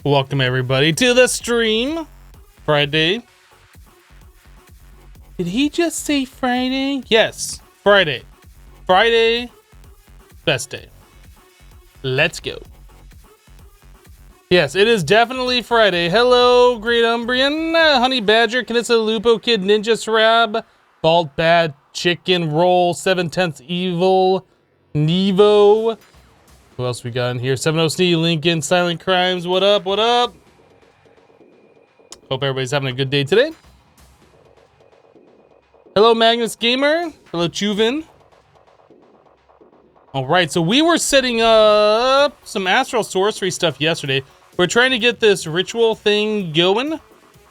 Welcome everybody to the stream. Friday. Did he just say Friday? Yes, Friday. Friday, best day. Let's go. Yes, it is definitely Friday. Hello, Great Umbrian, Honey Badger, Kanissa, Lupo Kid, Ninja Sarab, Bald Bad, Chicken Roll, 7/10 Evil, Nevo. Who else we got in here? 70 Snee, Lincoln, Silent Crimes. What up? What up? Hope everybody's having a good day today. Hello, Magnus Gamer. Hello, Chuvin. All right, so we were setting up some astral sorcery stuff yesterday. We're trying to get this ritual thing going,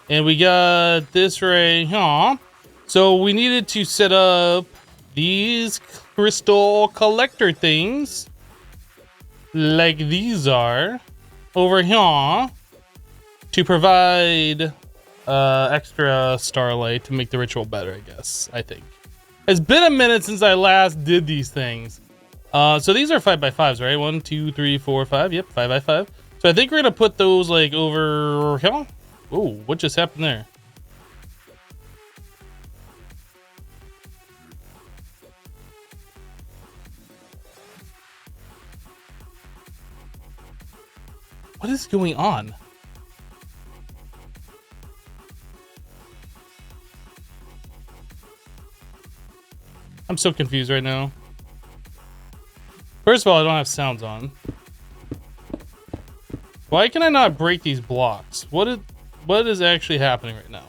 and we got this right here. So we needed to set up these crystal collector things, like these are over here, to provide extra starlight to make the ritual better, I guess. I think it's been a minute since I last did these things. So these are 5x5s, right? 1, 2, 3, 4, 5. Yep, 5x5. So I think we're gonna put those like over here. Oh, what just happened there? What is going on? I'm so confused right now. First of all, I don't have sounds on. Why can I not break these blocks? What is actually happening right now?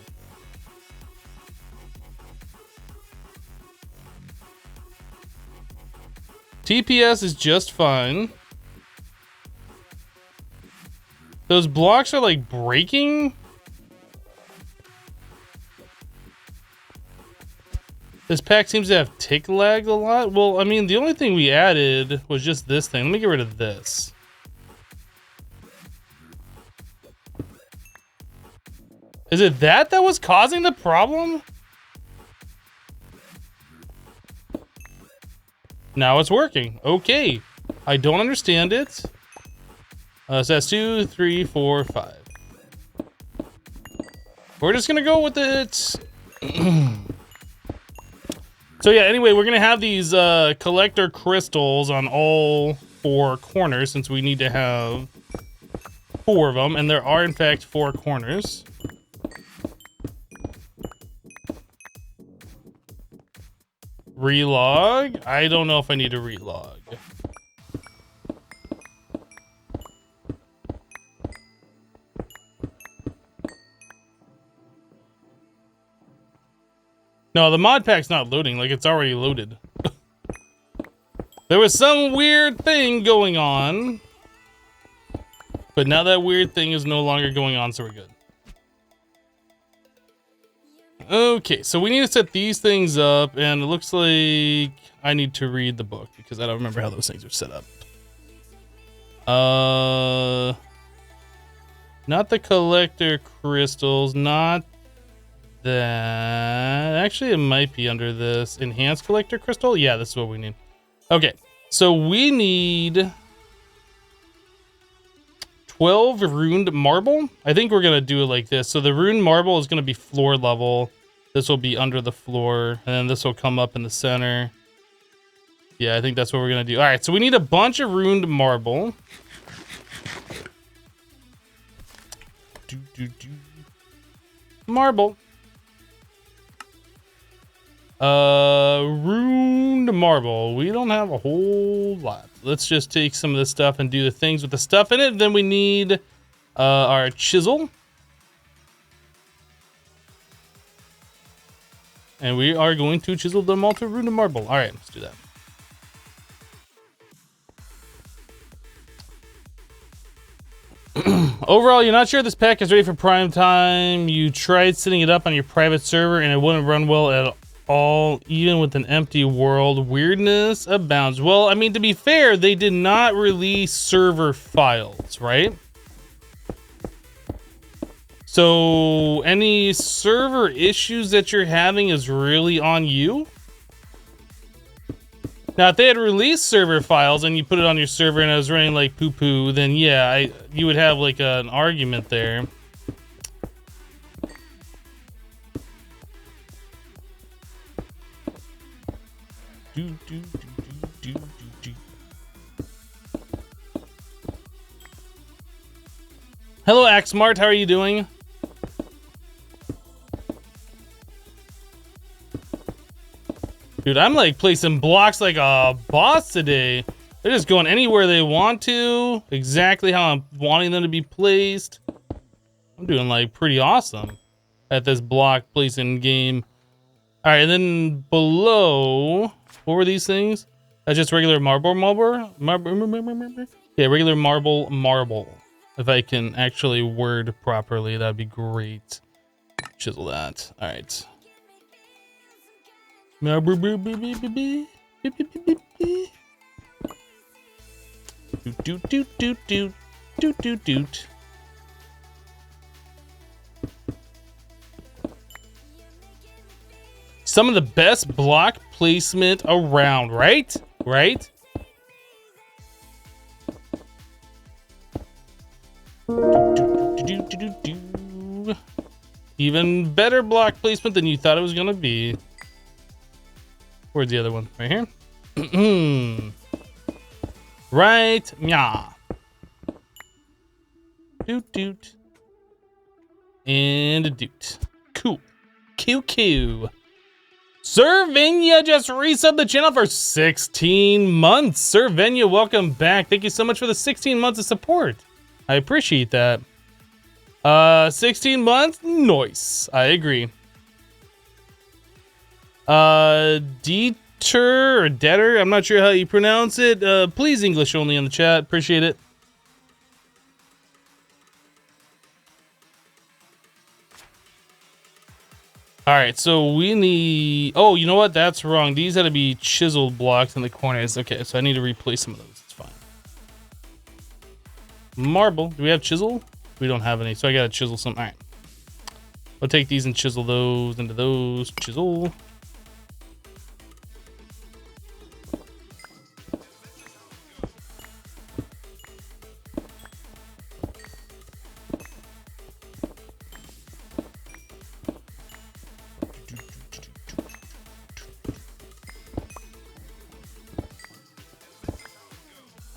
TPS is just fine. Those blocks are like breaking. This pack seems to have tick lag a lot. Well, I mean, the only thing we added was just this thing. Let me get rid of this. Is it that was causing the problem? Now it's working. Okay. I don't understand it. So that's 2, 3, 4, 5. We're just gonna go with it. So yeah, anyway, we're gonna have these collector crystals on all 4 corners, since we need to have 4 of them, and there are in fact 4 corners. Relog? I don't know if I need to relog. No, the mod pack's not loading, like it's already loaded. There was some weird thing going on, but now that weird thing is no longer going on, so we're good. Okay, so we need to set these things up, and it looks like I need to read the book because I don't remember how those things are set up. Not the collector crystals, not that. Actually, it might be under this enhanced collector crystal. Yeah, this is what we need. Okay, so we need 12 runed marble. I think we're gonna do it like this. So the runed marble is gonna be floor level. This will be under the floor, and then this will come up in the center. Yeah, I think that's what we're gonna do. All right, so we need a bunch of runed marble. Marble. Runed marble. We don't have a whole lot. Let's just take some of this stuff and do the things with the stuff in it. Then we need our chisel. And we are going to chisel them all to runed marble. All right, let's do that. Overall, you're not sure this pack is ready for prime time. You tried setting it up on your private server and it wouldn't run well at all, even with an empty world. Weirdness abounds. Well, I mean, to be fair, they did not release server files, right? So any server issues that you're having is really on you. Now, if they had released server files and you put it on your server and it was running like poo-poo, then yeah, you would have like an argument there. Hello, Axmart. How are you doing? Dude, I'm like placing blocks like a boss today. They're just going anywhere they want to, exactly how I'm wanting them to be placed. I'm doing like pretty awesome at this block placing game. All right, and then below, what were these things? That's just regular marble. Yeah, regular marble. If I can actually word properly, that'd be great. Chisel that. All right. Some of the best block placement around, right? Right? Even better block placement than you thought it was gonna be. Where's the other one? Right here? Right, yeah. Doot doot. And a doot. Cool. QQ. Sirvenia just resubbed the channel for 16 months. Sirvenia, welcome back. Thank you so much for the 16 months of support. I appreciate that. 16 months? Nice. I agree. Dieter or Detter, I'm not sure how you pronounce it. Please English only in the chat. Appreciate it. All right, so we need... Oh, you know what? That's wrong. These had to be chiseled blocks in the corners. Okay, so I need to replace some of those. It's fine. Marble. Do we have chisel? We don't have any, so I gotta chisel some. All right. I'll take these and chisel those into those. Chisel.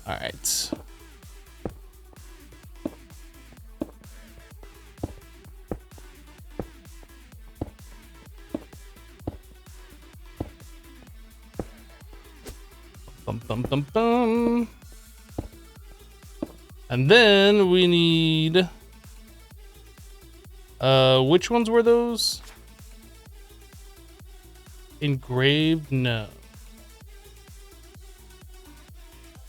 All right. Bum, bum, bum. And then we need... which ones were those? Engraved? No.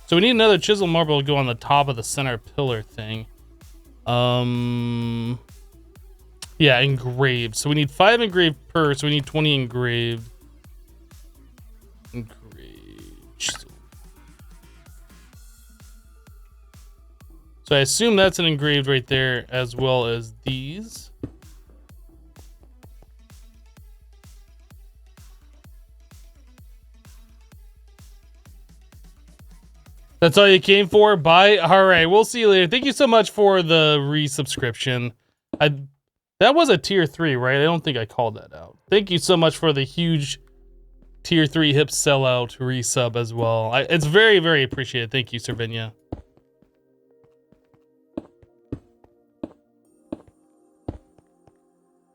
So we need another chisel marble to go on the top of the center pillar thing. Yeah, engraved. So we need 5 engraved per, so we need 20 engraved. Engraved. So I assume that's an engraved right there, as well as these. That's all you came for? Bye. All right, we'll see you later. Thank you so much for the resubscription. That was a tier 3, right? I don't think I called that out. Thank you so much for the huge tier 3 hip sellout resub as well. It's very, very appreciated. Thank you, Sirvenia.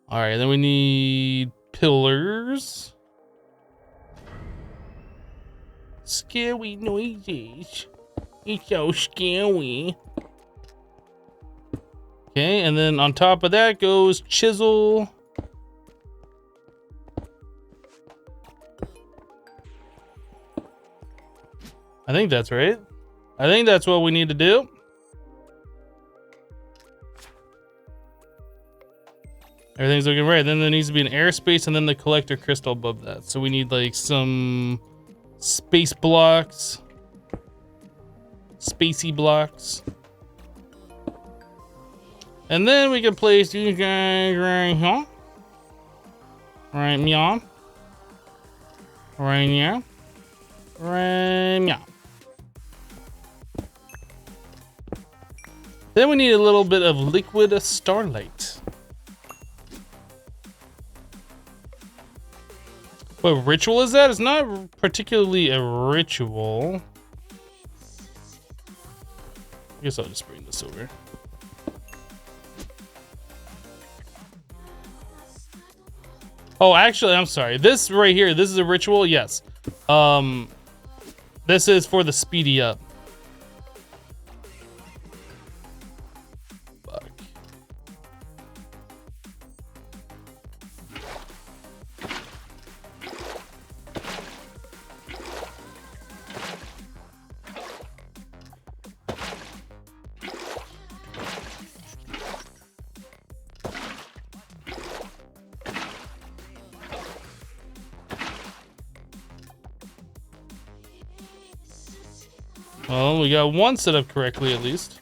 All right, then we need pillars. Scary noises. It's so scary. Okay, and then on top of that goes chisel. I think that's right. I think that's what we need to do. Everything's looking right. Then there needs to be an airspace and then the collector crystal above that. So we need like some space blocks. Spacey blocks. And then we can place these guys right here. Right here. Right here. Right. Then we need a little bit of liquid starlight. What ritual is that? It's not particularly a ritual. I guess I'll just bring this over. Oh, actually, I'm sorry. This right here, this is a ritual. Yes. This is for the speedy up. Fuck. Well, we got one set up correctly at least.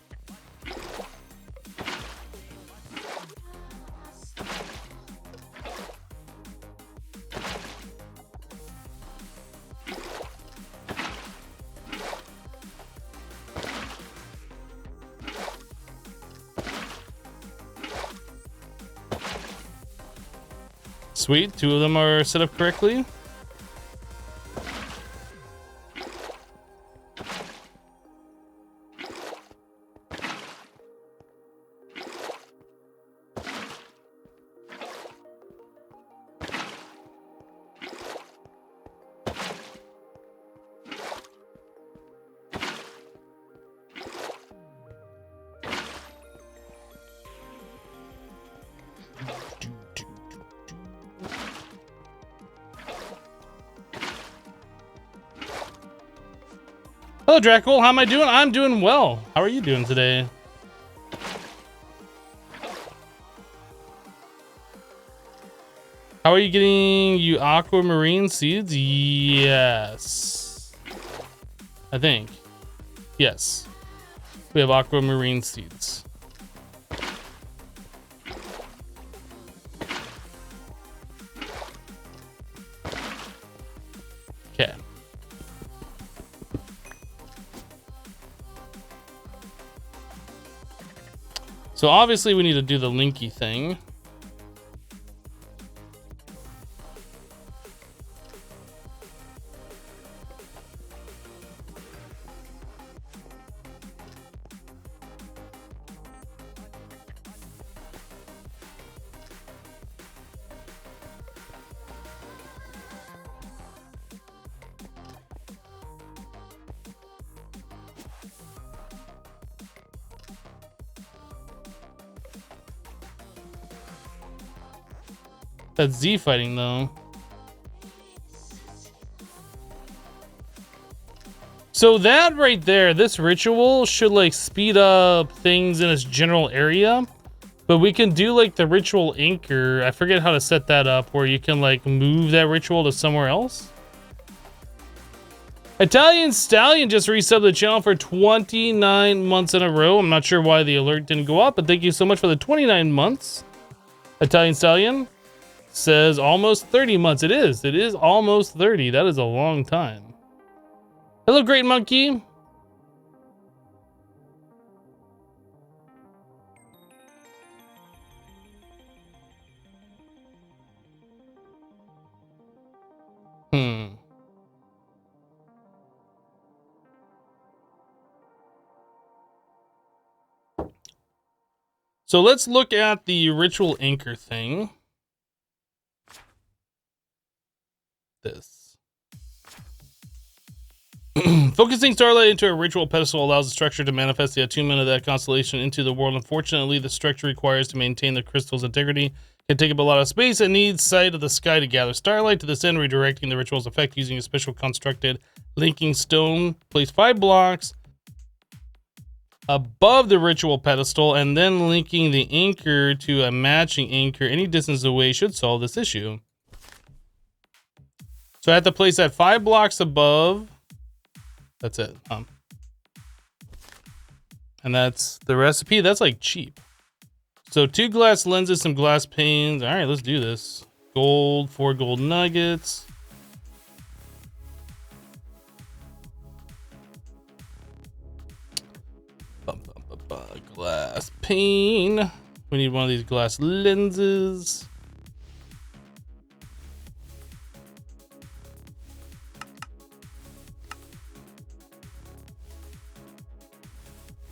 Sweet, two of them are set up correctly. Hello, Dracul. How am I doing? I'm doing well. How are you doing today? How are you getting you aquamarine seeds? Yes. I think. Yes. We have aquamarine seeds. Okay. So obviously we need to do the linky thing. That's Z fighting though. So that right there, this ritual should like speed up things in its general area, but we can do like the ritual anchor. I forget how to set that up where you can like move that ritual to somewhere else. Italian Stallion just resubbed the channel for 29 months in a row. I'm not sure why the alert didn't go up, but thank you so much for the 29 months. Italian Stallion says almost 30 months. It is almost 30. That is a long time. Hello, Great Monkey. So let's look at the ritual anchor thing. This. Focusing starlight into a ritual pedestal allows the structure to manifest the attunement of that constellation into the world. Unfortunately, the structure requires to maintain the crystal's integrity. It can take up a lot of space and needs sight of the sky to gather starlight. To this end, redirecting the ritual's effect using a special constructed linking stone. Place 5 blocks above the ritual pedestal and then linking the anchor to a matching anchor any distance away should solve this issue. So I have to place that 5 blocks above. That's it. And that's the recipe. That's like cheap. So 2 glass lenses, some glass panes. All right, let's do this. Gold, 4 gold nuggets. Glass pane. We need one of these glass lenses.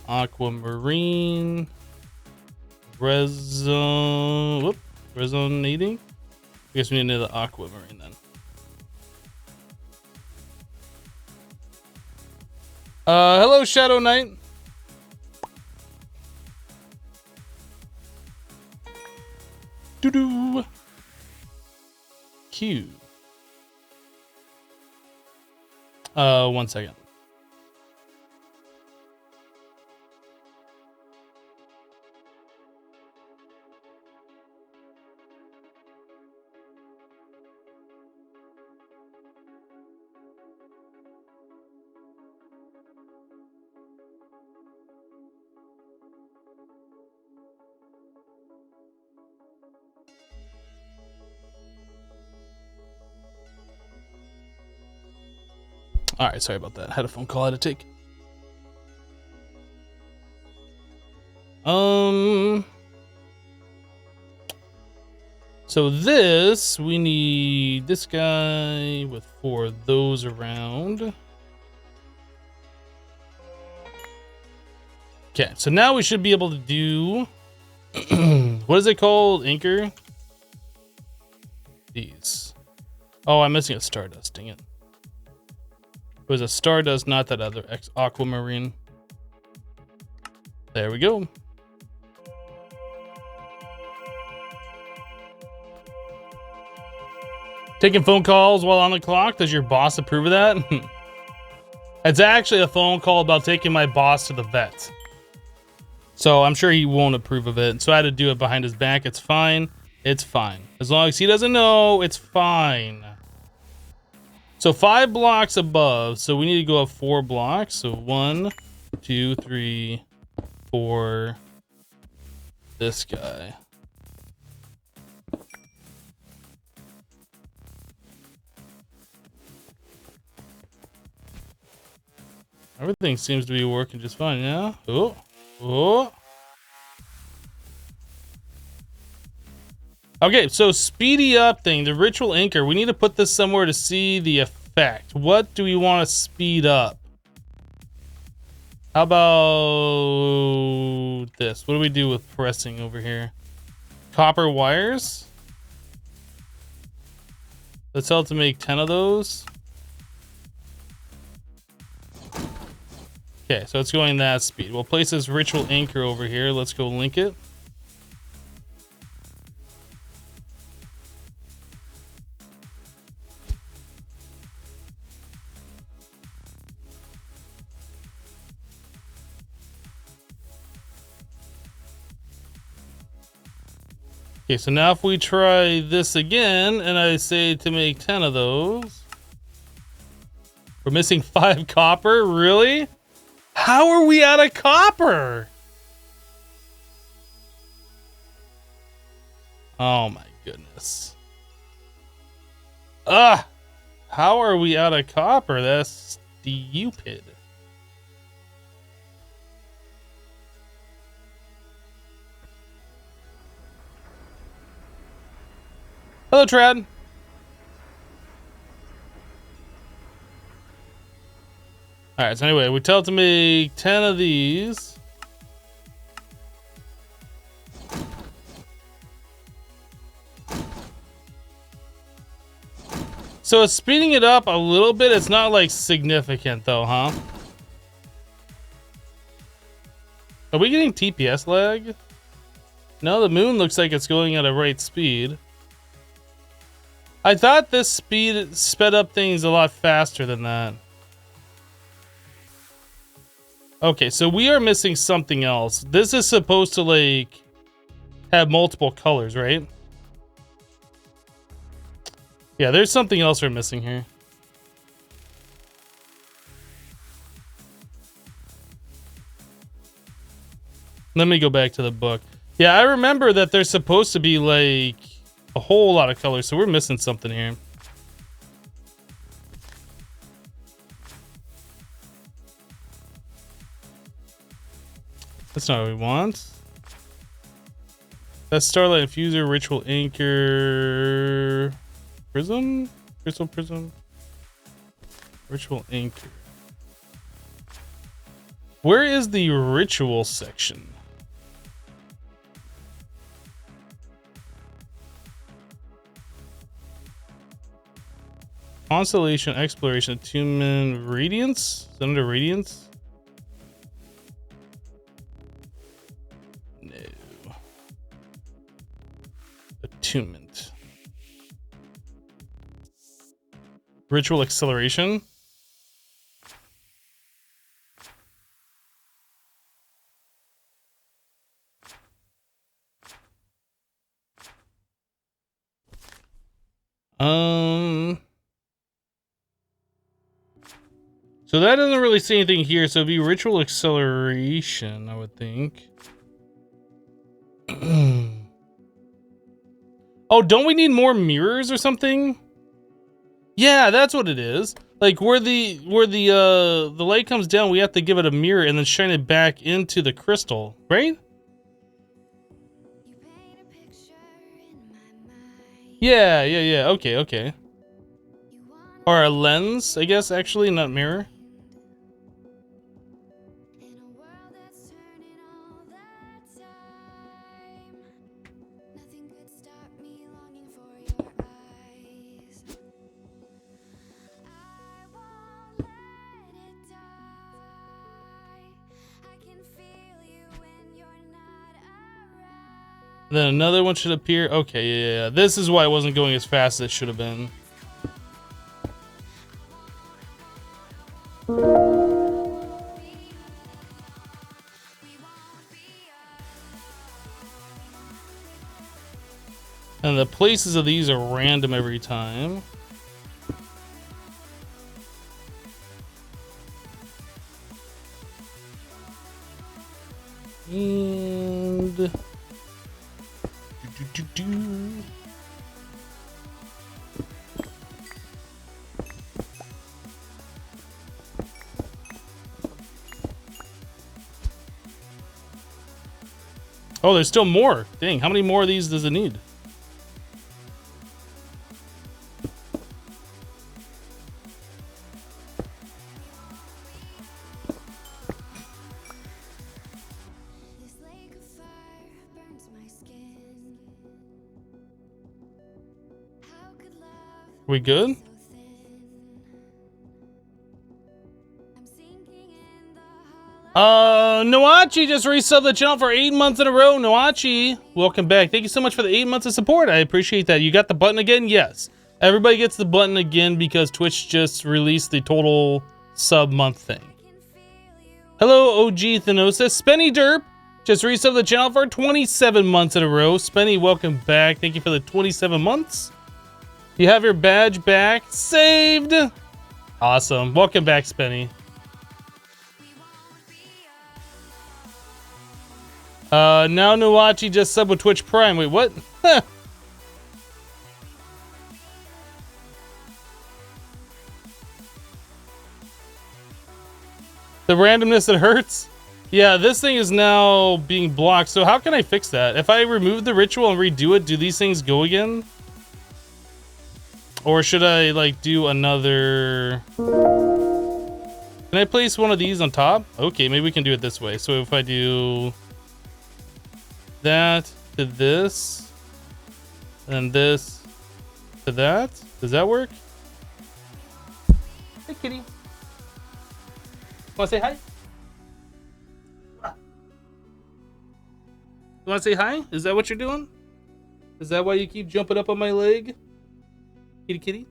Aquamarine. Resonating. I guess we need another aquamarine then. Hello, Shadow Knight. Doo-doo. Q. 1 second. All right, sorry about that. Had a phone call I had to take. So this, we need this guy with 4 of those around. Okay, so now we should be able to do, what is it called? Anchor? These. Oh, I'm missing a Stardust, dang it. It was a Stardust, not that other aquamarine. There we go. Taking phone calls while on the clock. Does your boss approve of that? It's actually a phone call about taking my boss to the vet. So I'm sure he won't approve of it. So I had to do it behind his back. It's fine. It's fine. As long as he doesn't know, it's fine. So 5 blocks above. So we need to go up 4 blocks. So 1, 2, 3, 4. This guy. Everything seems to be working just fine, yeah? Oh. Oh. Okay, so speedy up thing, the ritual anchor. We need to put this somewhere to see the effect. What do we want to speed up? How about this? What do we do with pressing over here? Copper wires. Let's tell it to make 10 of those. Okay, so it's going that speed. We'll place this ritual anchor over here. Let's go link it. Okay, so now if we try this again, and I say to make 10 of those. We're missing 5 copper? Really? How are we out of copper? Oh my goodness. How are we out of copper? That's stupid. Hello, Trad. All right, so anyway, we tell it to make 10 of these. So it's speeding it up a little bit. It's not like significant though, huh? Are we getting TPS lag? No, the moon looks like it's going at a right speed. I thought this sped up things a lot faster than that. Okay, so we are missing something else. This is supposed to like have multiple colors, right? Yeah, there's something else we're missing here. Let me go back to the book. Yeah, I remember that there's supposed to be like a whole lot of colors, so we're missing something here. That's not what we want. That's Starlight Infuser, Ritual Anchor, Prism? Crystal Prism? Ritual Anchor. Where is the ritual section? Constellation, Exploration, Attunement, Radiance? Is that under Radiance? No. Attunement. Ritual Acceleration? So that doesn't really say anything here, so it'd be Ritual Acceleration, I would think. Oh, don't we need more mirrors or something? Yeah, that's what it is. Like where the light comes down, we have to give it a mirror and then shine it back into the crystal, right? Yeah. Okay. Or a lens, I guess, actually, not mirror. Then another one should appear. Okay, yeah. This is why it wasn't going as fast as it should have been. And the places of these are random every time. And oh, there's still more. Dang, how many more of these does it need? We good? Noachi just resubbed the channel for 8 months in a row. Noachi, welcome back. Thank you so much for the 8 months of support. I appreciate that. You got the button again? Yes. Everybody gets the button again because Twitch just released the total sub month thing. Hello, OG Thanosis. Spenny Derp just resubbed the channel for 27 months in a row. Spenny, welcome back. Thank you for the 27 months. You have your badge back. Saved. Awesome. Welcome back, Spenny. Now Nuachi just subbed with Twitch Prime. Wait, what? The randomness that hurts? Yeah, this thing is now being blocked. So how can I fix that? If I remove the ritual and redo it, do these things go again? Or should I like do another... Can I place one of these on top? Okay, maybe we can do it this way. So if I do that to this, and this to that, does that work? Hey, kitty. Want to say hi? You want to say hi? Is that what you're doing? Is that why you keep jumping up on my leg? Kitty, kitty.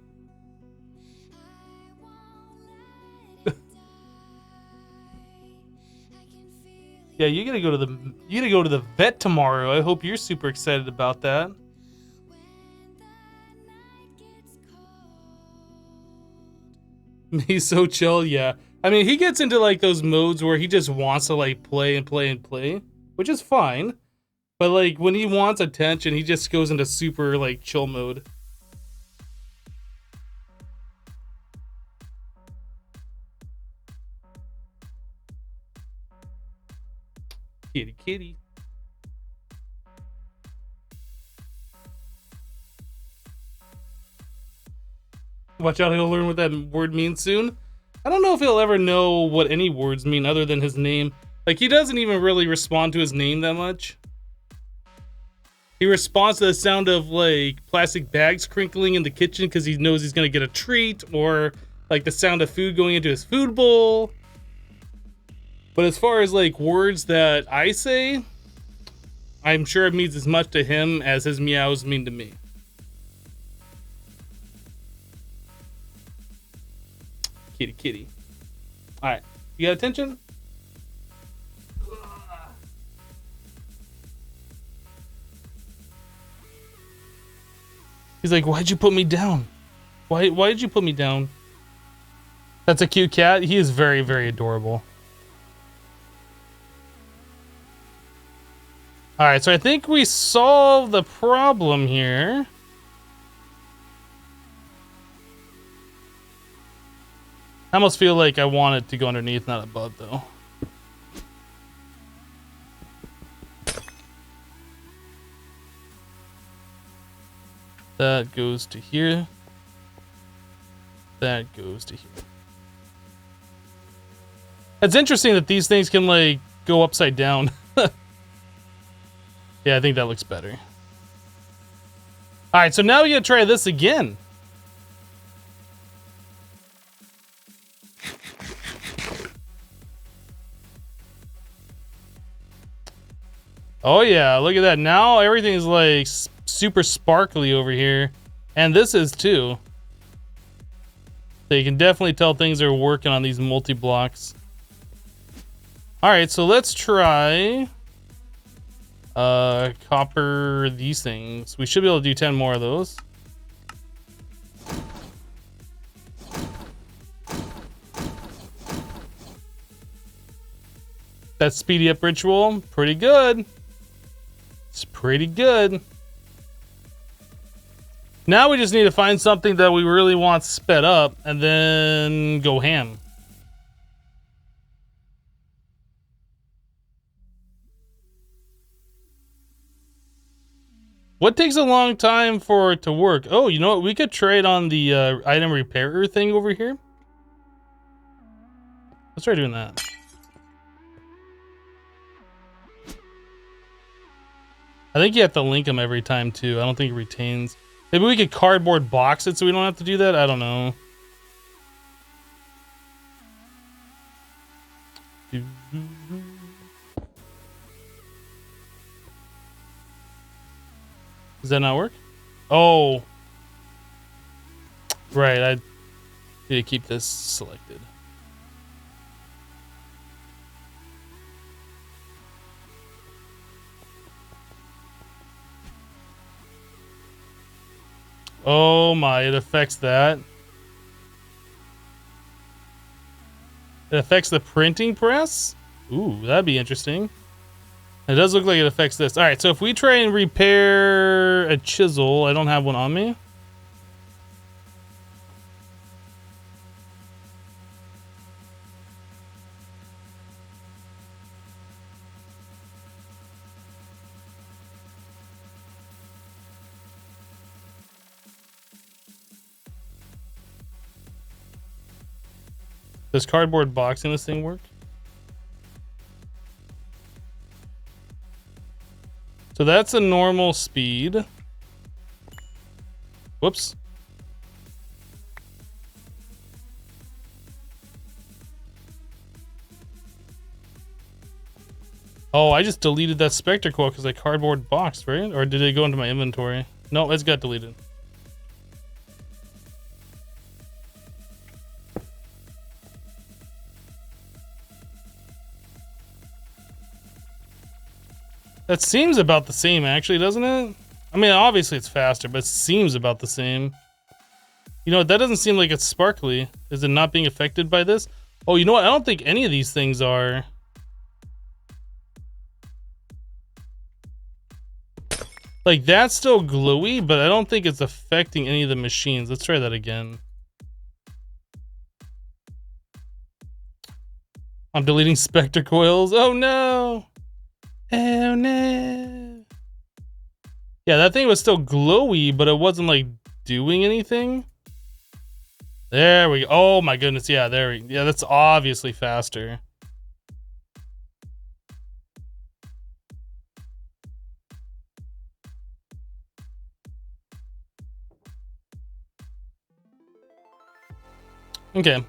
Yeah, you gotta go to the vet tomorrow. I hope you're super excited about that. He's so chill, yeah. I mean, he gets into like those modes where he just wants to like play, which is fine. But like when he wants attention, he just goes into super like chill mode. Kitty, kitty. Watch out, he'll learn what that word means soon. I don't know if he'll ever know what any words mean other than his name. Like, he doesn't even really respond to his name that much. He responds to the sound of, like, plastic bags crinkling in the kitchen because he knows he's going to get a treat, or, like, the sound of food going into his food bowl. But as far as, like, words that I say, I'm sure it means as much to him as his meows mean to me. Kitty, kitty. Alright, you got attention? He's like, why'd you put me down? Why did you put me down? That's a cute cat. He is very, very adorable. Alright, so I think we solved the problem here. I almost feel like I want it to go underneath, not above, though. That goes to here. That goes to here. It's interesting that these things can, like, go upside down. Yeah, I think that looks better. Alright, so now we gotta try this again. Oh yeah, look at that. Now everything is like super sparkly over here. And this is too. So you can definitely tell things are working on these multi-blocks. Alright, so let's try copper these things. We should be able to do 10 more of those. That speedy up ritual, pretty good. It's pretty good. Now we just need to find something that we really want sped up and then go ham. What takes a long time for it to work? Oh, you know what? We could trade on the item repairer thing over here. Let's try doing that. I think you have to link them every time too. I don't think it retains. Maybe we could cardboard box it so we don't have to do that. I don't know. Does that not work? Oh. Right, I need to keep this selected. Oh my, it affects that. It affects the printing press? Ooh, that'd be interesting. It does look like it affects this. Alright, so if we try and repair a chisel, I don't have one on me. Does cardboard boxing this thing work? So that's a normal speed. Whoops. Oh, I just deleted that Spectre quote because I cardboard boxed, right? Or did it go into my inventory? No, it's got deleted. That seems about the same, actually, doesn't it? I mean, obviously it's faster, but it seems about the same. You know what? That doesn't seem like it's sparkly. Is it not being affected by this? Oh, you know what? I don't think any of these things are. Like, that's still glowy, but I don't think it's affecting any of the machines. Let's try that again. I'm deleting Spectre coils. Oh, no! Oh no. Yeah, that thing was still glowy, but it wasn't like doing anything. There we go. Oh my goodness. Yeah, yeah, that's obviously faster. Okay.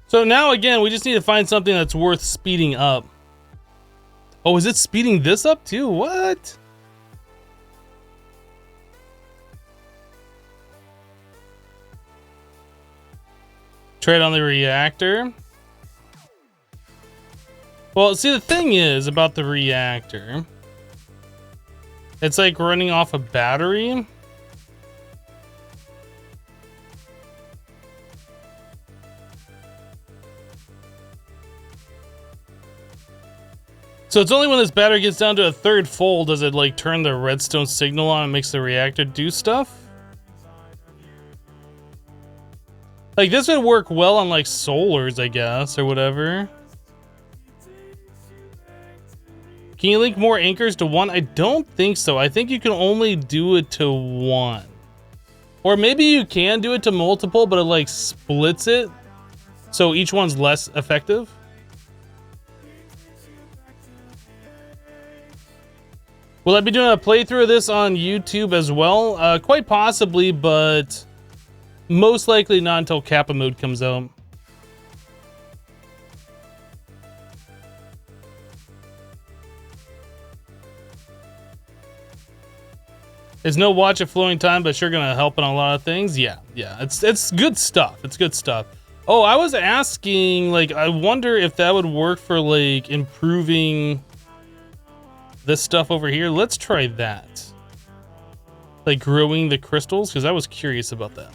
So now again, we just need to find something that's worth speeding up. Oh, is it speeding this up too? What? Trade on the reactor. Well, see, the thing is about the reactor, it's like running off a battery. So it's only when this battery gets down to a third full does it like turn the redstone signal on and makes the reactor do stuff. Like this would work well on like solars, I guess, or whatever. Can you link more anchors to one? I don't think so. I think you can only do it to one. Or maybe you can do it to multiple, but it like splits it. So each one's less effective. Will I be doing a playthrough of this on YouTube as well? Quite possibly, but most likely not until Kappa mode comes out. There's no watch at flowing time, but sure gonna help in a lot of things. Yeah, it's good stuff. It's good stuff. Oh, I was asking, like, I wonder if that would work for like improving this stuff over here. Let's try that. Like growing the crystals, because I was curious about that.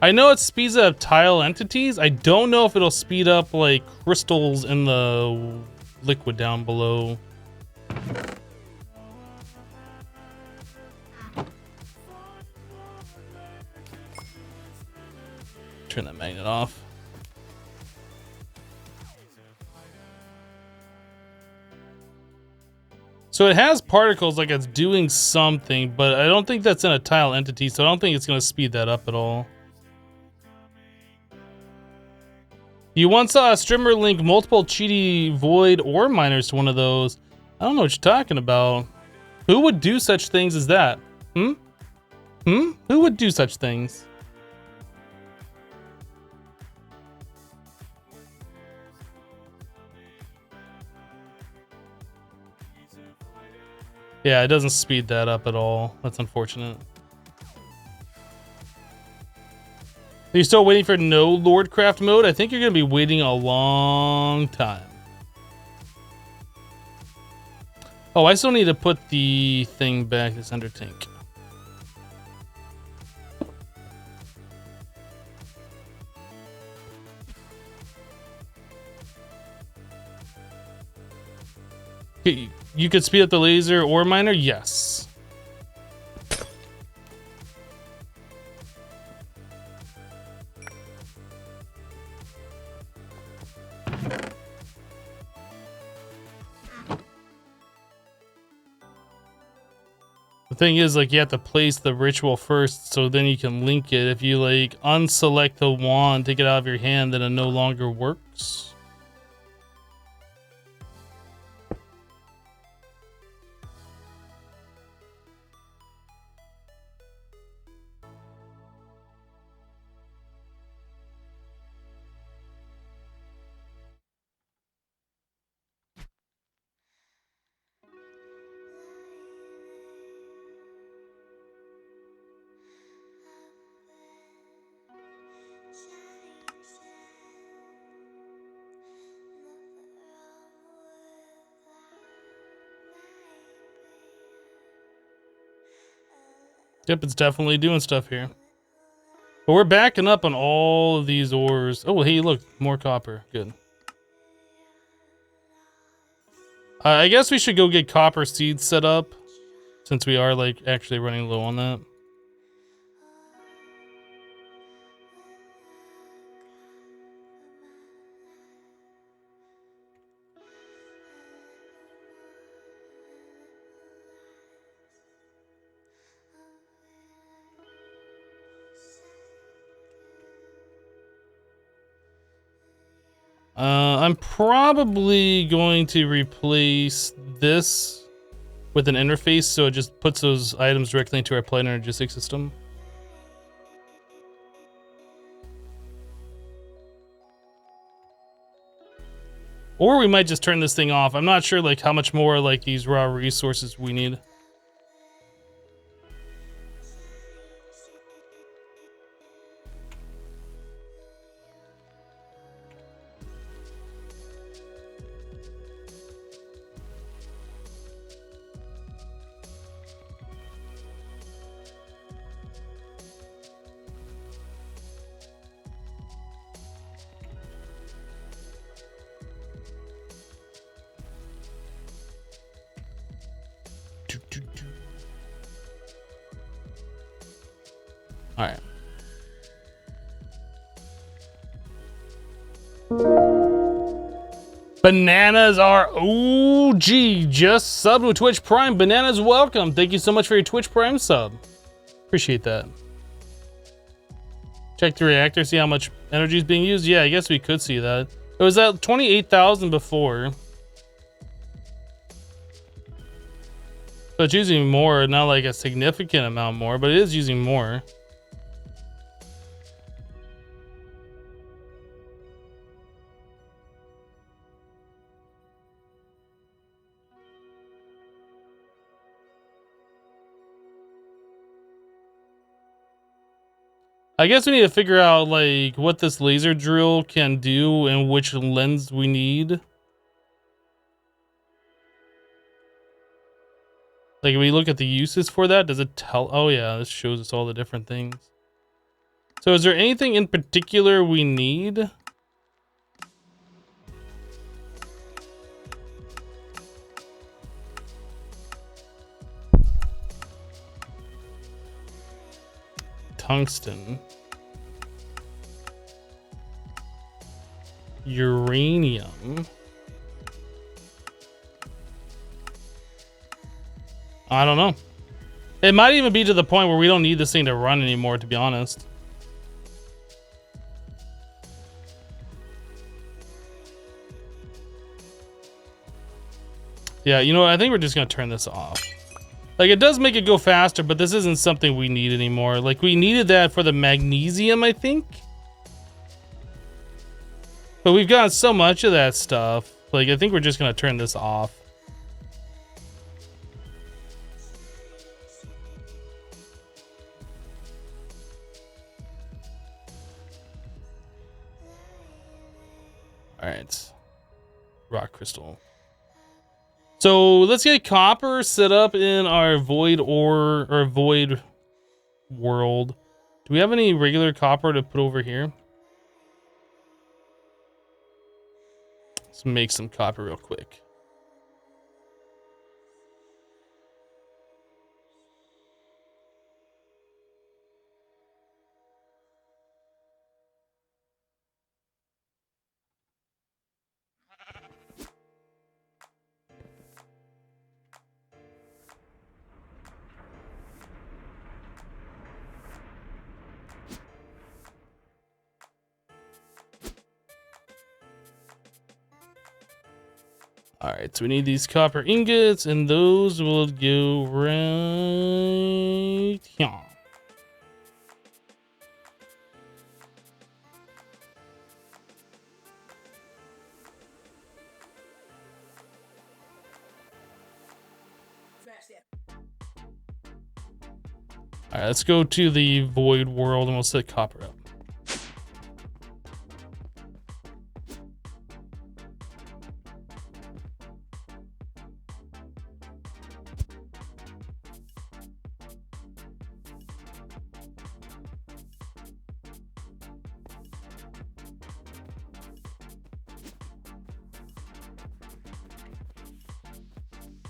I know it speeds up tile entities. I don't know if it'll speed up like crystals in the liquid down below. Turn that magnet off. So it has particles like it's doing something, but I don't think that's in a tile entity, so I don't think it's going to speed that up at all. You once saw a streamer link multiple cheaty void ore miners to one of those. I don't know what you're talking about. Who would do such things as that? Who would do such things? Yeah, it doesn't speed that up at all. That's unfortunate. Are you still waiting for no Lordcraft mode? I think you're going to be waiting a long time. Oh, I still need to put the thing back, this under tank. You could speed up the laser ore miner? Yes. The thing is, like, you have to place the ritual first, so then you can link it. If you, like, unselect the wand, take it out of your hand, then it no longer works. Yep, it's definitely doing stuff here. But we're backing up on all of these ores. Oh, hey, look, more copper. Good. I guess we should go get copper seeds set up, since we are, like, actually running low on that. I'm probably going to replace this with an interface so it just puts those items directly into our Applied Energistic system. Or we might just turn this thing off. I'm not sure like how much more like these raw resources we need. All right. Bananas are OG. Just subbed with Twitch Prime. Bananas, welcome. Thank you so much for your Twitch Prime sub. Appreciate that. Check the reactor, see how much energy is being used. Yeah, I guess we could see that. It was at 28,000 before. So it's using more, not like a significant amount more, but it is using more. I guess we need to figure out like what this laser drill can do and which lens we need. Like, if we look at the uses for that, does it tell? Oh yeah, this shows us all the different things. So is there anything in particular we need? Tungsten. Uranium. I don't know. It might even be to the point where we don't need this thing to run anymore, to be honest. Yeah, you know what? I think we're just gonna turn this off. Like, it does make it go faster, but this isn't something we need anymore. Like, we needed that for the magnesium, I think. But we've got so much of that stuff. Like, I think we're just gonna turn this off. All right. Rock crystal. So let's get copper set up in our void ore or void world. Do we have any regular copper to put over here? Let's make some copper real quick. All right, so we need these copper ingots, and those will go right here. All right, let's go to the void world, and we'll set copper up.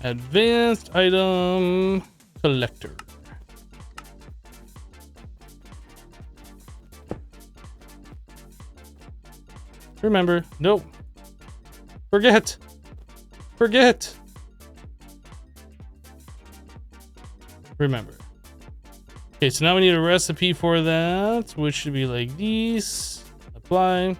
Advanced item collector. Remember, nope. Forget. Forget. Remember. Okay, so now we need a recipe for that, which should be like these. Apply.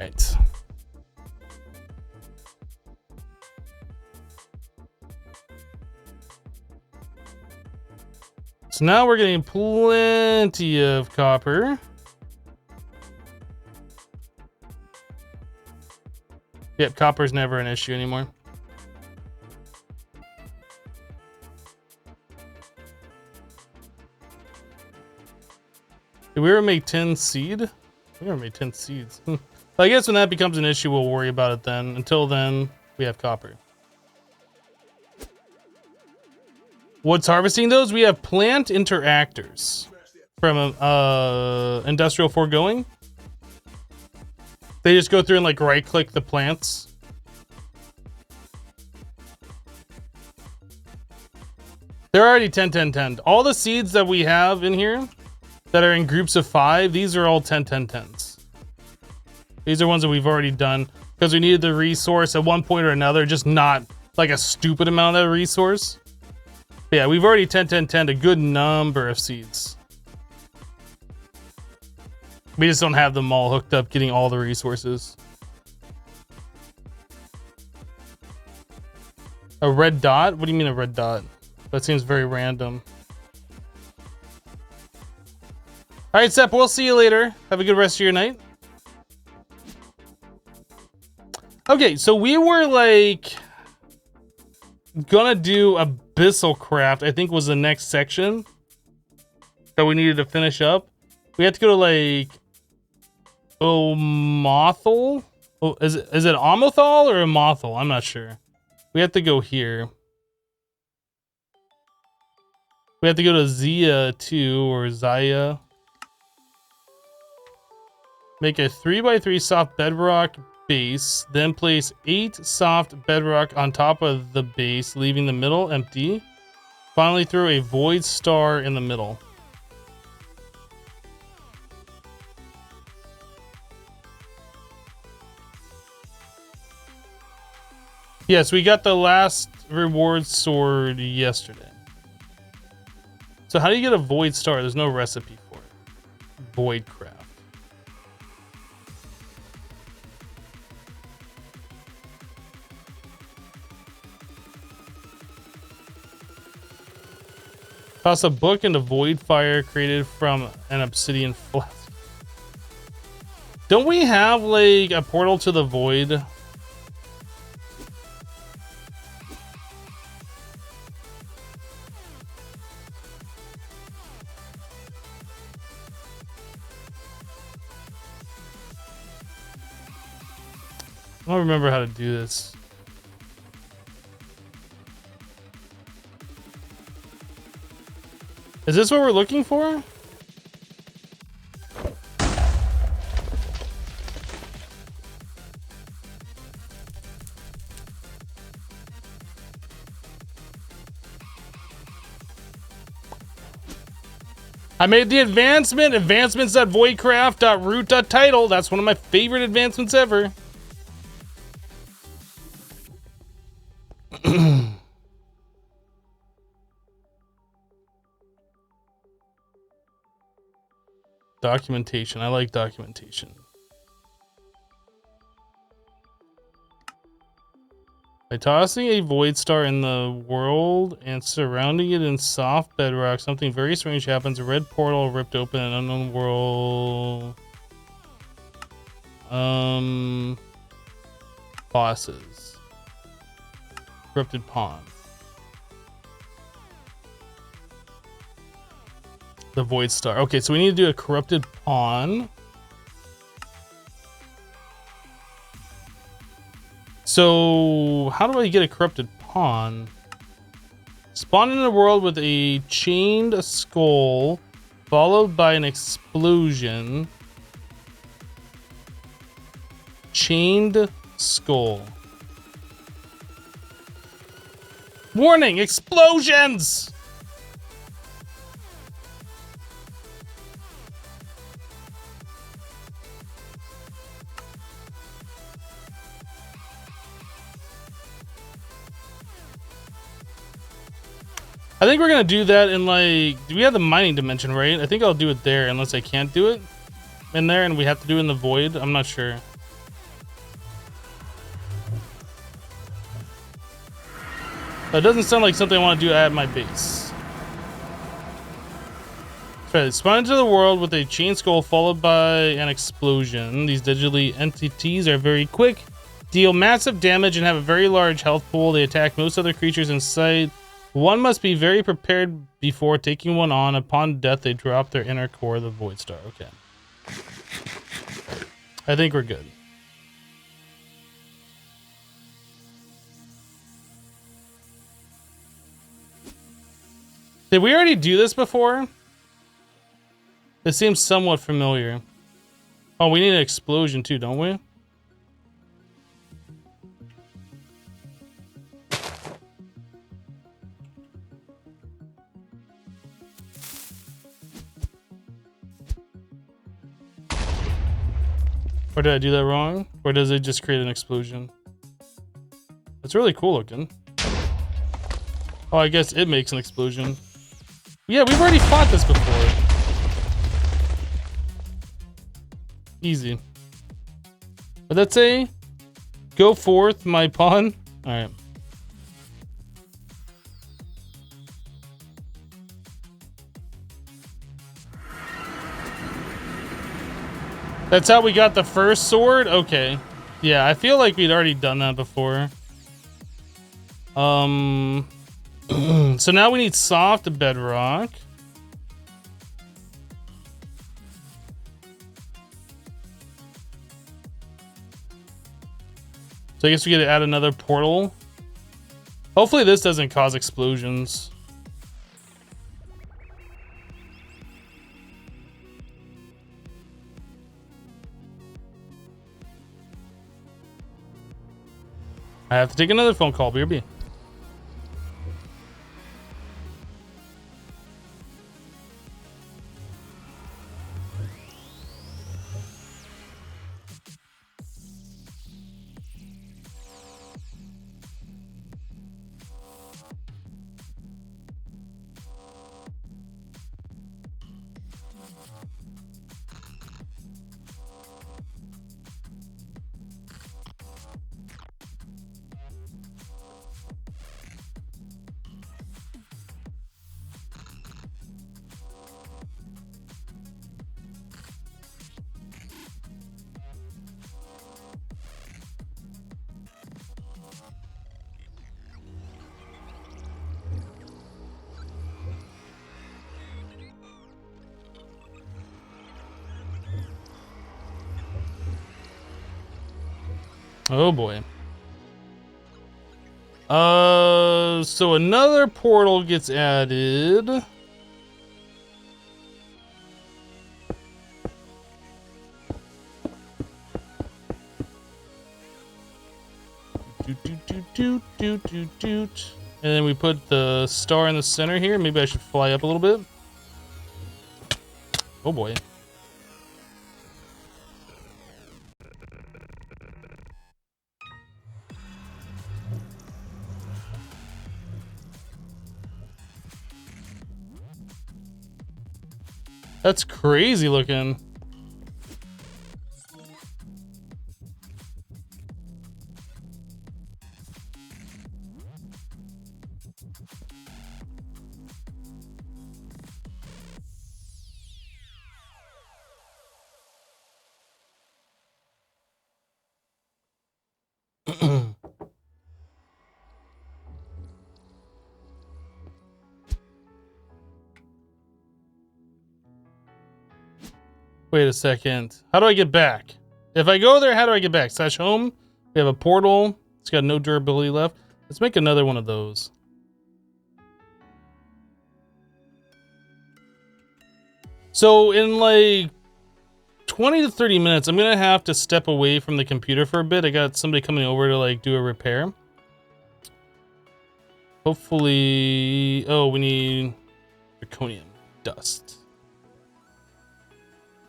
right. So now we're getting plenty of copper. Yep, copper's never an issue anymore. Did we ever make 10 seed? We never made 10 seeds. I guess when that becomes an issue, we'll worry about it then. Until then, we have copper. What's harvesting those? We have plant interactors from industrial foregoing. They just go through and like right click the plants. They're already 10, 10, 10. All the seeds that we have in here that are in groups of 5, these are all 10, 10, 10s. These are ones that we've already done because we needed the resource at one point or another, just not like a stupid amount of resource. But yeah, we've already 10, 10, 10 a good number of seeds. We just don't have them all hooked up, getting all the resources. A red dot? What do you mean a red dot? That seems very random. All right, Sep, we'll see you later. Have a good rest of your night. Okay, so we were like gonna do abyssal craft, I think was the next section that we needed to finish up. We had to go to like Omothal. Oh, is it Omothal or Omothal? I'm not sure. We have to go here. We have to go to Zia 2 or Zaya. Make a 3x3 soft bedrock base, then place 8 soft bedrock on top of the base, leaving the middle empty. Finally throw a void star in the middle. Yes, we got the last reward sword yesterday. So how do you get a void star? There's no recipe for it. Void craft. Toss a book into void fire created from an obsidian flask. Don't we have like a portal to the void? I don't remember how to do this. Is this what we're looking for? I made the advancement. Advancements.voidcraft.root.title. That's one of my favorite advancements ever. Documentation. I like documentation. By tossing a void star in the world and surrounding it in soft bedrock, something very strange happens. A red portal ripped open in an unknown world. Bosses. Corrupted pawn. The void star. Okay, so we need to do a corrupted pawn. So how do I get a corrupted pawn? Spawn in a world with a chained skull followed by an explosion. Chained skull. Warning, explosions! I think we're gonna do that in like, do we have the mining dimension, right? I think I'll do it there unless I can't do it in there and we have to do it in the void. I'm not sure. That doesn't sound like something I want to do at my base. Right, spawn into the world with a chain skull followed by an explosion. These digitally entities are very quick, deal massive damage, and have a very large health pool. They attack most other creatures in sight. One must be very prepared before taking one on. Upon death, they drop their inner core, the Void Star. Okay. I think we're good. Did we already do this before? It seems somewhat familiar. Oh, we need an explosion too, don't we? Or did I do that wrong? Or does it just create an explosion? It's really cool looking. Oh, I guess it makes an explosion. Yeah, we've already fought this before. Easy. But let's say, go forth, my pawn. All right. That's how we got the first sword? Okay. Yeah, I feel like we'd already done that before. So now we need soft bedrock. So I guess we get to add another portal. Hopefully this doesn't cause explosions. I have to take another phone call, BRB. Oh boy. So another portal gets added. And then we put the star in the center here. Maybe I should fly up a little bit. Oh boy. That's crazy looking. Wait a second. How do I get back? If I go there, how do I get back? Slash home. We have a portal. It's got no durability left. Let's make another one of those. So in like 20 to 30 minutes, I'm going to have to step away from the computer for a bit. I got somebody coming over to like do a repair. Hopefully... Oh, we need zirconium dust.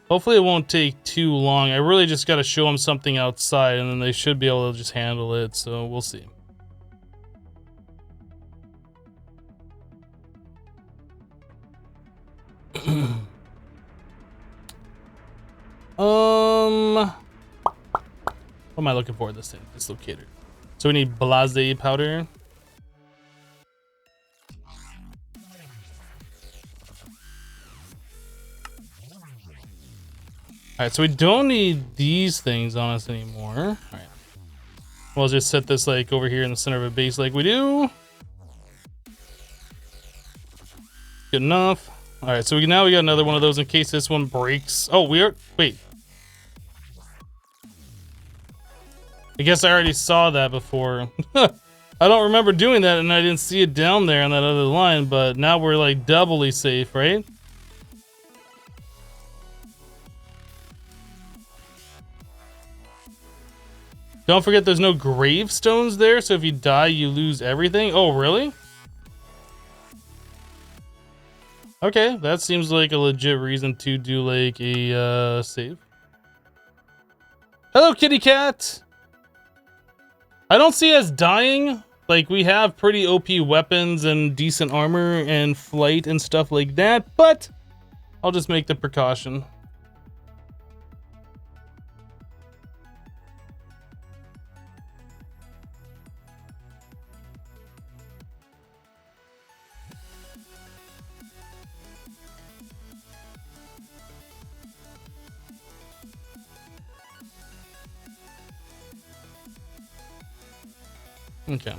Hopefully it won't take too long. I really just got to show them something outside and then they should be able to just handle it. So we'll see. What am I looking for this thing? This locator. So we need blase powder. Alright, so we don't need these things on us anymore. Alright. We'll just set this like over here in the center of a base like we do. Good enough. Alright, so now we got another one of those in case this one breaks. Oh, wait. I guess I already saw that before. I don't remember doing that and I didn't see it down there on that other line, but now we're like doubly safe, right? Don't forget there's no gravestones there, so if you die, you lose everything. Oh, really? Okay, that seems like a legit reason to do like a save. Hello, kitty cat! I don't see us dying. Like, we have pretty OP weapons and decent armor and flight and stuff like that, but I'll just make the precaution. Okay.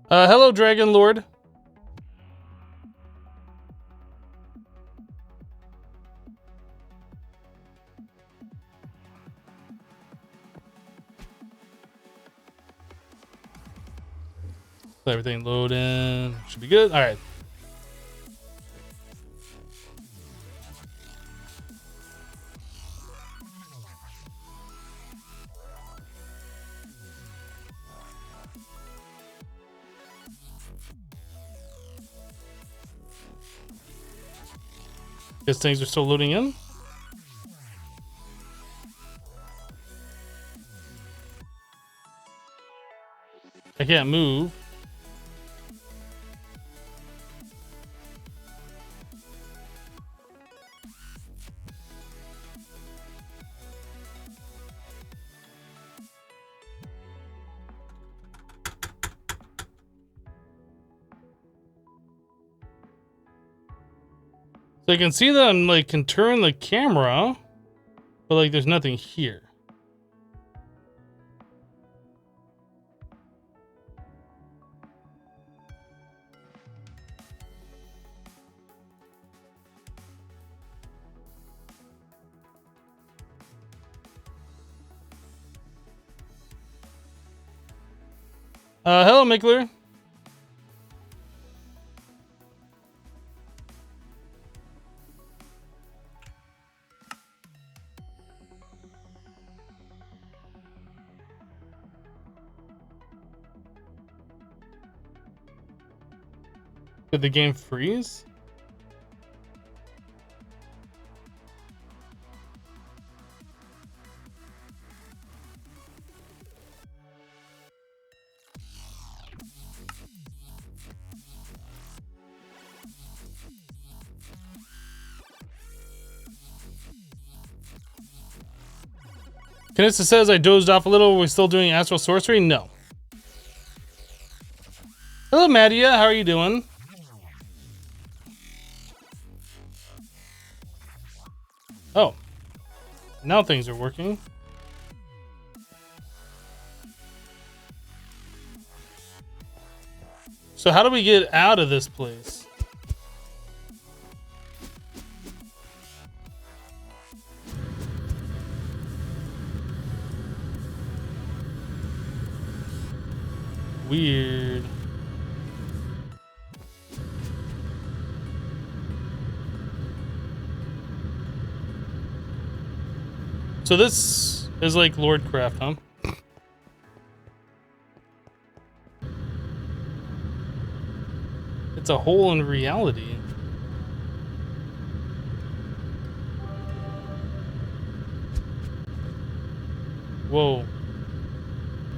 Hello, Dragon Lord. Let everything load in. Should be good. All right. Guess things are still loading in. I can't move. So I can see that I'm like can turn the camera, but like there's nothing here. Hello, Mickler. Did the game freeze? Kanissa says I dozed off a little. We're still doing astral sorcery? No. Hello, Madia. How are you doing? Oh. Now things are working. So how do we get out of this place? Weird. So this is like Lordcraft, huh? It's a hole in reality. Whoa.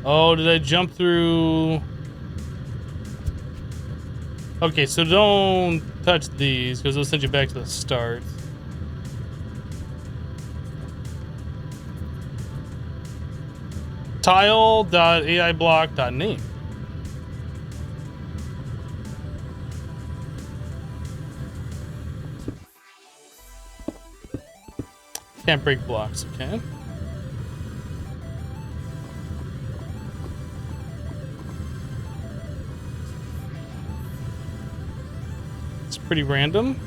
Oh, did I jump through? Okay, so don't touch these because they'll send you back to the start. tile.aiblock.name. Can't break blocks, okay. It's pretty random.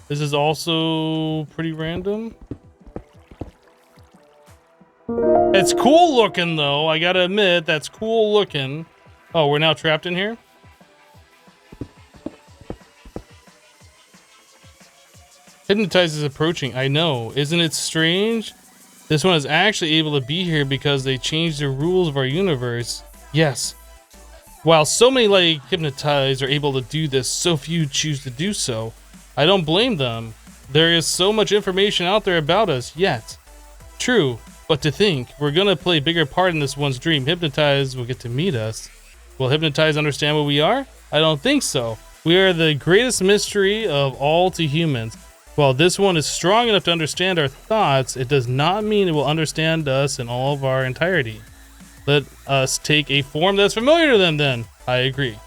This is also pretty random. It's cool looking though, I gotta admit, that's cool looking. Oh, we're now trapped in here? Hypnotize is approaching, I know. Isn't it strange? This one is actually able to be here because they changed the rules of our universe. Yes. While so many like Hypnotize are able to do this, so few choose to do so. I don't blame them. There is so much information out there about us, yet. True, but to think, we're gonna play a bigger part in this one's dream. Hypnotize will get to meet us. Will Hypnotize understand what we are? I don't think so. We are the greatest mystery of all to humans. While this one is strong enough to understand our thoughts, it does not mean it will understand us in all of our entirety. Let us take a form that's familiar to them then. I agree.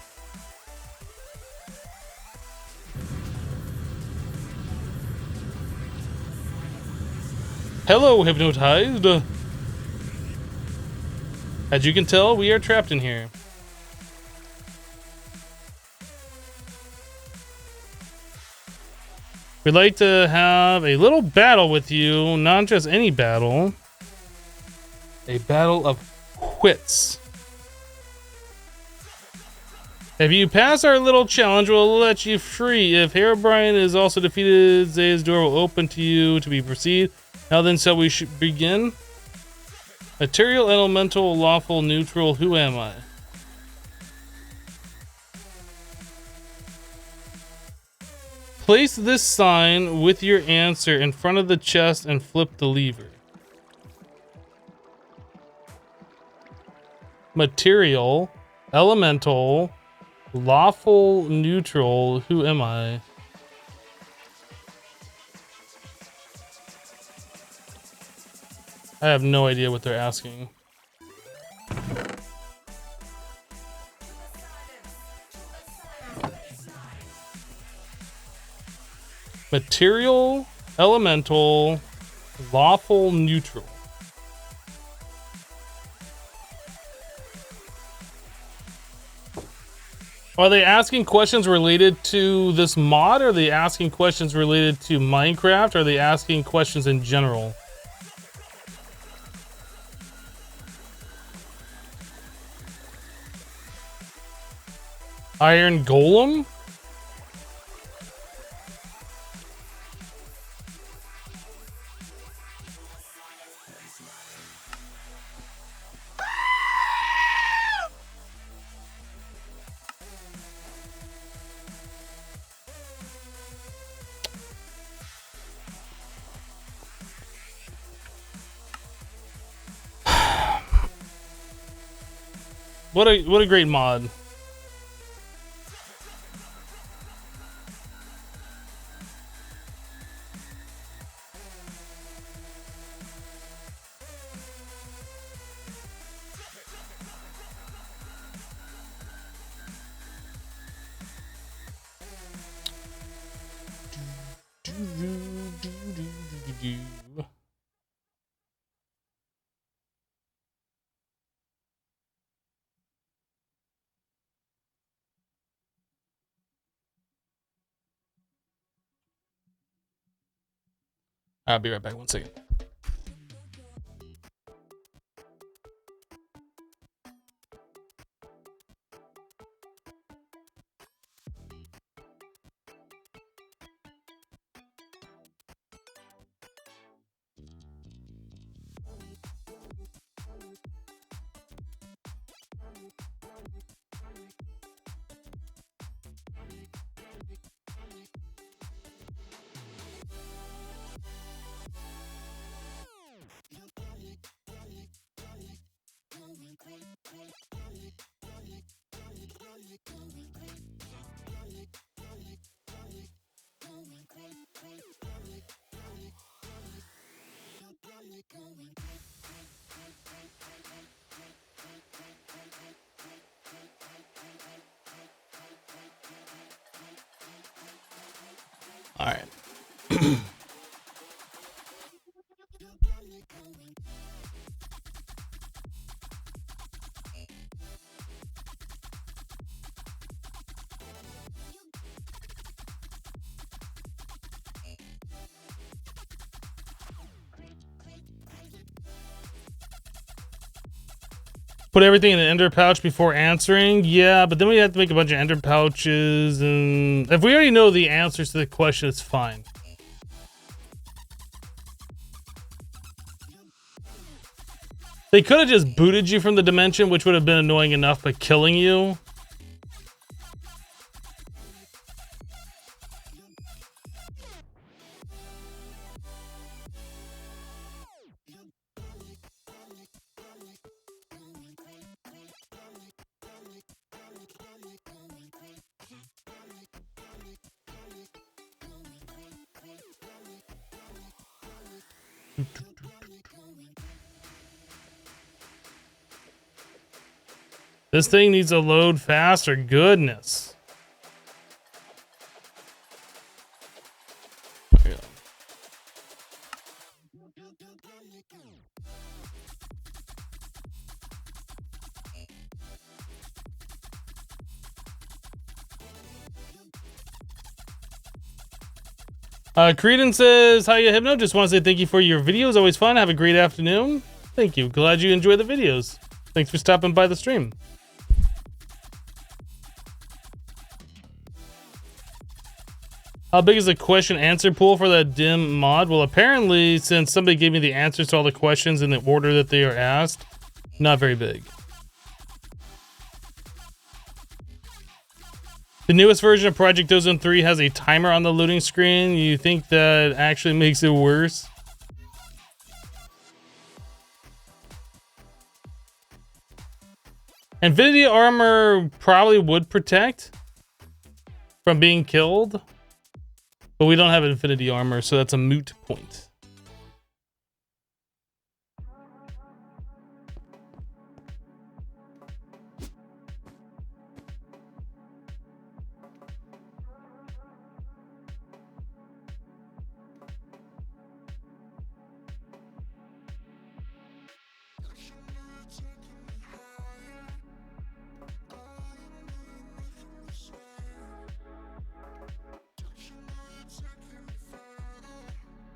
Hello, Hypnotized. As you can tell, we are trapped in here. We'd like to have a little battle with you, not just any battle. A battle of wits. If you pass our little challenge, we'll let you free. If Herobrine is also defeated, Zay's door will open to you to be proceed. Now then, so we should begin. Material, elemental, lawful, neutral, who am I? Place this sign with your answer in front of the chest and flip the lever. Material, elemental, lawful, neutral, who am I? I have no idea what they're asking. Material, elemental, lawful, neutral. Are they asking questions related to this mod? Or are they asking questions related to Minecraft? Or are they asking questions in general? Iron Golem? What a great mod. I'll be right back, 1 second. All right. Put everything in an ender pouch before answering. Yeah, but then we have to make a bunch of ender pouches, and if we already know the answers to the question, it's fine. They could have just booted you from the dimension, which would have been annoying enough, but killing you. This thing needs to load faster. Goodness. There Creedon says, "Hiya, Hypno. Just want to say thank you for your videos. Always fun. Have a great afternoon." Thank you. Glad you enjoy the videos. Thanks for stopping by the stream. How big is the question answer pool for that dim mod? Well, apparently, since somebody gave me the answers to all the questions in the order that they are asked, not very big. The newest version of Project Ozone 3 has a timer on the loading screen. You think that actually makes it worse? Infinity armor probably would protect from being killed. But we don't have infinity armor, so that's a moot point.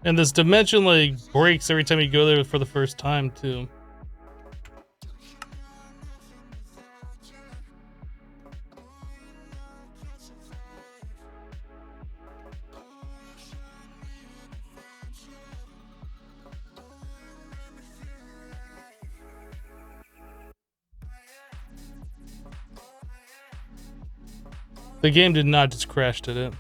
And this dimension like breaks every time you go there for the first time too. The game did not just crash, did it?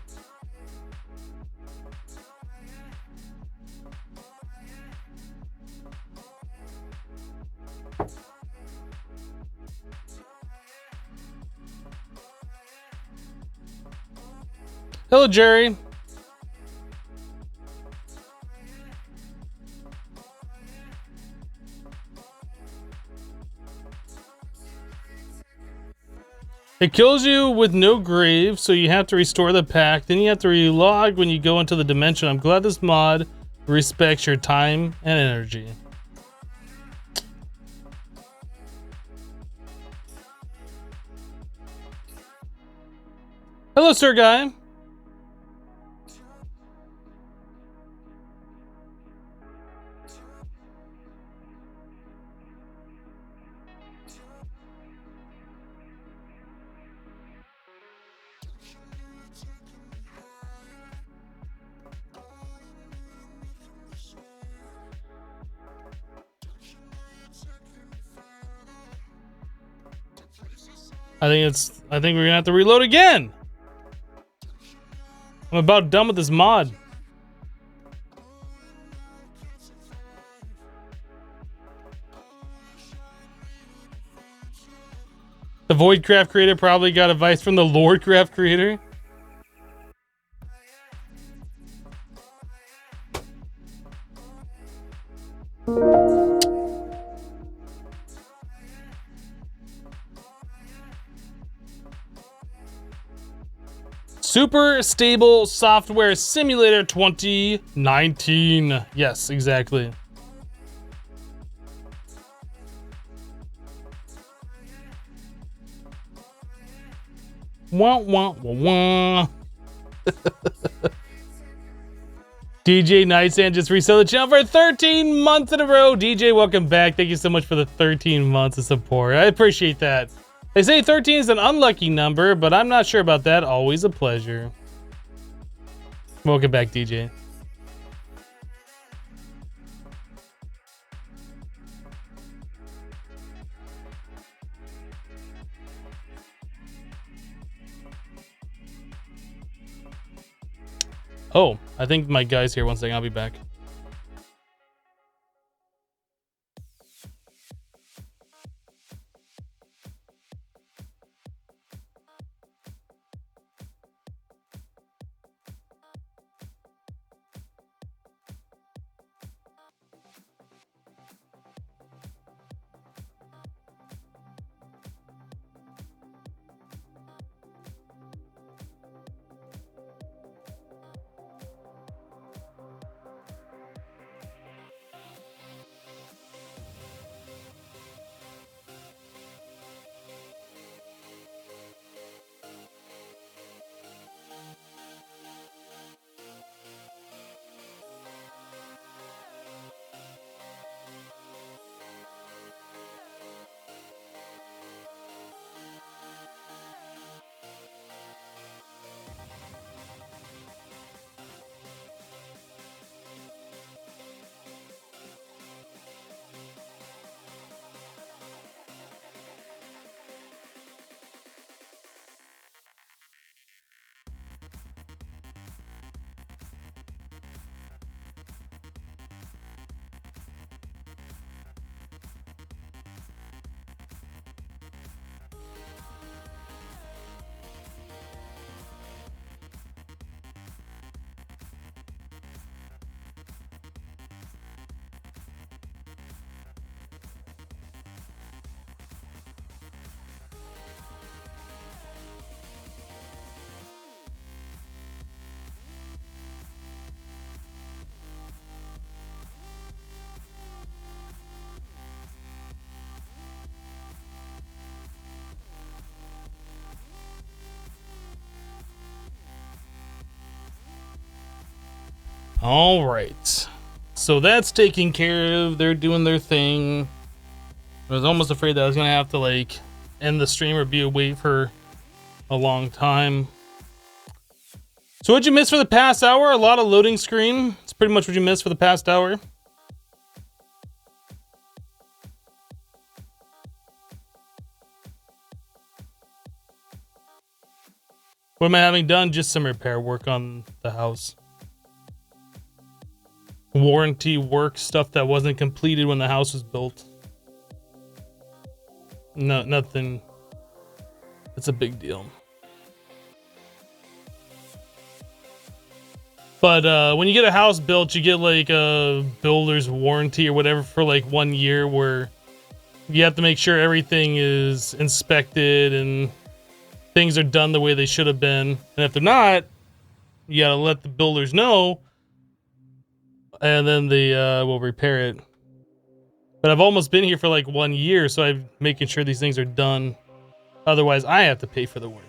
Hello, Jerry. It kills you with no grave, so you have to restore the pack. Then you have to relog when you go into the dimension. I'm glad this mod respects your time and energy. Hello, Sir Guy. I think we're gonna have to reload again. I'm about done with this mod. The Voidcraft creator probably got advice from the Lordcraft creator. Super Stable Software Simulator 2019. Yes, exactly. Wah, wah, wah, wah. DJ Nightstand just reset the channel for 13 months in a row. DJ, welcome back. Thank you so much for the 13 months of support. I appreciate that. They say 13 is an unlucky number, but I'm not sure about that. Always a pleasure. Welcome back, DJ. Oh, I think my guy's here. One second, I'll be back. All right, so that's taken care of. They're doing their thing. I was almost afraid that I was gonna have to like end the stream or be away for a long time. So what'd you miss for the past hour? A lot of loading screen. It's pretty much what you missed for the past hour. What am I having done? Just some repair work on the house. Warranty work, stuff that wasn't completed when the house was built. No, nothing. It's a big deal. But when you get a house built, you get like a builder's warranty or whatever for like 1 year, where you have to make sure everything is inspected and things are done the way they should have been. And if they're not, you gotta let the builders know, and then they will repair it. But I've almost been here for like 1 year, so I'm making sure these things are done. Otherwise, I have to pay for the work.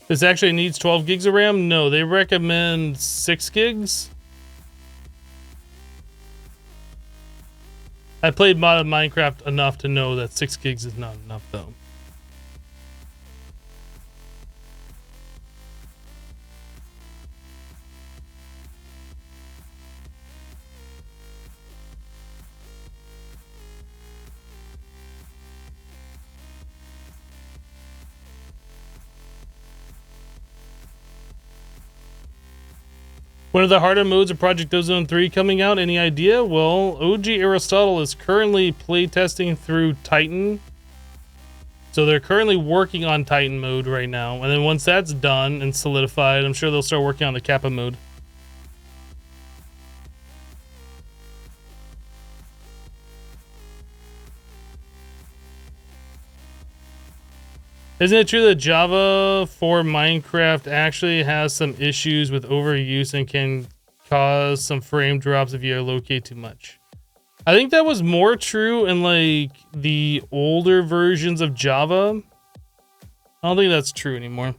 This actually needs 12 gigs of RAM? No, they recommend 6 gigs. I played modded Minecraft enough to know that 6 gigs is not enough, though. When are the harder modes of Project Ozone 3 coming out? Any idea? Well, OG Aristotle is currently playtesting through Titan. So they're currently working on Titan mode right now. And then once that's done and solidified, I'm sure they'll start working on the Kappa mode. Isn't it true that Java for Minecraft actually has some issues with overuse and can cause some frame drops if you locate too much? I think that was more true in like the older versions of Java. I don't think that's true anymore.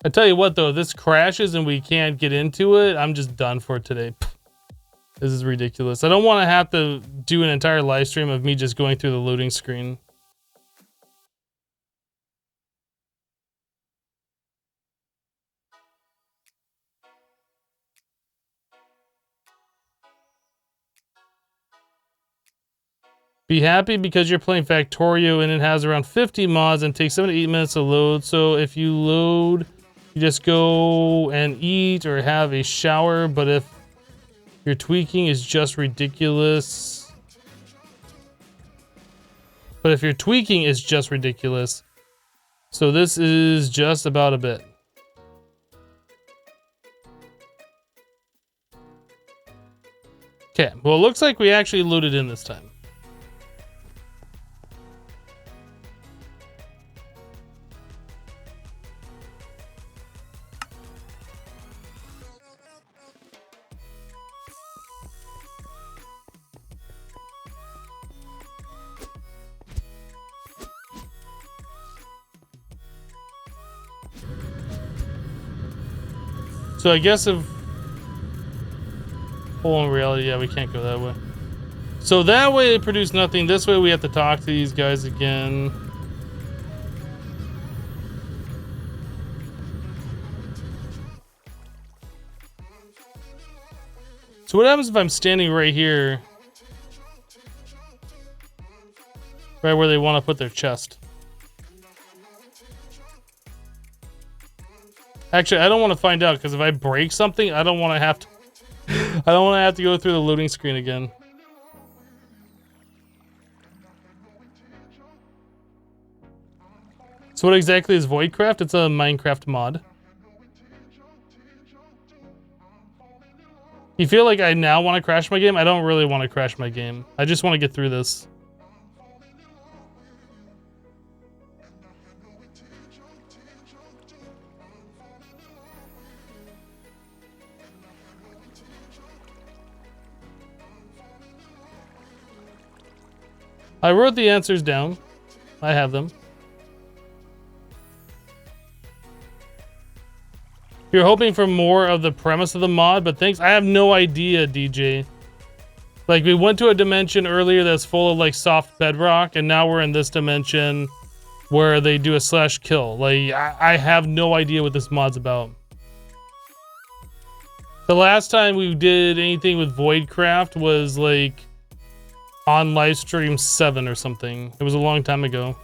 I tell you what though, if this crashes and we can't get into it, I'm just done for today. This is ridiculous. I don't want to have to do an entire live stream of me just going through the loading screen. Be happy because you're playing Factorio and it has around 50 mods and takes 7 to 8 minutes to load. So if you load, you just go and eat or have a shower. But if your tweaking is just ridiculous. So this is just about a bit. Okay, well, it looks like we actually loaded in this time. So I guess if... in reality, yeah, we can't go that way. So that way it produced nothing. This way we have to talk to these guys again. So what happens if I'm standing right here? Right where they want to put their chest. Actually, I don't want to find out because if I break something, I don't want to have to... I don't want to have to go through the loading screen again. So what exactly is Voidcraft? It's a Minecraft mod. You feel like I now want to crash my game? I don't really want to crash my game. I just want to get through this. I wrote the answers down. I have them. You're hoping for more of the premise of the mod, but thanks. I have no idea, DJ. Like, we went to a dimension earlier that's full of, like, soft bedrock, and now we're in this dimension where they do a /kill. Like, I have no idea what this mod's about. The last time we did anything with Voidcraft was, like... on livestream 7 or something. It was a long time ago.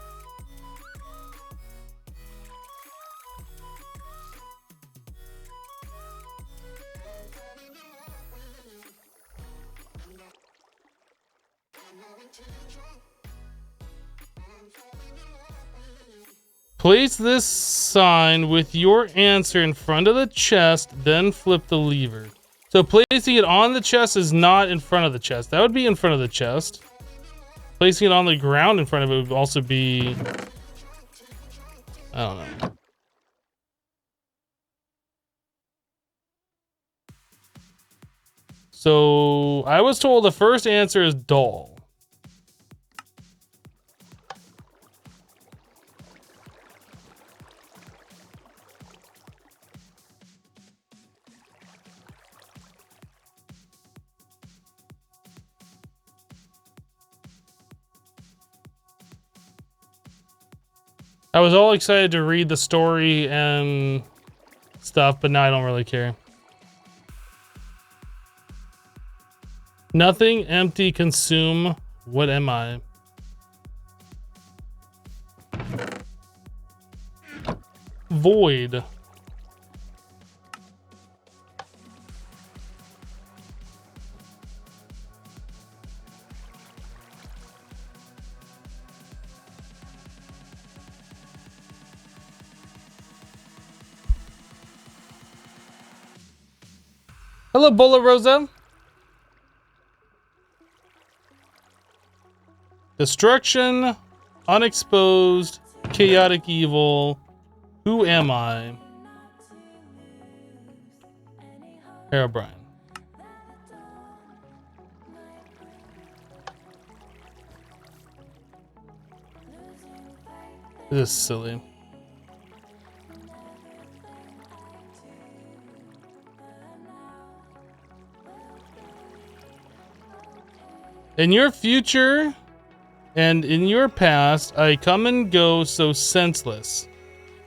Place this sign with your answer in front of the chest, then flip the lever. So placing it on the chest is not in front of the chest. That would be in front of the chest. Placing it on the ground in front of it would also be... I don't know. So I was told the first answer is doll. I was all excited to read the story and stuff, but now I don't really care. Nothing, empty, consume. What am I? Void. Hello, Bola Rosa. Destruction, unexposed, chaotic evil. Who am I? Herobrine. This is silly. In your future and in your past, I come and go so senseless.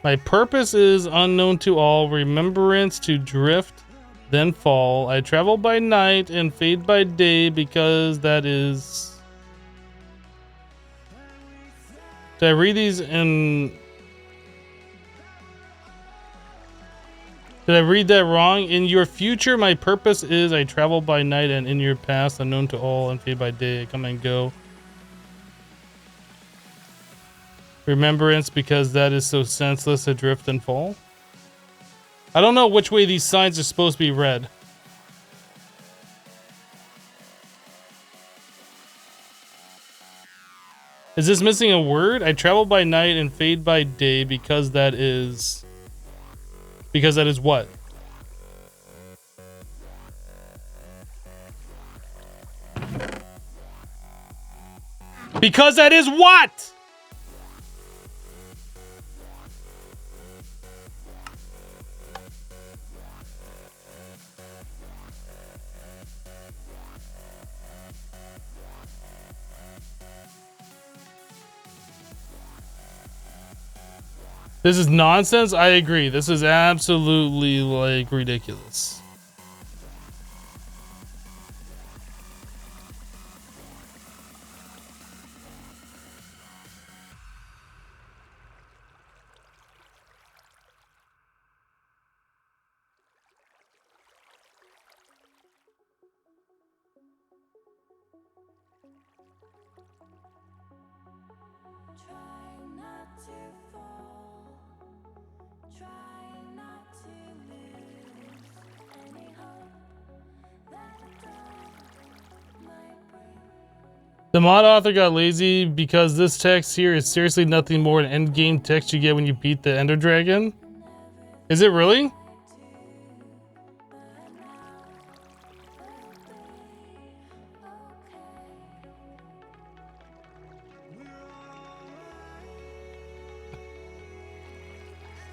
My purpose is unknown to all, remembrance to drift, then fall. I travel by night and fade by day because that is... Did I read these in... Did I read that wrong? In your future, my purpose is I travel by night, and in your past, unknown to all, and fade by day, I come and go. Remembrance, because that is so senseless, adrift and fall. I don't know which way these signs are supposed to be read. Is this missing a word? I travel by night and fade by day because that is... Because that is what? Because that is what? This is nonsense. I agree. This is absolutely like ridiculous. The mod author got lazy because this text here is seriously nothing more than endgame text you get when you beat the Ender Dragon. Is it really?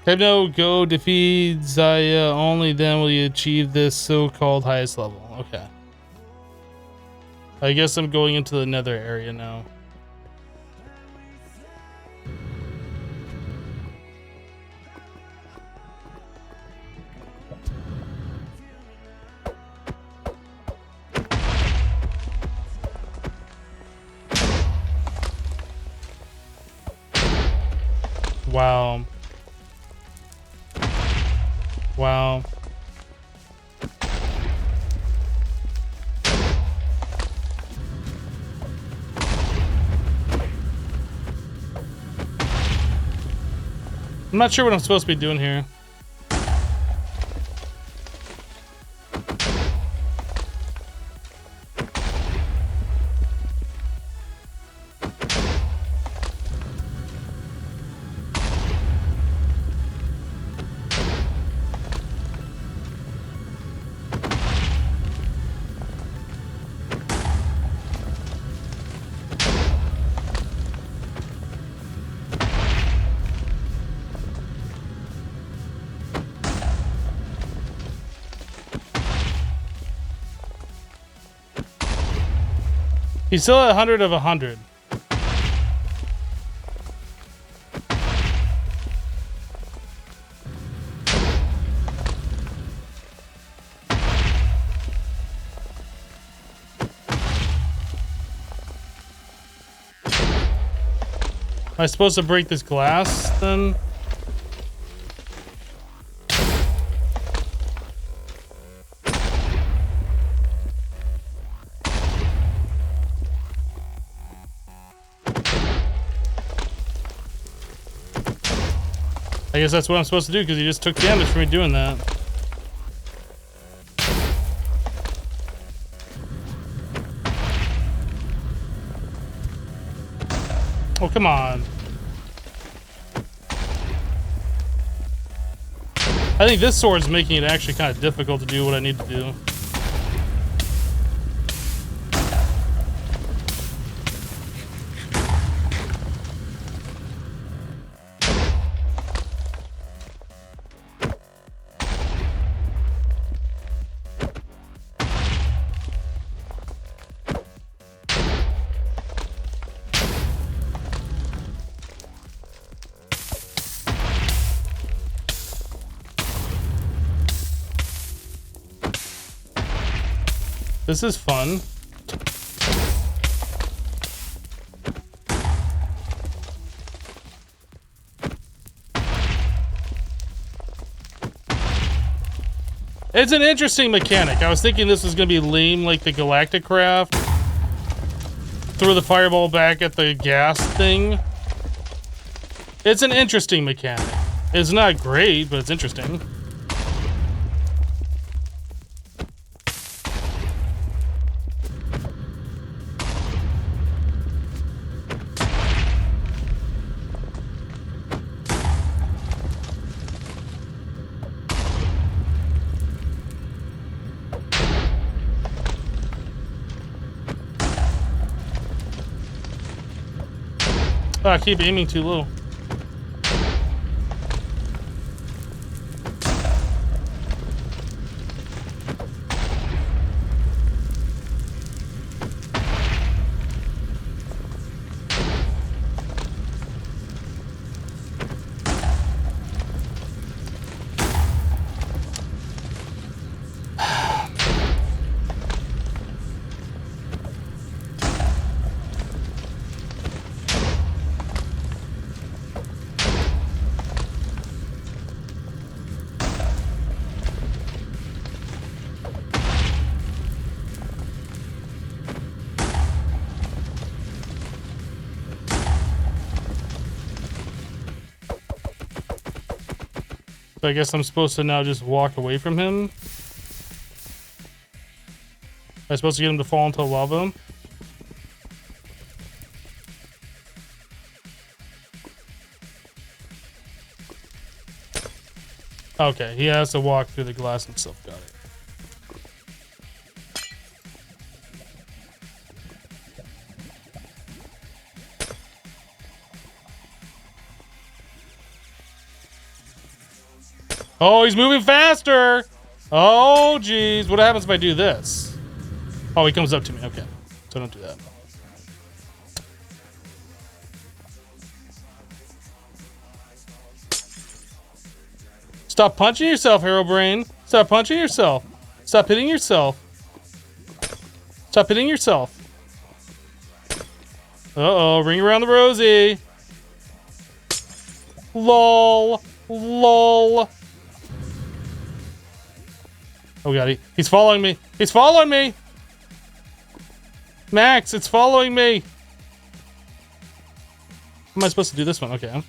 Hypno, go defeat Zaya, only then will you achieve this so-called highest level. Okay. I guess I'm going into the nether area now. Wow. Wow. I'm not sure what I'm supposed to be doing here. He's still at 100 of 100. Am I supposed to break this glass then? I guess that's what I'm supposed to do because he just took damage from me doing that. Oh, come on. I think this sword's making it actually kind of difficult to do what I need to do. This is fun. It's an interesting mechanic. I was thinking this was going to be lame like the Galactic Craft. Throw the fireball back at the gas thing. It's an interesting mechanic. It's not great, but it's interesting. Oh, I keep aiming too low. So I guess I'm supposed to now just walk away from him. Am I supposed to get him to fall into lava? Okay, he has to walk through the glass himself. Got it. Oh, he's moving faster! Oh, geez. What happens if I do this? Oh, he comes up to me. Okay. So don't do that. Stop punching yourself, Herobrain. Stop punching yourself. Stop hitting yourself. Stop hitting yourself. Uh-oh. Ring around the rosy. Lol. Lol. Oh god, he's following me. He's following me! Max, it's following me! How am I supposed to do this one? Okay.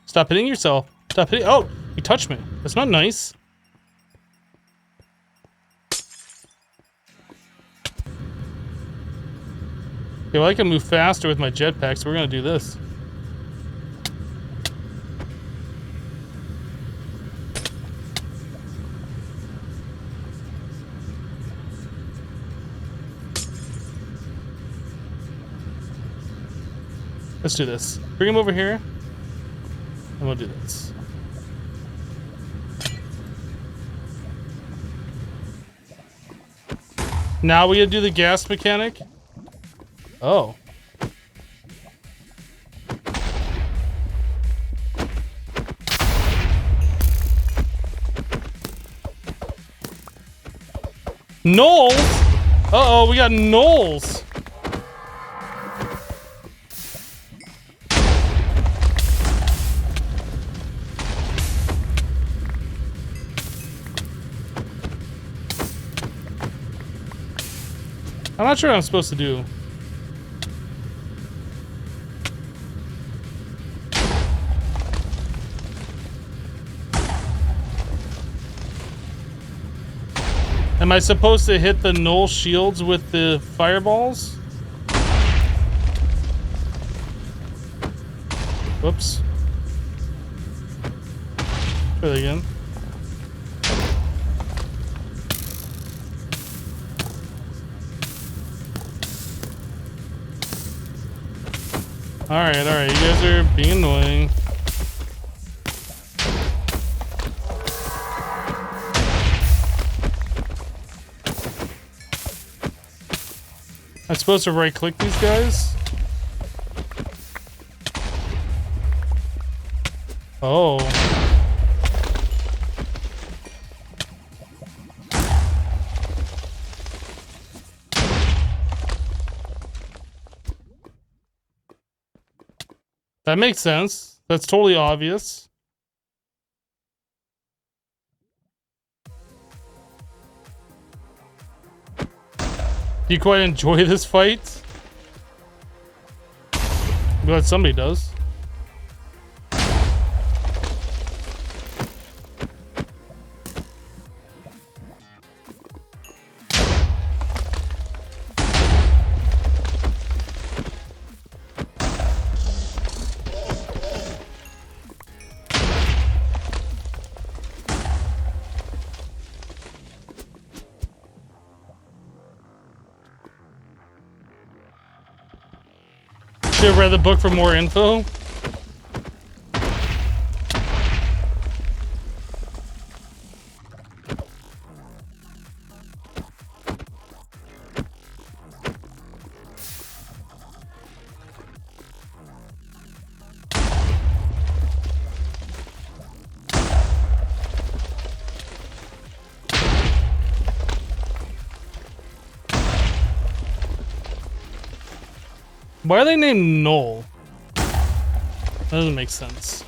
Stop hitting yourself. Stop hitting. Oh, you touched me. That's not nice. Okay, well, I can move faster with my jetpack, so we're gonna do this. Let's do this. Bring him over here. And we'll do this. Now we gotta do the gas mechanic. Oh. Knolls? Uh-oh, we got knolls. I'm not sure what I'm supposed to do. Am I supposed to hit the null shields with the fireballs? Whoops. Try that again. Alright, alright. You guys are being annoying. I'm supposed to right-click these guys? Oh. That makes sense. That's totally obvious. Do you quite enjoy this fight? I'm glad somebody does. Should have read the book for more info. Why are they named Null? That doesn't make sense.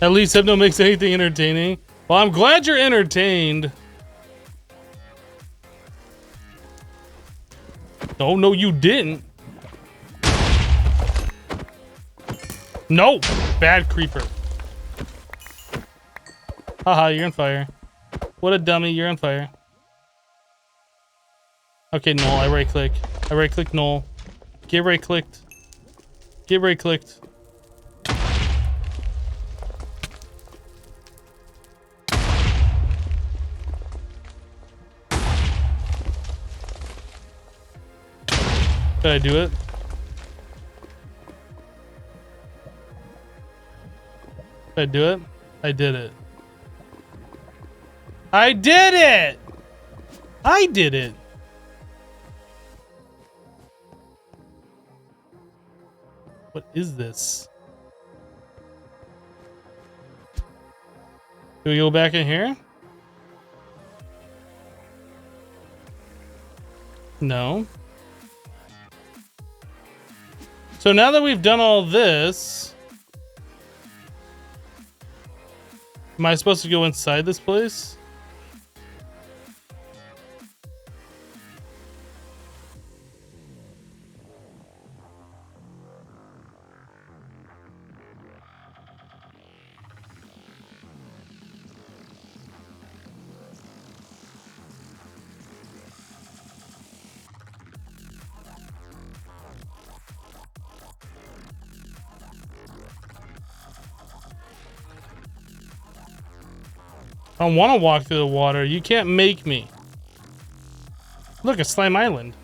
At least Hypno makes anything entertaining. Well, I'm glad you're entertained. Oh, no, you didn't. No! Bad creeper. Haha, you're on fire. What a dummy, you're on fire. Okay, Null, I right-click. I right-click Null. Get right-clicked. Get right-clicked. Did I do it? Did I do it? I did it. I did it! I did it! What is this? Do we go back in here? No. So now that we've done all this, am I supposed to go inside this place? I don't want to walk through the water. You can't make me. Look, a slime island.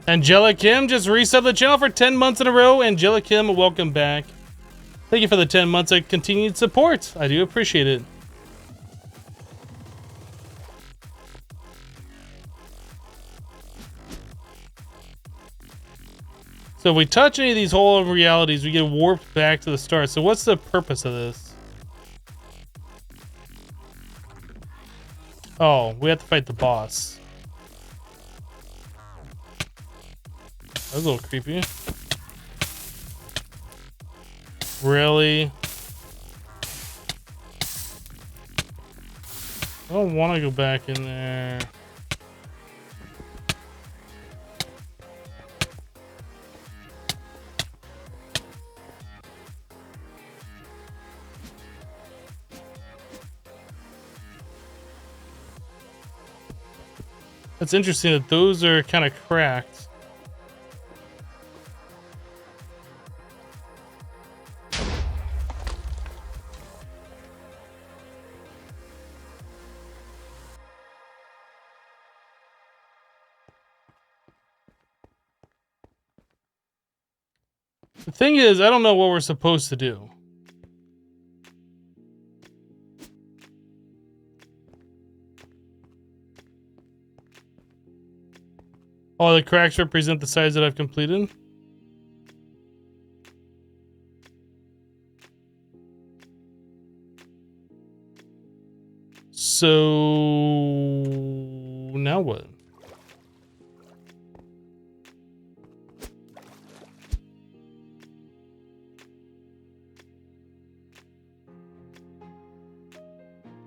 Angela Kim just resubbed the channel for 10 months in a row. Angela Kim, welcome back. Thank you for the 10 months of continued support. I do appreciate it. So if we touch any of these whole realities, we get warped back to the start. So what's the purpose of this? Oh, we have to fight the boss. That was a little creepy. Really? I don't want to go back in there. That's interesting that those are kind of cracked. The thing is, I don't know what we're supposed to do. All the cracks represent the sides that I've completed. So now what?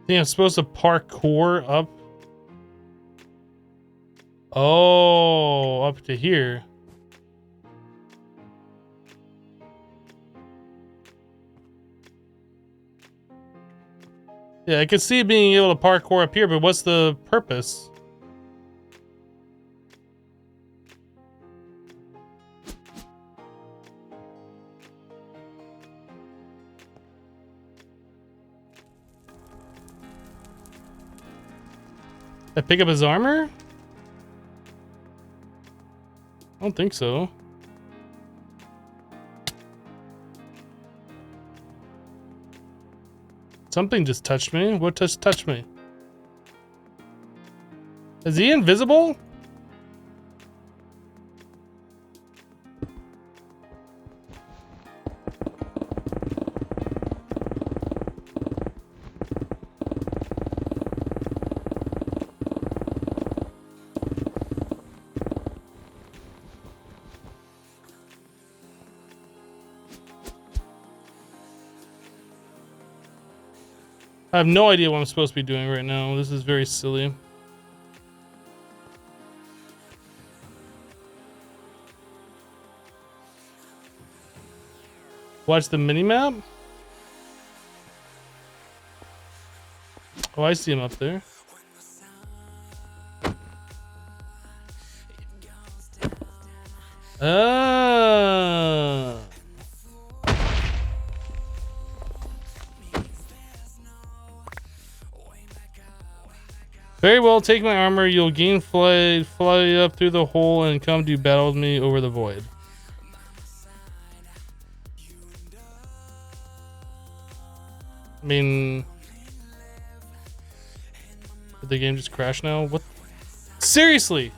I think I'm supposed to parkour up. Oh, up to here. Yeah, I could see being able to parkour up here, but what's the purpose? I pick up his armor? I don't think so. Something just touched me. What just touched me? Is he invisible? I have no idea what I'm supposed to be doing right now. This is very silly. Watch the mini-map? Oh, I see him up there. Ah. Very well, take my armor. You'll gain flight, fly up through the hole, and come do battle with me over the void. I mean, did the game just crash now? What? Seriously?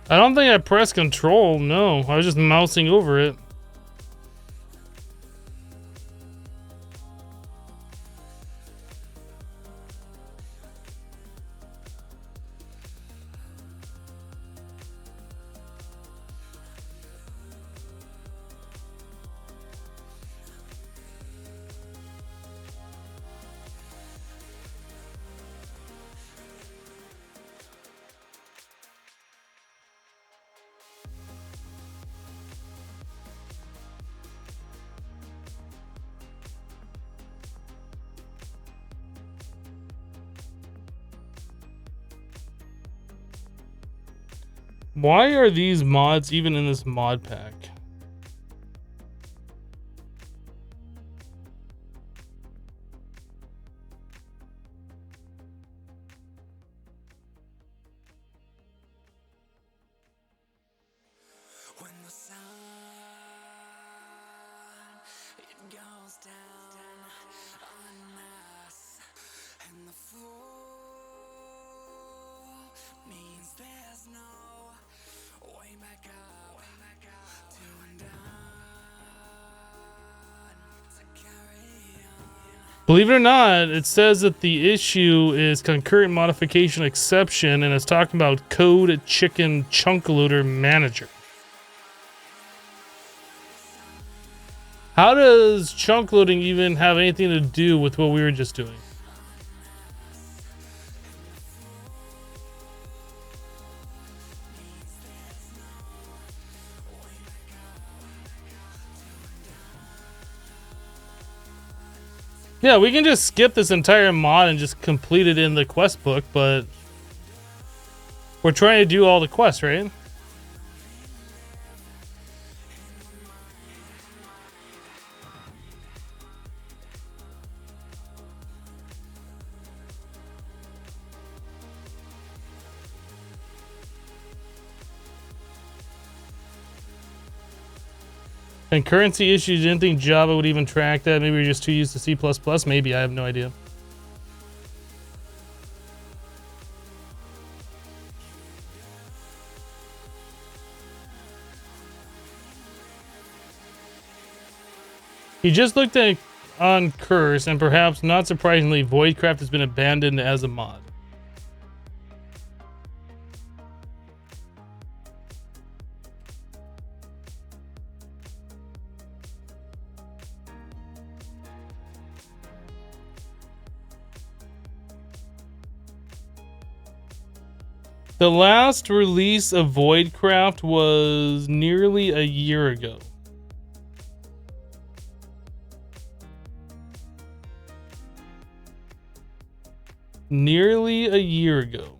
I don't think I pressed control. No, I was just mousing over it. Why are these mods even in this mod pack? When the sun it goes down on us, and the floor means there's no way back up to undone, to carry on. Believe it or not, it says that the issue is concurrent modification exception, and it's talking about code chicken chunk loader manager. How does chunk loading even have anything to do with what we were just doing? Yeah, we can just skip this entire mod and just complete it in the quest book, but we're trying to do all the quests, right? And currency issues, didn't think Java would even track that. Maybe we're just too used to C++. Maybe, I have no idea. He just looked at on Curse, and perhaps not surprisingly, Voidcraft has been abandoned as a mod. The last release of Voidcraft was nearly a year ago. Nearly a year ago.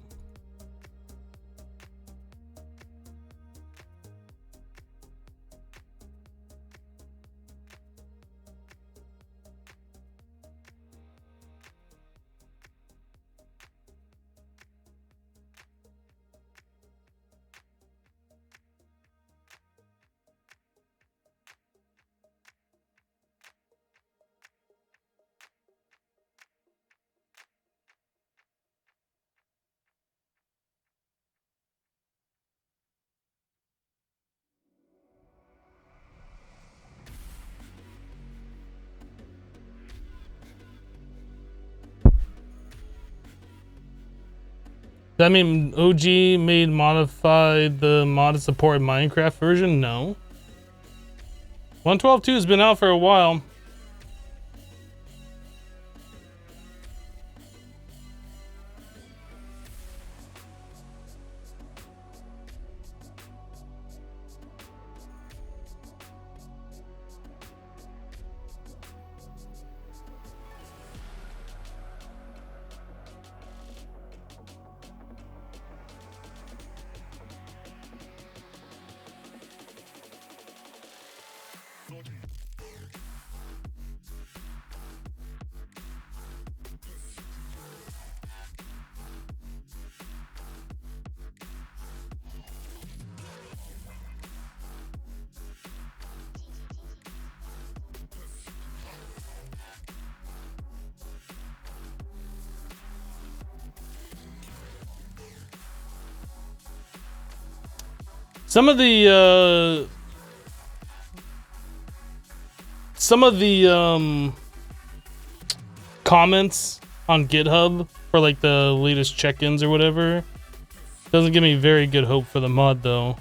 That mean OG modified the mod support Minecraft version? No. 1.12.2 has been out for a while. Some of the comments on GitHub for like the latest check-ins or whatever doesn't give me very good hope for the mod though.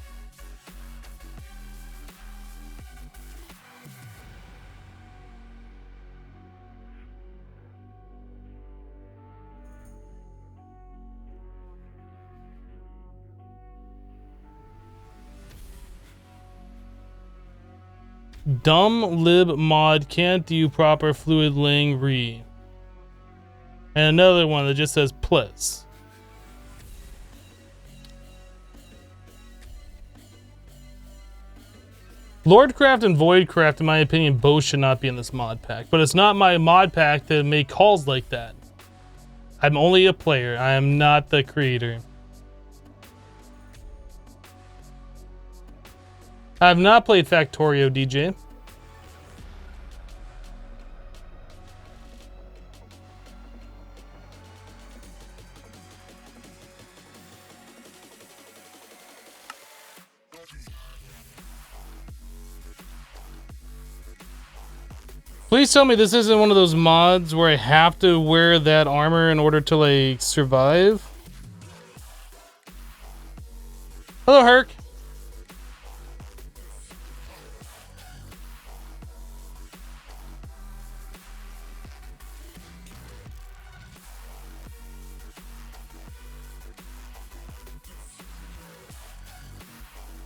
Dumb lib mod can't do proper fluid lang re. And another one that just says plus. Lordcraft and Voidcraft, in my opinion, both should not be in this mod pack. But it's not my mod pack to make calls like that. I'm only a player. I am not the creator. I have not played Factorio, DJ. Please tell me this isn't one of those mods where I have to wear that armor in order to, like, survive. Hello, Herc.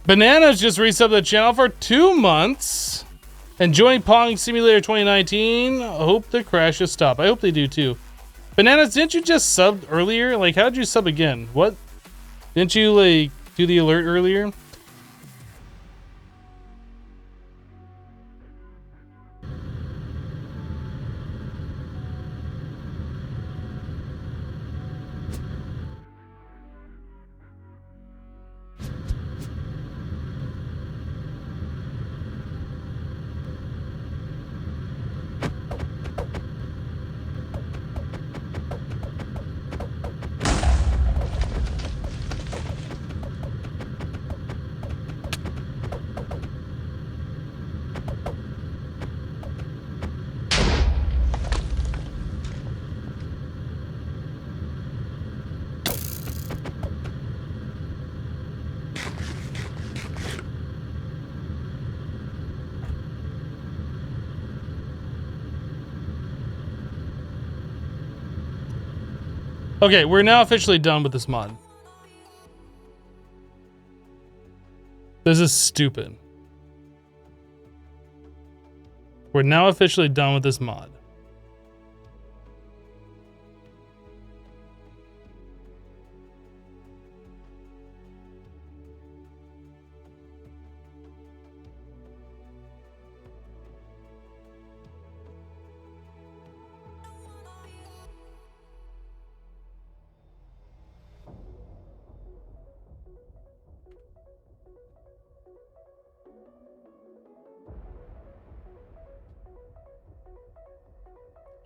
Bananas just resubbed the channel for 2 months. Enjoying Pong Simulator 2019. I hope the crashes stop. I hope they do too. Bananas, didn't you just sub earlier? Like, how'd you sub again? What? Didn't you, like, do the alert earlier? Okay, we're now officially done with this mod. This is stupid. We're now officially done with this mod.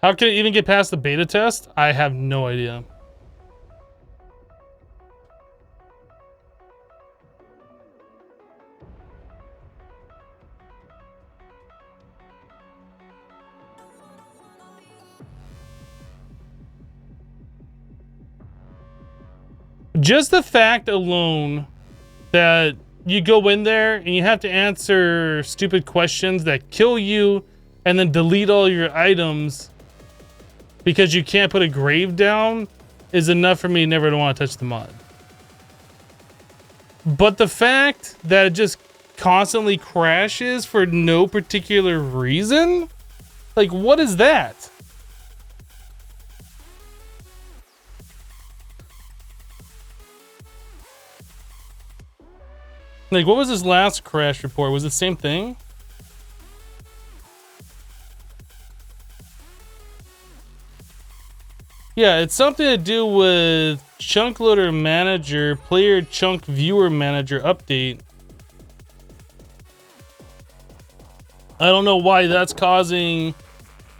How can it even get past the beta test? I have no idea. Just the fact alone that you go in there and you have to answer stupid questions that kill you and then delete all your items because you can't put a grave down is enough for me never to want to touch the mod. But the fact that it just constantly crashes for no particular reason? Like, what is that? Like, what was this last crash report? Was it the same thing? Yeah, it's something to do with chunk loader manager, player chunk viewer manager update. I don't know why that's causing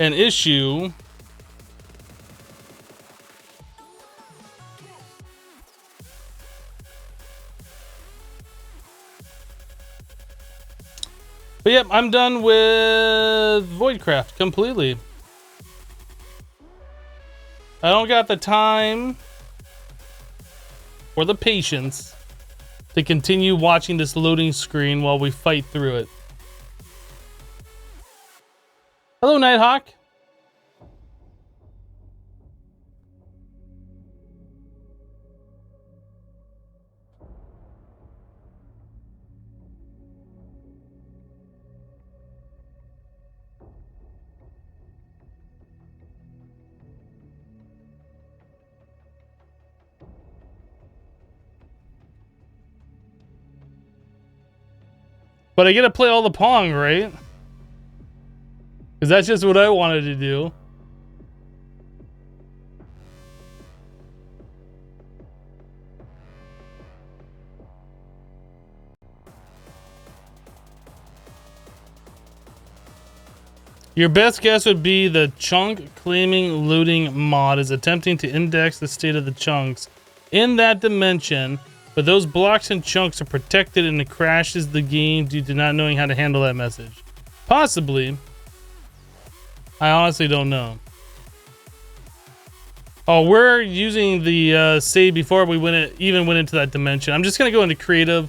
an issue. But yep, I'm done with Voidcraft completely. I don't got the time or the patience to continue watching this loading screen while we fight through it. Hello, Nighthawk. But I get to play all the Pong, right? Because that's just what I wanted to do. Your best guess would be the chunk claiming looting mod is attempting to index the state of the chunks in that dimension, but those blocks and chunks are protected and it crashes the game due to not knowing how to handle that message. Possibly. I honestly don't know. Oh, we're using the save before we even went into that dimension. I'm just going to go into creative,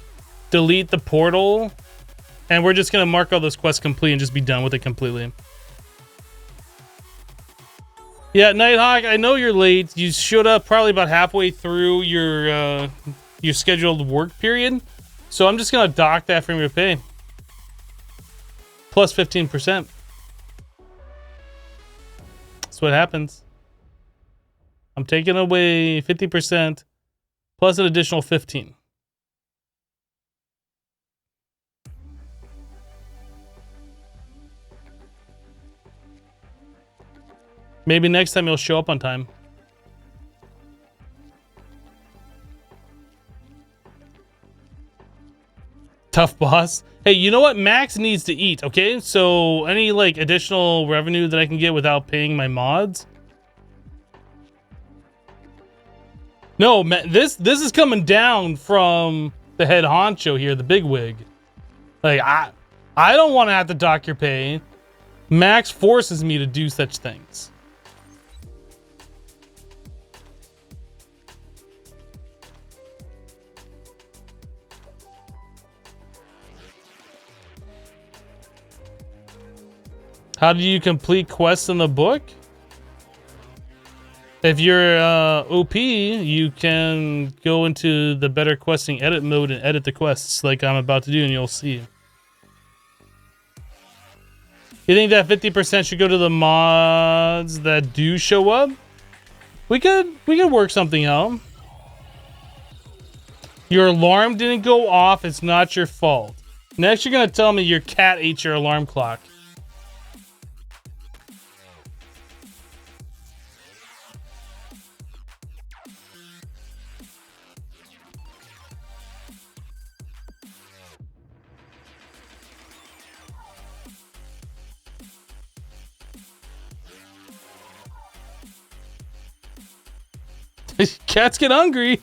delete the portal, and we're just going to mark all those quests complete and just be done with it completely. Yeah, Nighthawk, I know you're late. You showed up probably about halfway through your scheduled work period. So I'm just going to dock that from your pay. Plus 15%. That's what happens. I'm taking away 50% plus an additional 15. Maybe next time you'll show up on time. Tough boss. Hey, you know what? Max needs to eat, okay? So any like additional revenue that I can get without paying my mods? No, this is coming down from the head honcho here, the big wig. Like I don't want to have to dock your pay. Max forces me to do such things. How do you complete quests in the book? If you're OP, you can go into the better questing edit mode and edit the quests like I'm about to do, and you'll see. You think that 50% should go to the mods that do show up? We could work something out. Your alarm didn't go off, it's not your fault. Next you're gonna tell me your cat ate your alarm clock. Cats get hungry.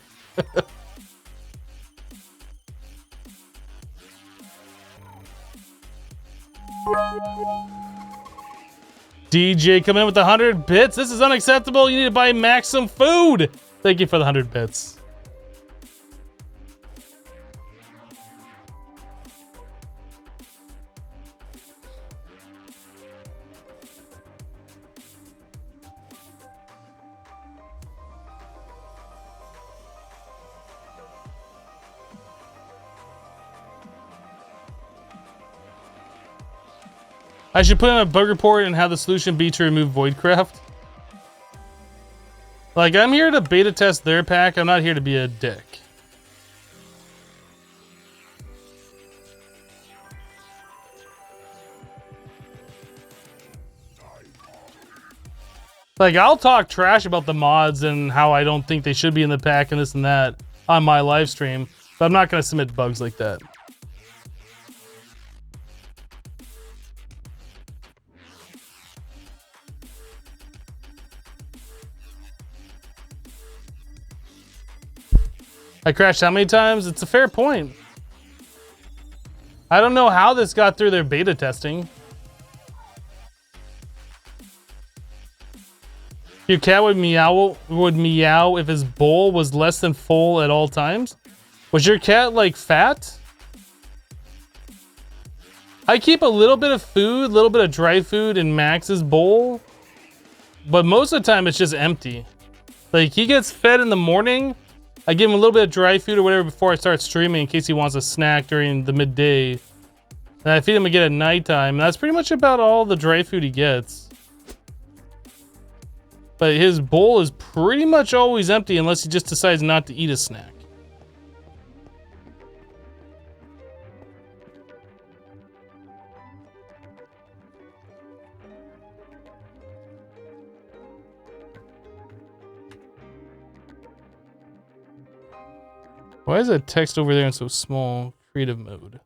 DJ come in with 100 bits. This is unacceptable. You need to buy Max some food. Thank you for the 100 bits. I should put in a bug report and have the solution be to remove Voidcraft. Like, I'm here to beta test their pack. I'm not here to be a dick. Like, I'll talk trash about the mods and how I don't think they should be in the pack and this and that on my live stream, but I'm not going to submit bugs like that. I crashed how many times? It's a fair point. I don't know how this got through their beta testing. Your cat would meow if his bowl was less than full at all times. Was your cat like fat? I keep a little bit of food, a little bit of dry food in Max's bowl, but most of the time it's just empty. Like, he gets fed in the morning. I give him a little bit of dry food or whatever before I start streaming in case he wants a snack during the midday. And I feed him again at nighttime. And that's pretty much about all the dry food he gets. But his bowl is pretty much always empty unless he just decides not to eat a snack. Why is that text over there in so small? Creative mode.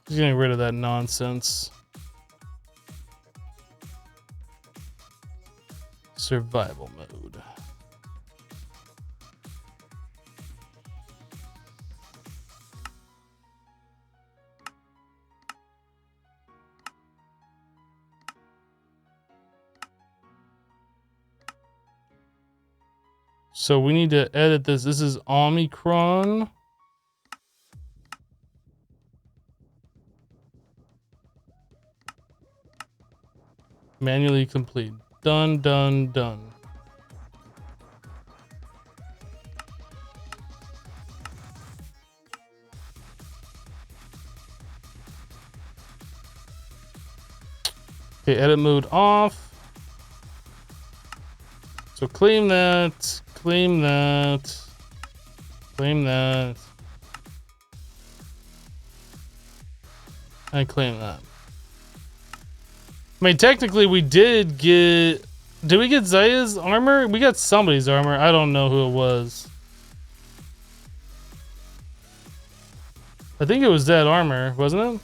Just getting rid of that nonsense. Survival mode. So we need to edit this. This is Omicron. Manually complete. Done, done, done. Okay, edit mode off. So claim that, claim that, claim that, and claim that. I mean, technically we did get... Did we get Zaya's armor? We got somebody's armor. I don't know who it was. I think it was that armor, wasn't it?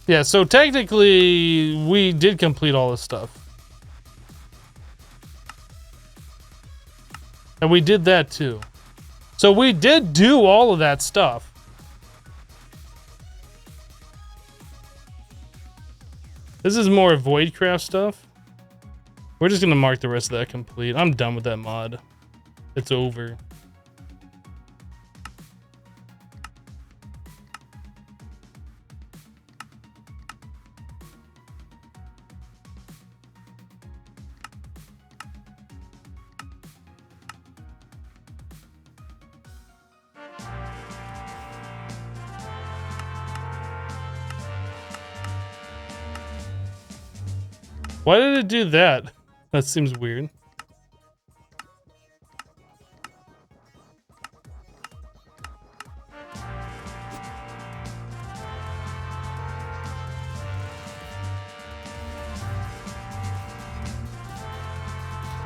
Yeah, so technically we did complete all this stuff. And we did that too. So we did do all of that stuff. This is more Voidcraft stuff. We're just gonna mark the rest of that complete. I'm done with that mod. It's over. Why did it do that? That seems weird.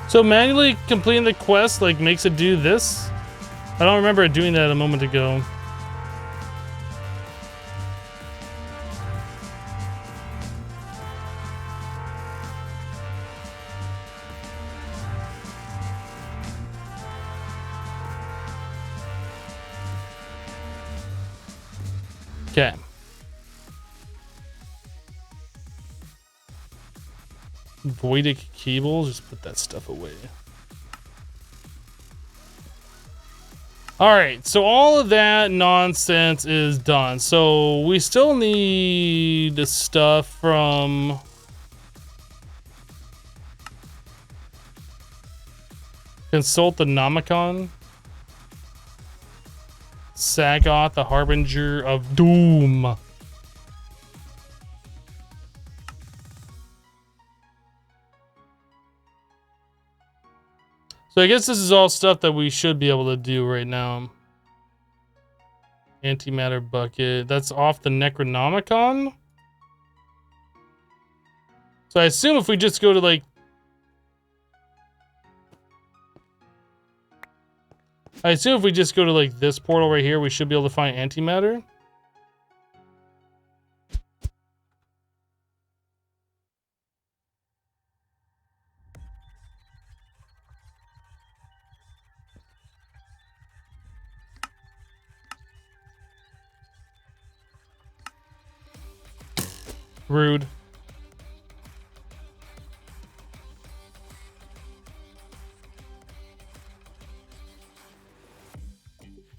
So manually completing the quest like makes it do this? I don't remember it doing that a moment ago. Okay. Voidic cables, just put that stuff away. Alright, so all of that nonsense is done. So we still need the stuff from... Consult the nomicon. Sagoth, the harbinger of doom. So I guess this is all stuff that we should be able to do right now. Antimatter bucket. That's off the Necronomicon. So I assume if we just go to like... I assume if we just go to like this portal right here, we should be able to find antimatter. Rude.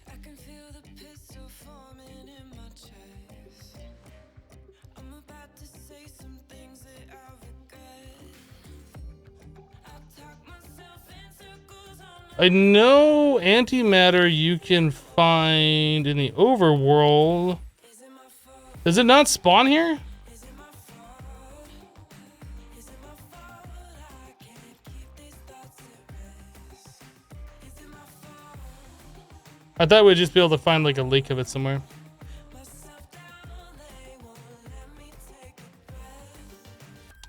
I can feel the pistol forming in my chest. I'm about to say some things that I regret. I talk myself in circles on I know antimatter you can find in the overworld. Is it my fault? Does it not spawn here? Is it my fault? Is it my fault? I can't keep these thoughts at rest. Is it my fault? I thought we'd just be able to find like a lake of it somewhere.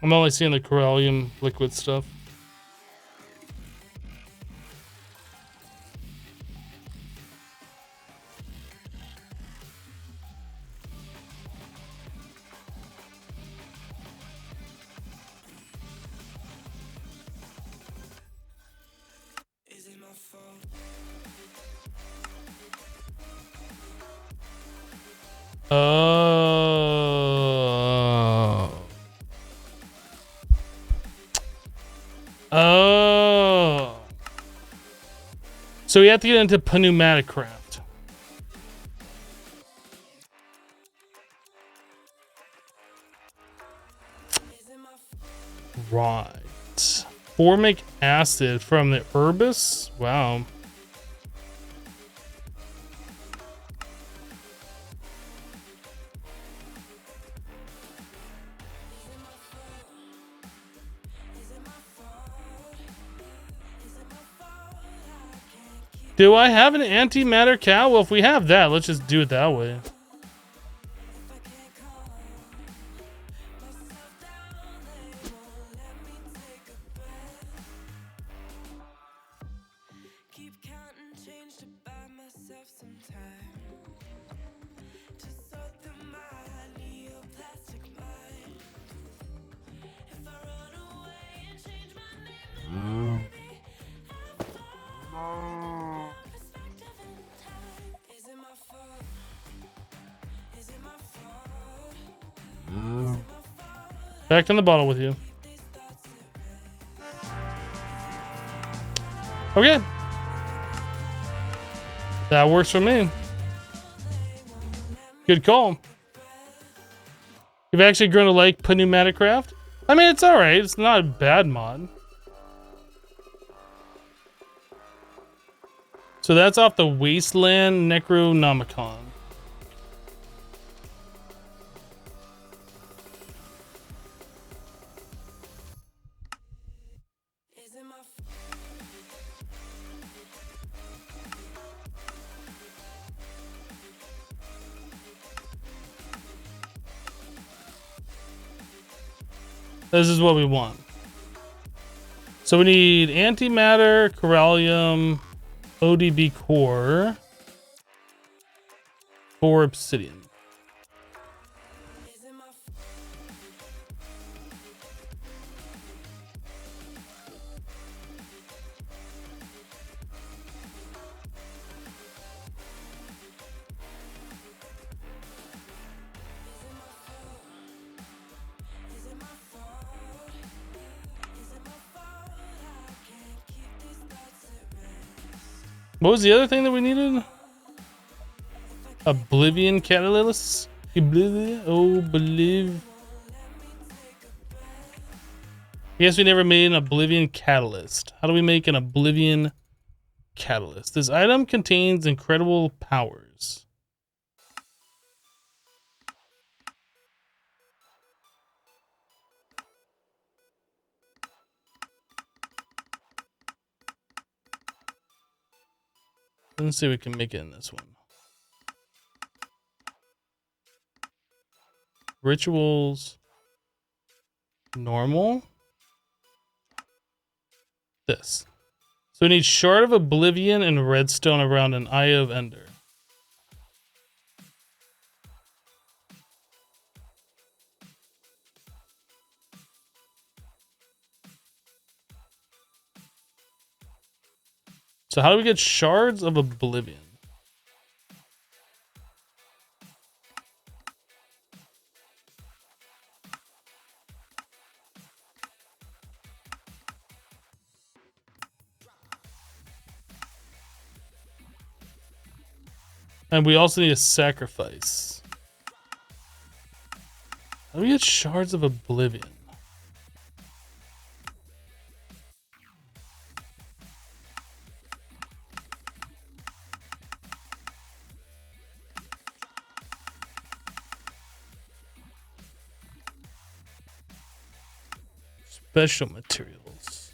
I'm only seeing the corallium liquid stuff. Oh. Oh. So we have to get into pneumatic craft. Right. Formic acid from the herbis? Wow. Do I have an antimatter cow? Well, if we have that, let's just do it that way. Back in the bottle with you. Okay. That works for me. Good call. You've actually grown to like pneumatic craft? I mean, it's alright. It's not a bad mod. So that's off the Wasteland Necronomicon. This is what we want. So we need antimatter, corallium, ODB core, 4 obsidian. What was the other thing that we needed? Oblivion catalyst? Oblivion. I guess we never made an Oblivion catalyst. How do we make an Oblivion catalyst? This item contains incredible powers. Let's see if we can make it in this one. Rituals. Normal. This. So we need Shard of Oblivion and Redstone around an Eye of Ender. So how do we get Shards of Oblivion? And we also need a sacrifice. How do we get Shards of Oblivion? Special materials.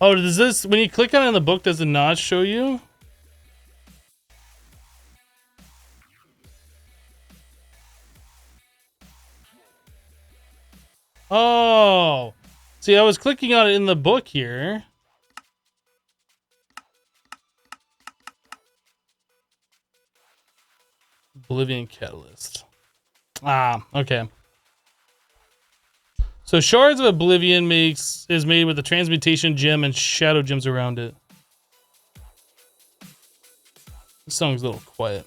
Oh, does this, when you click on it in the book, does it not show you? Oh, see, I was clicking on it in the book here. Oblivion Catalyst. Ah, okay. So Shards of Oblivion is made with the Transmutation Gem and Shadow Gems around it. This song's a little quiet.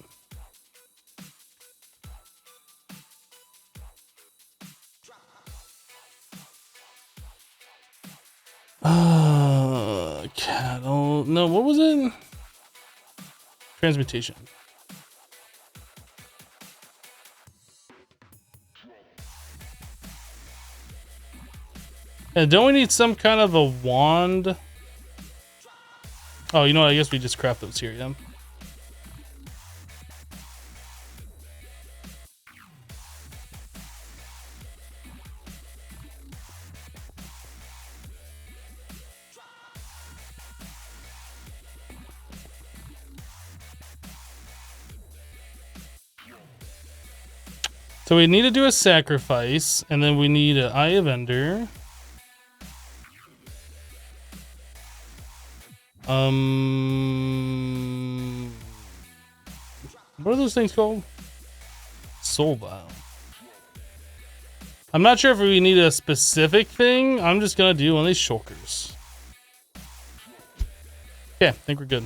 Cattle. No, what was it? Transmutation. And don't we need some kind of a wand? Oh, you know what? I guess we just craft those here, yeah. So we need to do a sacrifice, and then we need an Eye of Ender. What are those things called? Soul Vial. I'm not sure if we need a specific thing. I'm just gonna do one of these shulkers. Okay, I think we're good.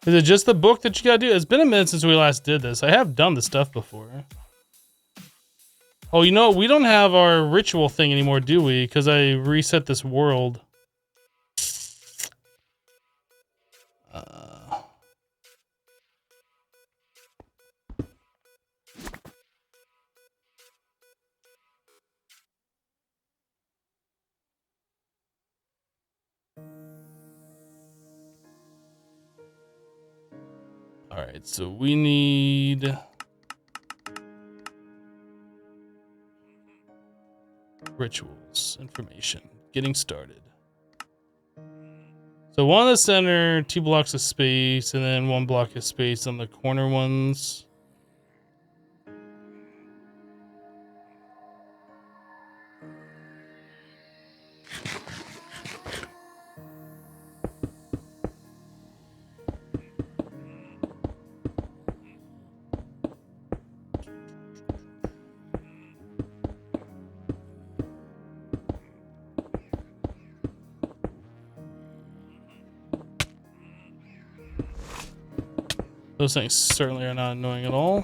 Is it just the book that you gotta do? It's been a minute since we last did this. I have done the stuff before. Oh, you know, we don't have our ritual thing anymore, do we? Because I reset this world. All right, so we need rituals, information, getting started. So one in the center, 2 blocks of space, and then 1 block of space on the corner ones. Those things certainly are not annoying at all.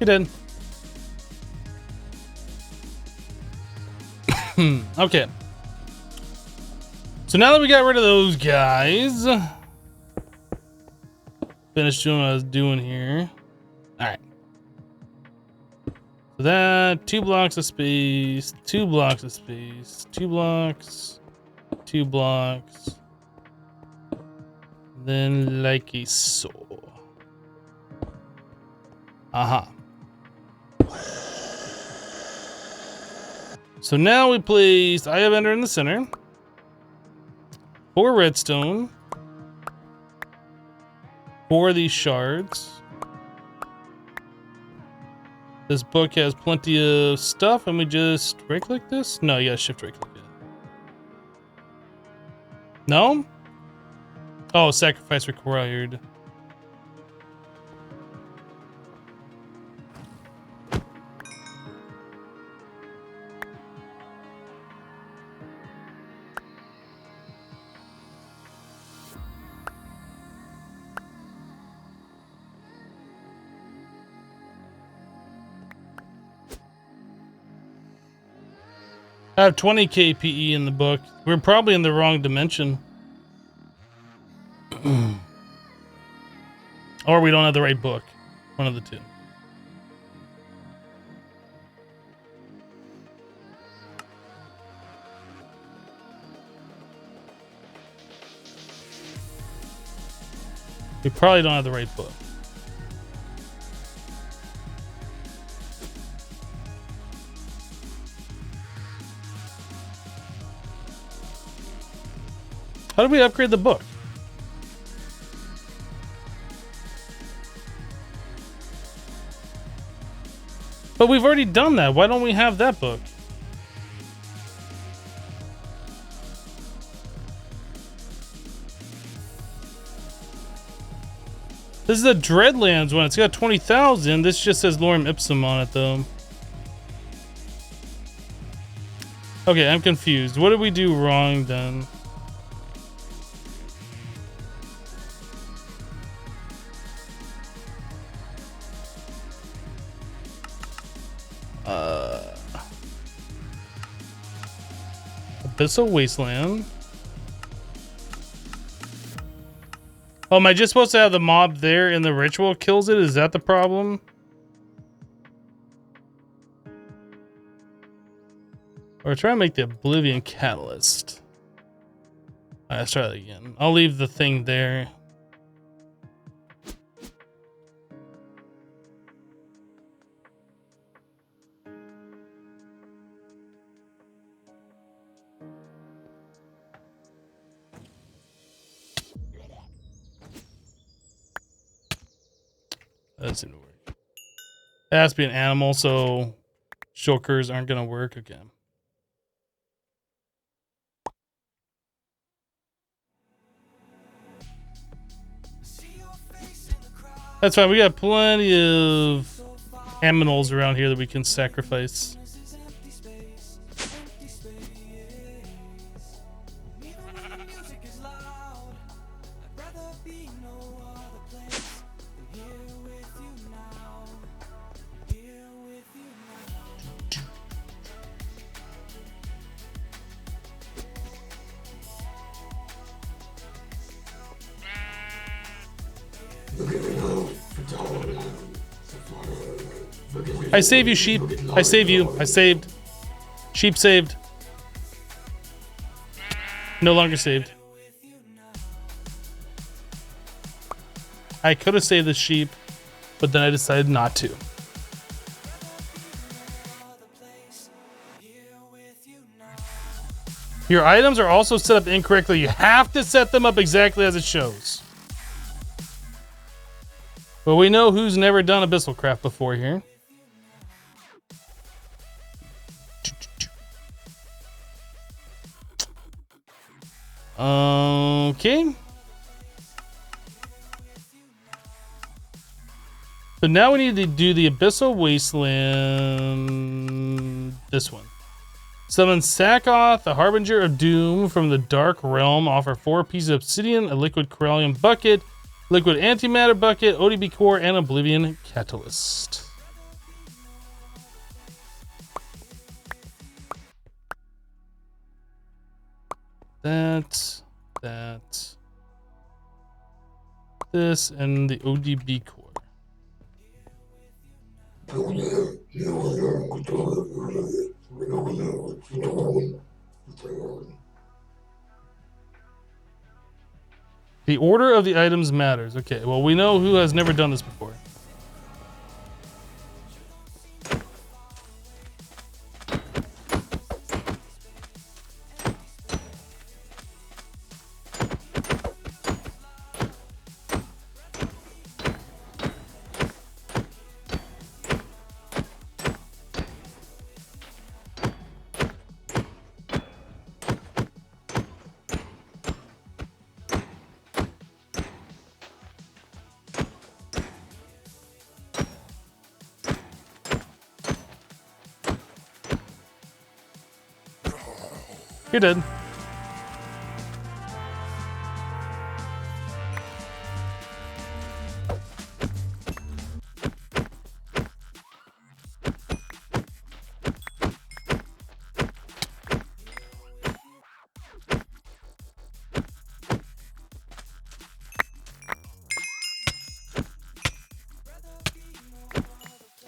You did. Okay. So now that we got rid of those guys, finished doing what I was doing here. All right. So that 2 blocks of space, 2 blocks of space, 2 blocks, 2 blocks. Then like a saw. Aha. So now we place Eye of Ender in the center. 4 redstone. 4 of these shards. This book has plenty of stuff, and we just right-click this? No, you gotta shift right-click it. No? Oh, sacrifice required. I have 20 KPE in the book. We're probably in the wrong dimension. Or we don't have the right book. One of the two. We probably don't have the right book. How do we upgrade the book? But we've already done that. Why don't we have that book? This is a Dreadlands one. It's got 20,000. This just says Lorem Ipsum on it, though. Okay, I'm confused. What did we do wrong, then? Abyssal Wasteland. Oh, am I just supposed to have the mob there and the ritual kills it? Is that the problem? Or try to make the Oblivion Catalyst. Alright, let's try that again. I'll leave the thing there. That doesn't work. It has to be an animal, so shulkers aren't gonna work again. That's fine. We got plenty of aminals around here that we can sacrifice. I save you, sheep. I save you. I saved. Sheep saved. No longer saved. I could have saved the sheep, but then I decided not to. Your items are also set up incorrectly. You have to set them up exactly as it shows. But we know who's never done Abyssal Craft before here. Okay. So now we need to do the Abyssal Wasteland. This one. Summon Sakoth, the Harbinger of Doom from the Dark Realm. Offer 4 pieces of obsidian, a liquid corallium bucket, liquid antimatter bucket, ODB core, and Oblivion Catalyst. That, this, and the ODB core. The order of the items matters. Okay, well, we know who has never done this before. You're dead.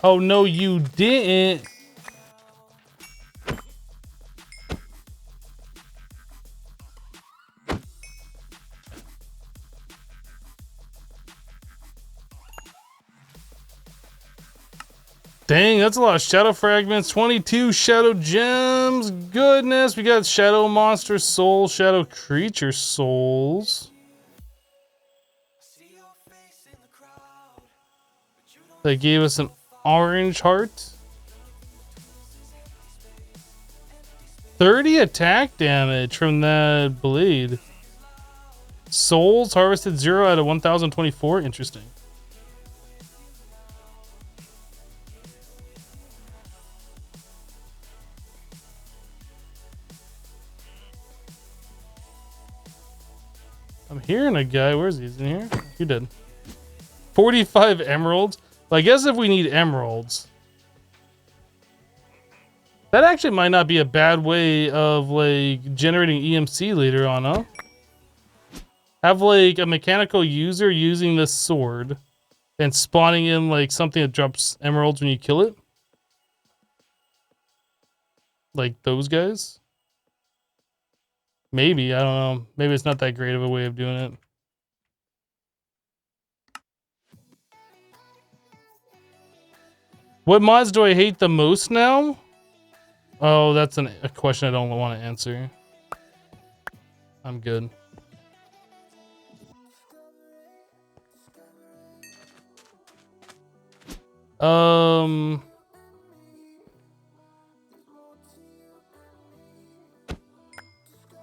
Oh, no, you didn't. Dang, that's a lot of shadow fragments. 22 shadow gems. Goodness, we got shadow monster soul, shadow creature souls. They gave us an orange heart. 30 attack damage from that blade. Souls harvested 0 out of 1024. Interesting. I'm hearing a guy. Where's he? He's in here? You did. 45 emeralds. Well, I guess if we need emeralds, that actually might not be a bad way of like generating EMC later on, huh? Have like a mechanical user using this sword and spawning in like something that drops emeralds when you kill it. Like those guys. Maybe, I don't know. Maybe it's not that great of a way of doing it. What mods do I hate the most now? Oh, that's a question I don't want to answer. I'm good.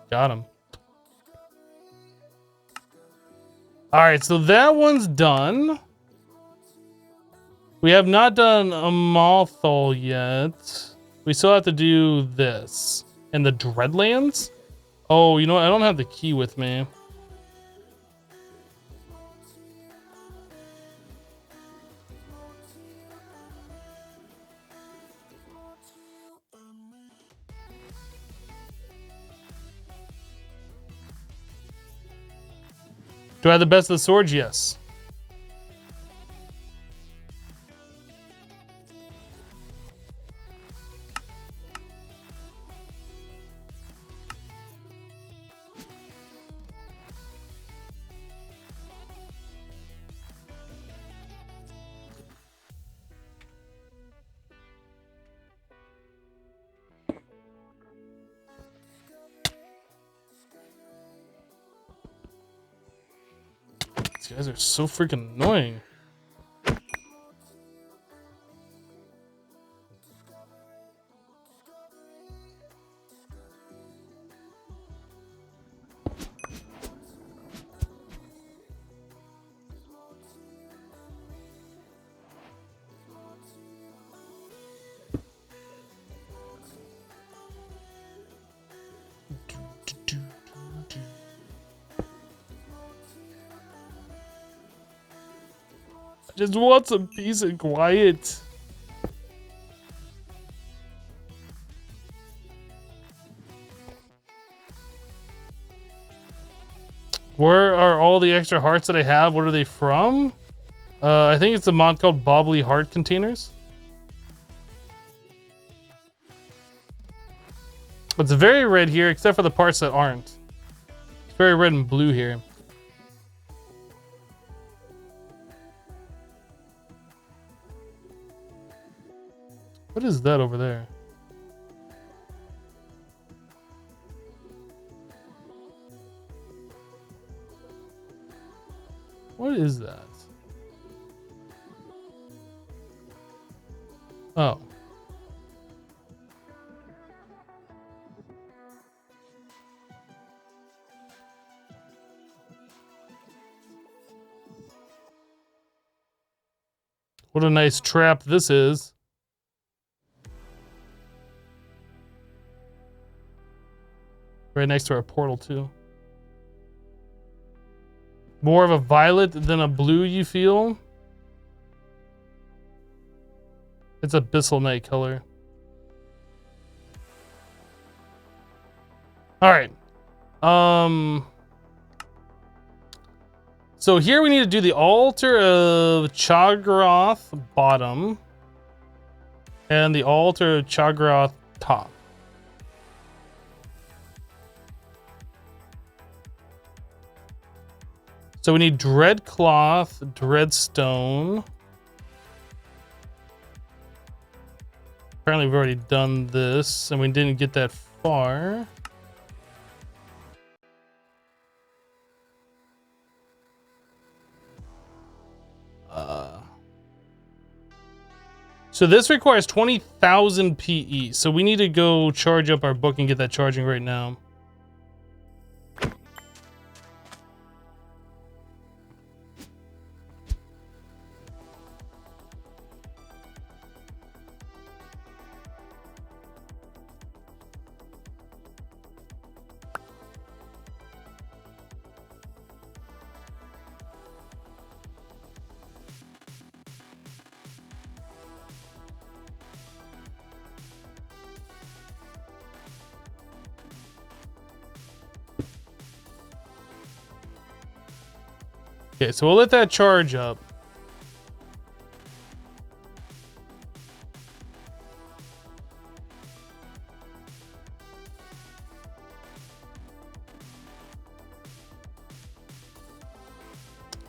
Got him. All right, so that one's done. We have not done a Mothall yet. We still have to do this. And the Dreadlands? Oh, you know what? I don't have the key with me. Do I have the best of the swords? Yes. These guys are so freaking annoying. I just want some peace and quiet. Where are all the extra hearts that I have? What are they from? I think it's a mod called Bobbly Heart Containers. It's very red here, except for the parts that aren't. It's very red and blue here. What is that over there? What is that? Oh. What a nice trap this is. Right next to our portal, too. More of a violet than a blue, you feel? It's abyssal night color. Alright. So here we need to do the altar of Chagroth bottom. And the altar of Chagroth top. So we need dread cloth, dreadstone. Apparently we've already done this and we didn't get that far. So this requires 20,000 PE. So we need to go charge up our book and get that charging right now. Okay, so we'll let that charge up.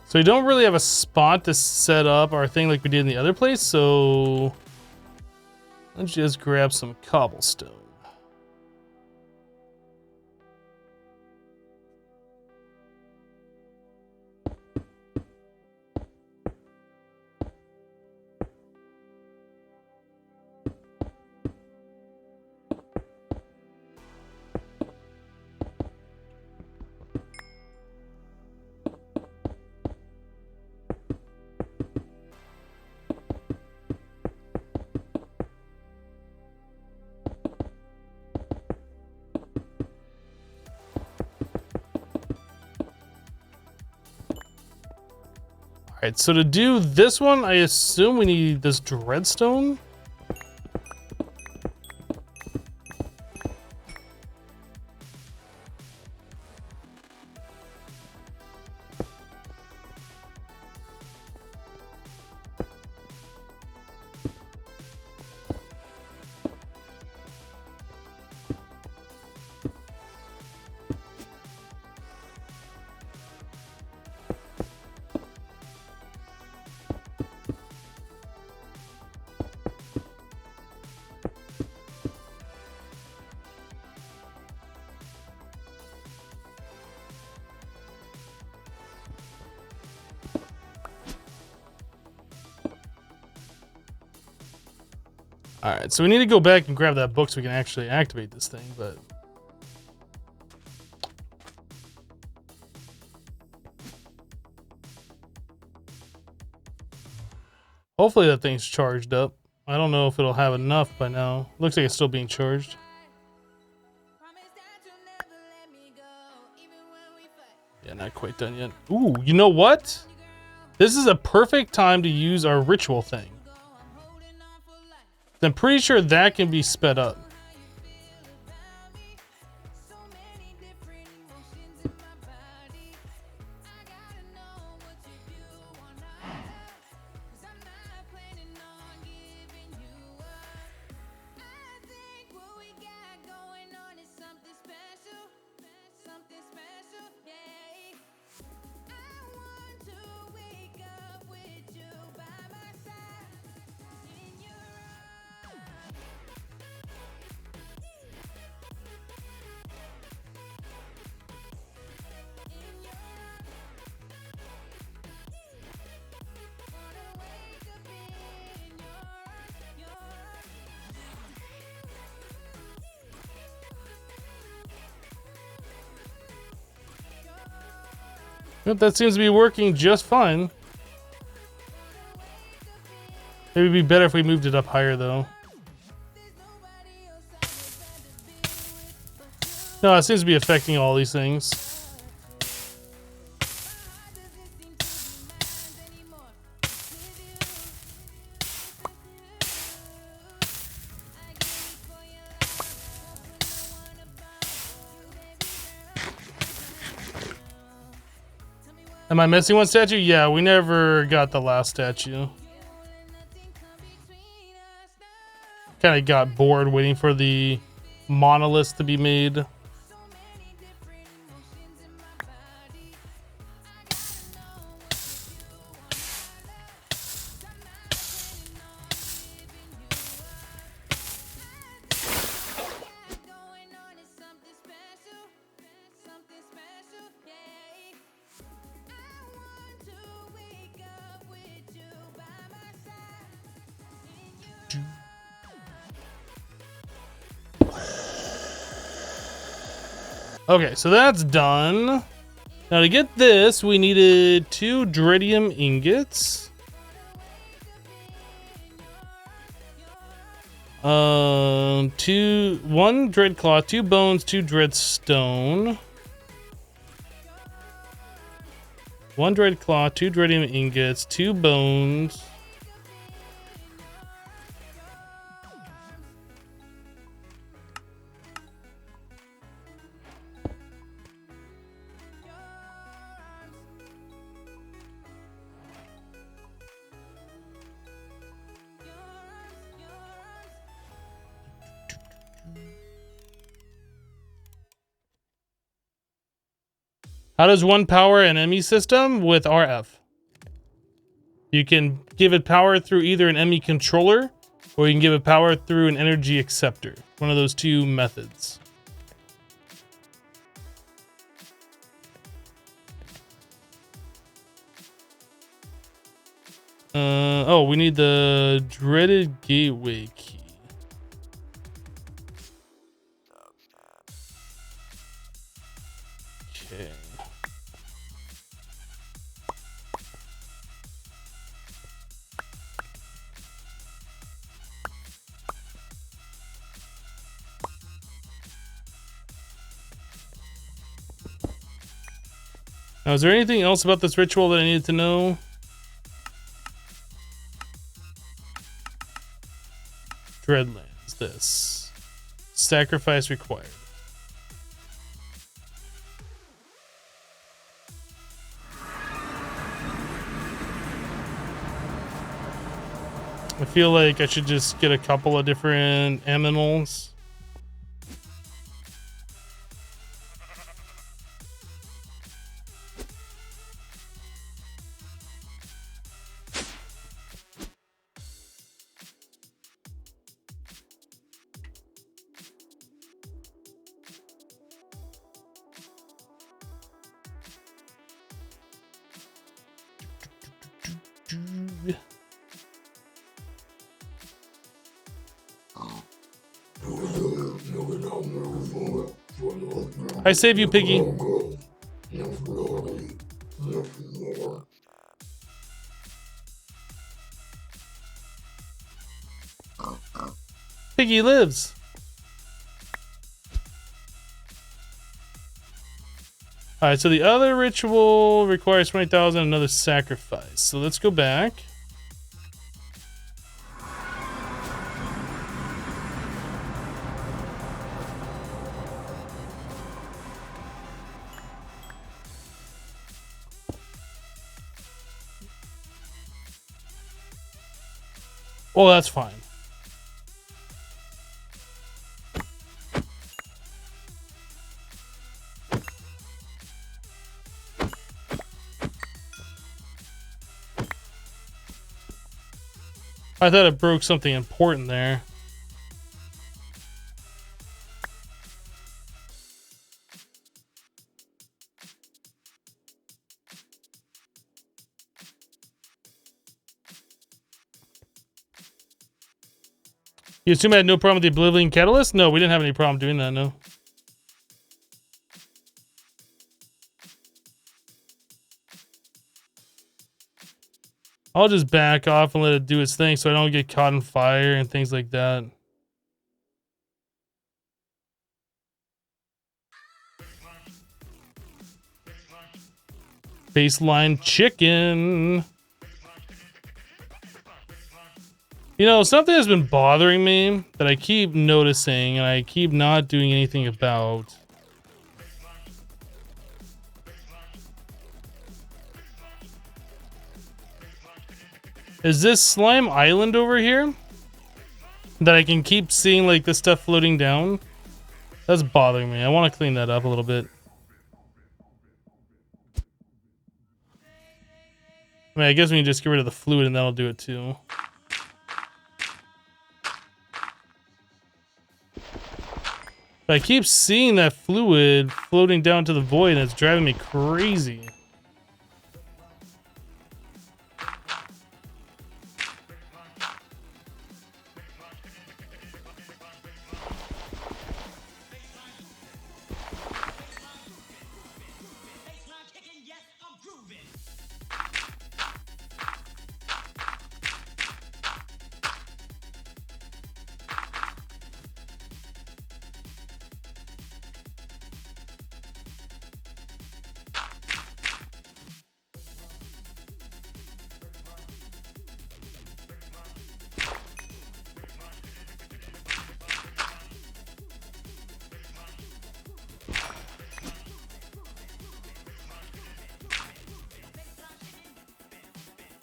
So we don't really have a spot to set up our thing like we did in the other place, so let's just grab some cobblestone. Alright, so to do this one, I assume we need this dreadstone. Alright, so we need to go back and grab that book so we can actually activate this thing, but... hopefully that thing's charged up. I don't know if it'll have enough by now. Looks like it's still being charged. Yeah, not quite done yet. Ooh, you know what? This is a perfect time to use our ritual thing. I'm pretty sure that can be sped up. Yep, that seems to be working just fine. Maybe it'd be better if we moved it up higher, though. No, it seems to be affecting all these things. Am I missing one statue? Yeah, we never got the last statue. Kind of got bored waiting for the monoliths to be made. Okay, so that's done. Now to get this, we needed 2 Drydium ingots. One Dreadclaw, 2 bones, 2 Dreadstone. 1 Dreadclaw, 2 Drydium ingots, 2 bones. How does one power an ME system? With RF. You can give it power through either an ME controller, or you can give it power through an energy acceptor. One of those 2 methods. Oh, we need the dreaded gateway key. Okay. Now, is there anything else about this ritual that I needed to know? Dreadlands, this. Sacrifice required. I feel like I should just get a couple of different aminals. I save you, Piggy. Piggy lives. Alright, so the other ritual requires 20,000, another sacrifice. So let's go back. Oh, that's fine. I thought it broke something important there. You assume I had no problem with the Oblivion Catalyst? No, we didn't have any problem doing that, no. I'll just back off and let it do its thing so I don't get caught in fire and things like that. Baseline chicken. You know, something has been bothering me that I keep noticing and I keep not doing anything about. Is this slime island over here that I can keep seeing like this stuff floating down? That's bothering me. I want to clean that up a little bit. I mean, I guess we can just get rid of the fluid and that'll do it too. But I keep seeing that fluid floating down to the void and it's driving me crazy.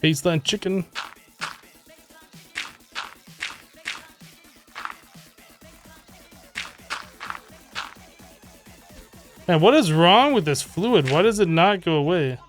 Baseline chicken. Man, what is wrong with this fluid? Why does it not go away?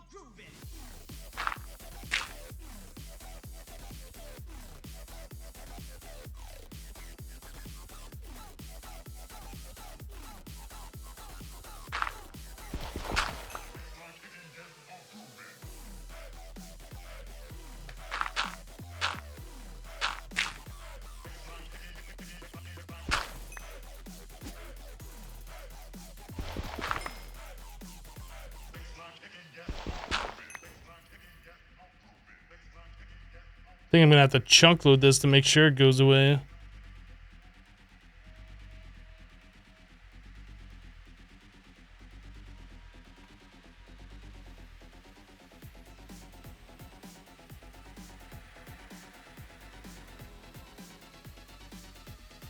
I think I'm gonna have to chunk load this to make sure it goes away.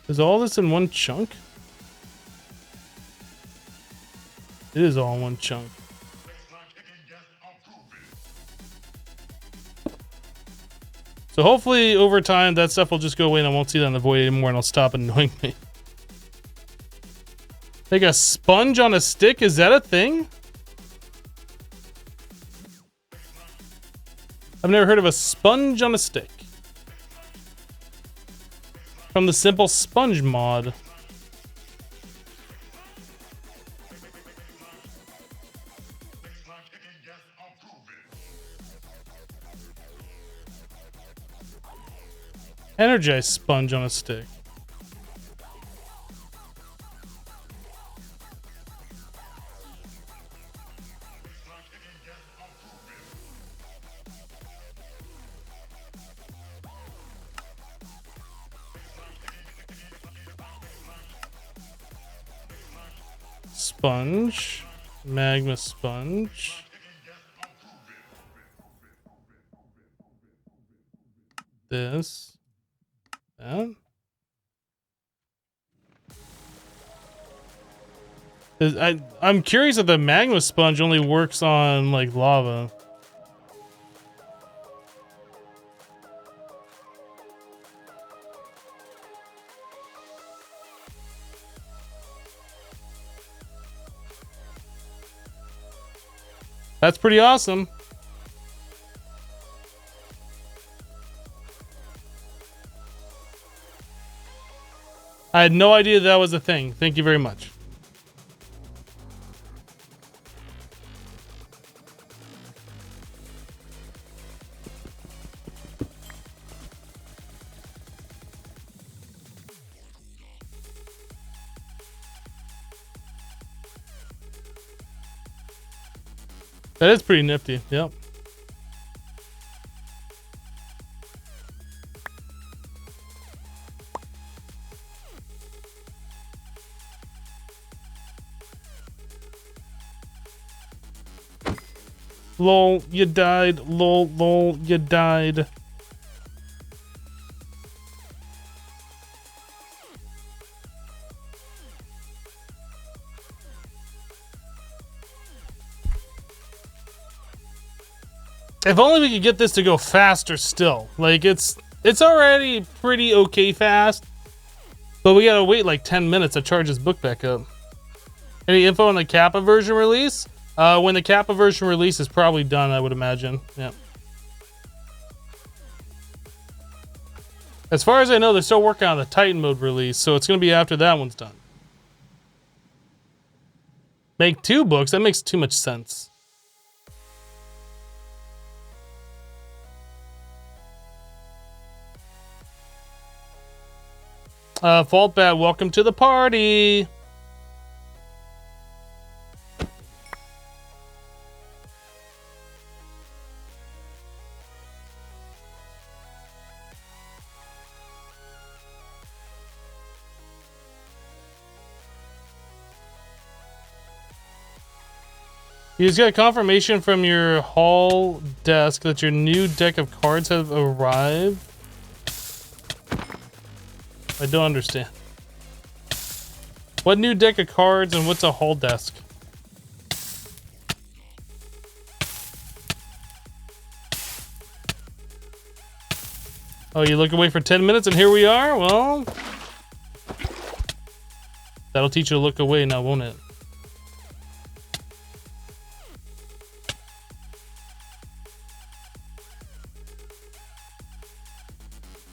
Is all this in one chunk? It is all in one chunk. So hopefully over time that stuff will just go away and I won't see that in the void anymore and it'll stop annoying me. Like a sponge on a stick? Is that a thing? I've never heard of a sponge on a stick. From the simple sponge mod. Energized sponge on a stick. Sponge. Magma sponge. This. That. I'm curious if the magma sponge only works on like lava. That's pretty awesome. I had no idea that was a thing. Thank you very much. That is pretty nifty. Yep. Lol, you died. Lol, lol, you died. If only we could get this to go faster still. Like, it's already pretty okay fast, but we gotta wait like 10 minutes to charge this book back up. Any info on the Kappa version release? When the Kappa version release is probably done, I would imagine. Yeah. As far as I know, they're still working on the Titan mode release, so it's gonna be after that one's done. Make 2 books? That makes too much sense. Fault Bat, welcome to the party. You just got confirmation from your hall desk that your new deck of cards have arrived. I don't understand. What new deck of cards and what's a hall desk? Oh, you look away for 10 minutes and here we are? Well, that'll teach you to look away now, won't it?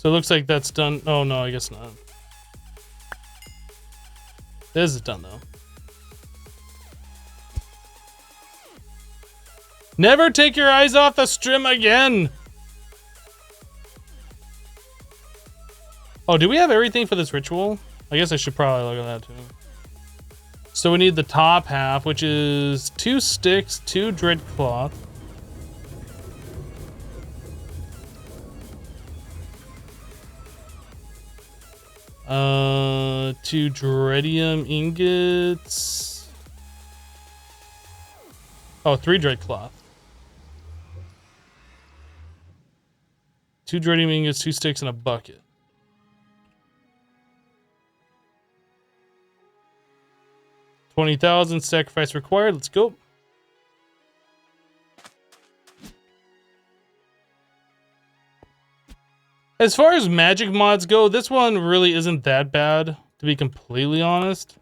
So it looks like that's done. Oh no, I guess not. This is done though. Never take your eyes off the stream again. Oh, do we have everything for this ritual? I guess I should probably look at that too. So we need the top half, which is 2 sticks, 2 dread cloth. Two dreadium ingots. Oh, 3 dread cloth. 2 dreadium ingots, 2 sticks, and a bucket. $20,000 sacrifice required. Let's go. As far as magic mods go, this one really isn't that bad, to be completely honest.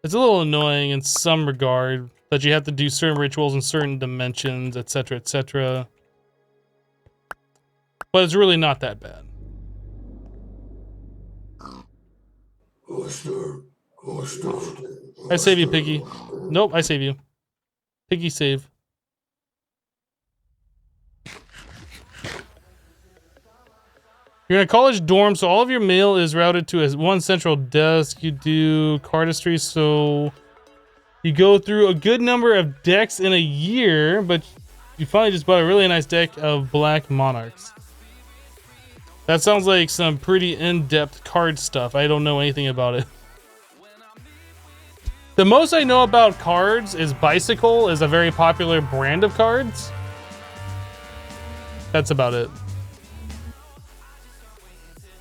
It's a little annoying in some regard that you have to do certain rituals in certain dimensions, etc., etc. But it's really not that bad. I save you, Piggy. Nope, I save you. Piggy save. You're in a college dorm, so all of your mail is routed to one central desk. You do cardistry, so you go through a good number of decks in a year, but you finally just bought a really nice deck of Black Monarchs. That sounds like some pretty in-depth card stuff. I don't know anything about it. The most I know about cards is Bicycle is a very popular brand of cards. That's about it.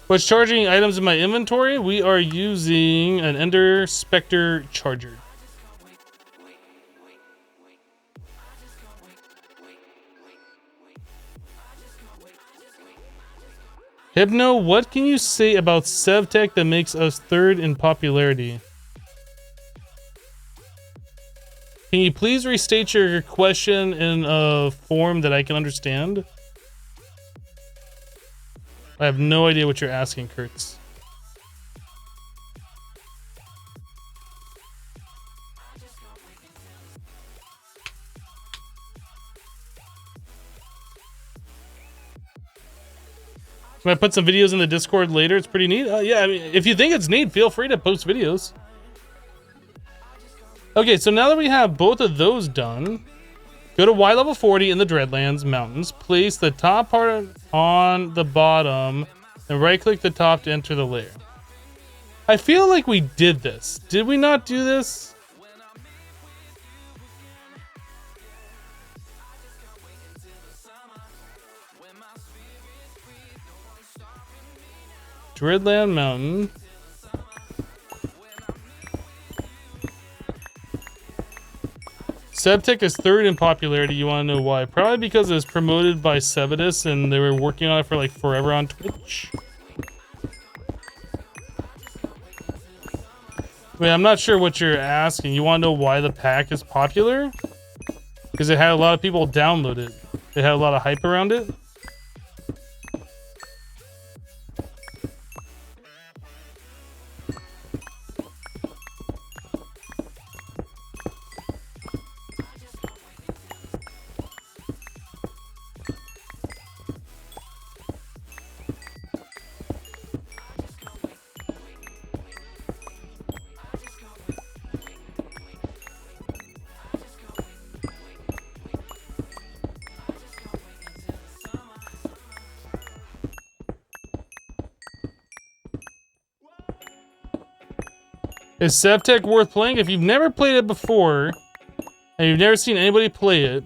What's charging items in my inventory? We are using an Ender Spectre charger. Hypno, what can you say about SevTech that makes us 3rd in popularity? Can you please restate your question in a form that I can understand? I have no idea what you're asking, Kurtz. Can I put some videos in the Discord later? It's pretty neat. Yeah, I mean, if you think it's neat, feel free to post videos. Okay, so now that we have both of those done, go to Y level 40 in the Dreadlands Mountains. Place the top part on the bottom and right-click the top to enter the layer. I feel like we did this. Did we not do this? Dreadland Mountain. Sebtech is third in popularity. You want to know why? Probably because it was promoted by Sebadus and they were working on it for like forever on Twitch. Wait, I'm not sure what you're asking. You want to know why the pack is popular? Because it had a lot of people download it. It had a lot of hype around it. Is Sebtech worth playing? If you've never played it before, and you've never seen anybody play it,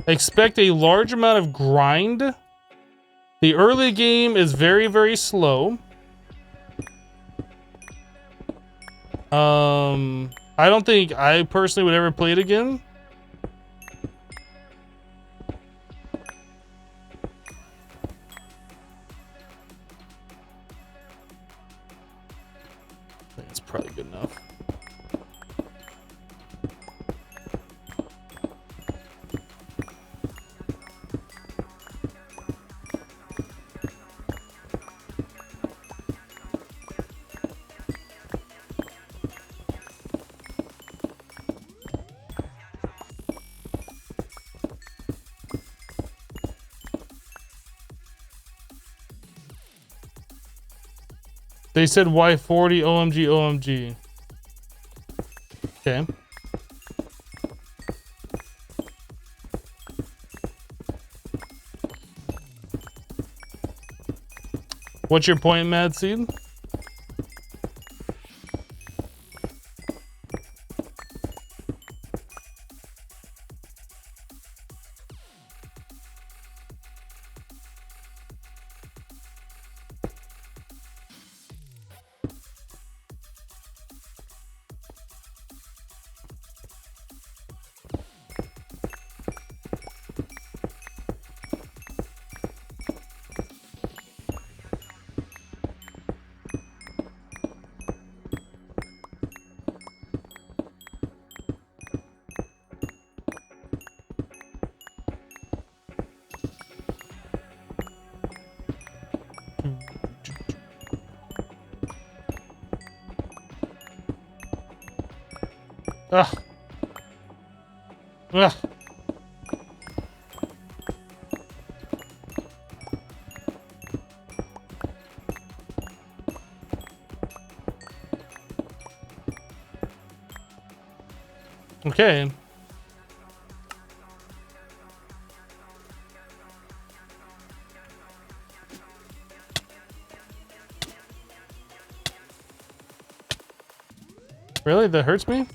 expect a large amount of grind. The early game is very, very slow. I don't think I personally would ever play it again. I think it's probably good enough. They said Y40 OMG OMG. Okay. What's your point, Mad Seed? Ugh. Ugh. Okay. Really? That hurts me?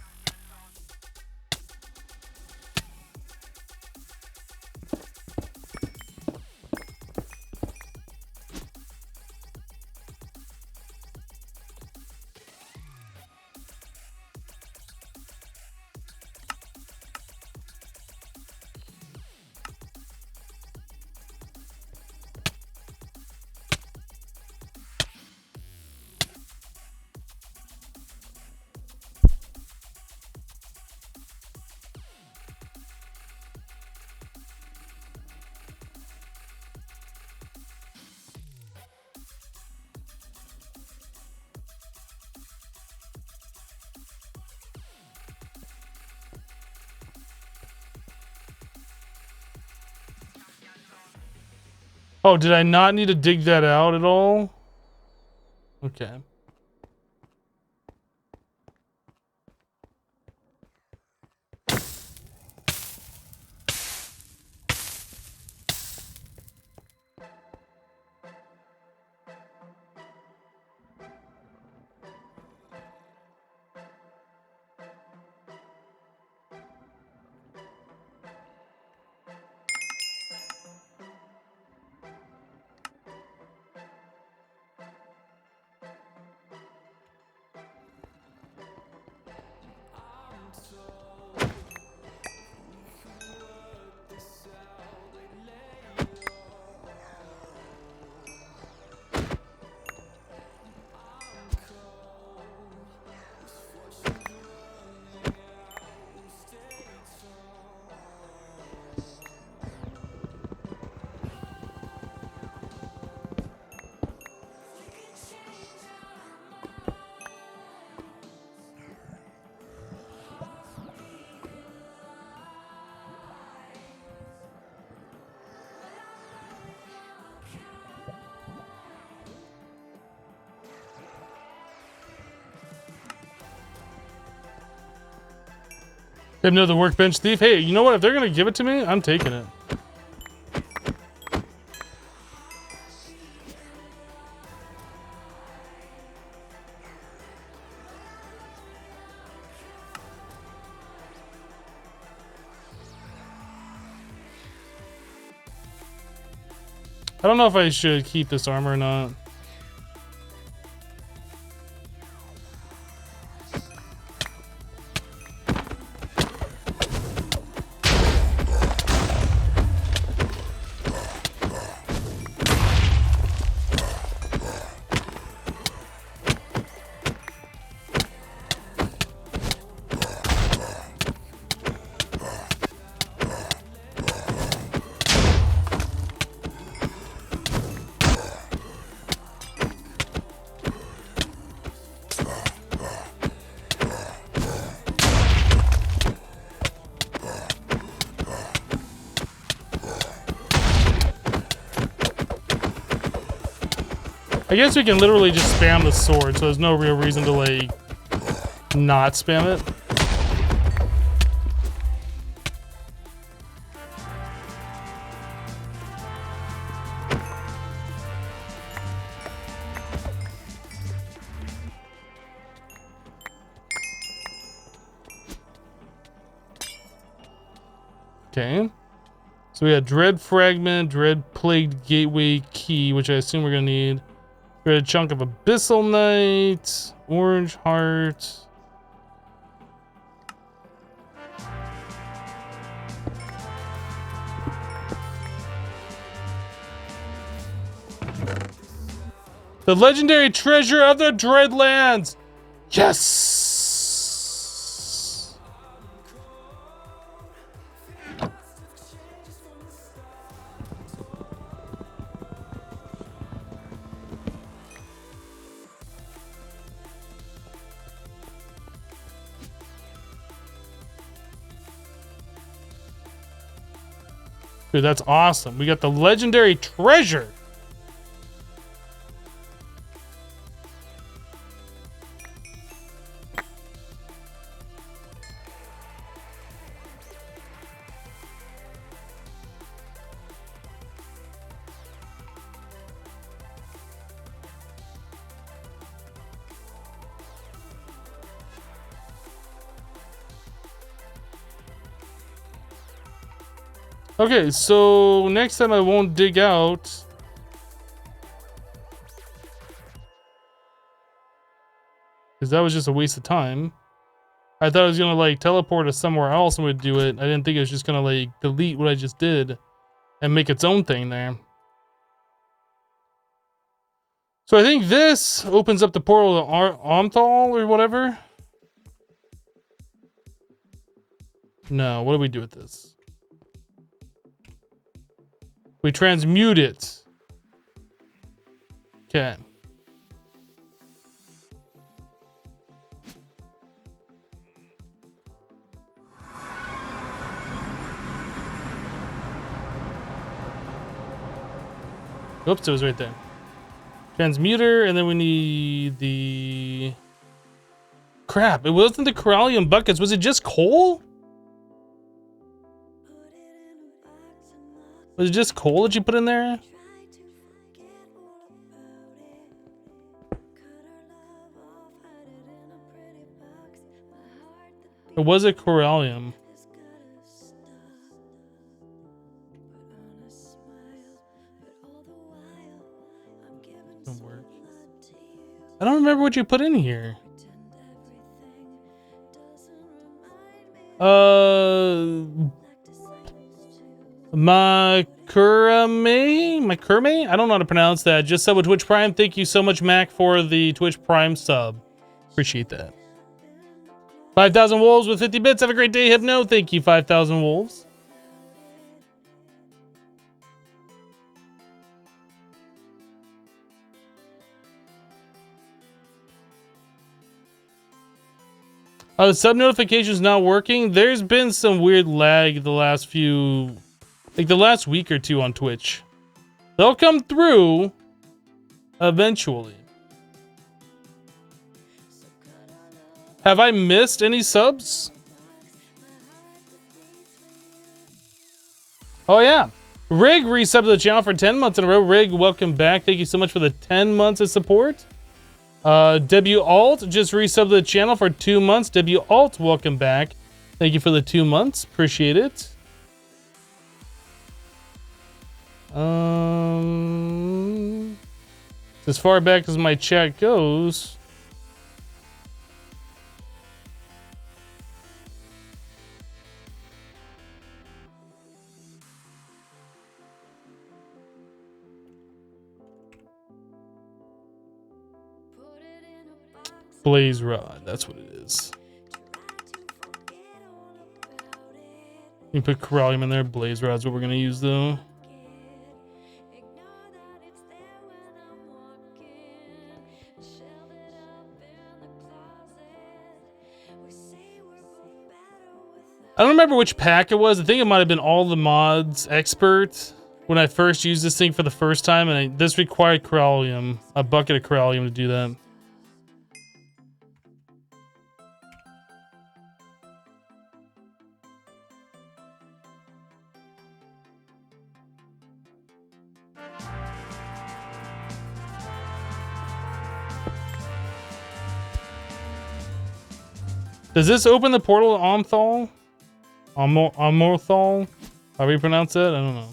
Oh, did I not need to dig that out at all? Okay. Hypno the workbench thief. Hey, you know what? If they're gonna give it to me, I'm taking it. I don't know if I should keep this armor or not. I guess we can literally just spam the sword, so there's no real reason to, like, not spam it. Okay. So we got Dread Fragment, Dread Plagued Gateway Key, which I assume we're gonna need. We got a chunk of Abyssal Knight, Orange Heart. The legendary treasure of the Dreadlands! Yes! Dude, that's awesome. We got the legendary treasure. Okay, so next time I won't dig out. Because that was just a waste of time. I thought I was going to, like, teleport us somewhere else and would do it. I didn't think it was just going to, like, delete what I just did and make its own thing there. So I think this opens up the portal to Omthal or whatever. No, what do we do with this? We transmute it. Okay. Oops, it was right there. Transmuter, and then we need the... Crap, it wasn't the Corallium buckets. Was it just coal? Was it just coal that you put in there? Or was it Corallium? Doesn't work. I don't remember what you put in here. Makurame? I don't know how to pronounce that. Just sub with Twitch Prime. Thank you so much, Mac, for the Twitch Prime sub. Appreciate that. 5,000 wolves with 50 bits. Have a great day, Hypno. Thank you, 5,000 wolves. The sub notification's not working. There's been some weird lag the last few, like the last week or two on Twitch. They'll come through eventually. Have I missed any subs? Oh yeah, Rig resubbed to the channel for 10 months in a row. Rig, welcome back. Thank you so much for the 10 months of support. W Alt just resubbed to the channel for 2 months. W Alt, welcome back. Thank you for the 2 months. Appreciate it. As far back as my chat goes. Blaze Rod, that's what it is. You can put Corallium in there. Blaze Rod's what we're gonna use though. I don't remember which pack it was. I think it might have been All the Mods Expert when I first used this thing for the first time, and this required Corallium, a bucket of Corallium to do that. Does this open the portal to Omthal? Amorthal? However you pronounce that? I don't know.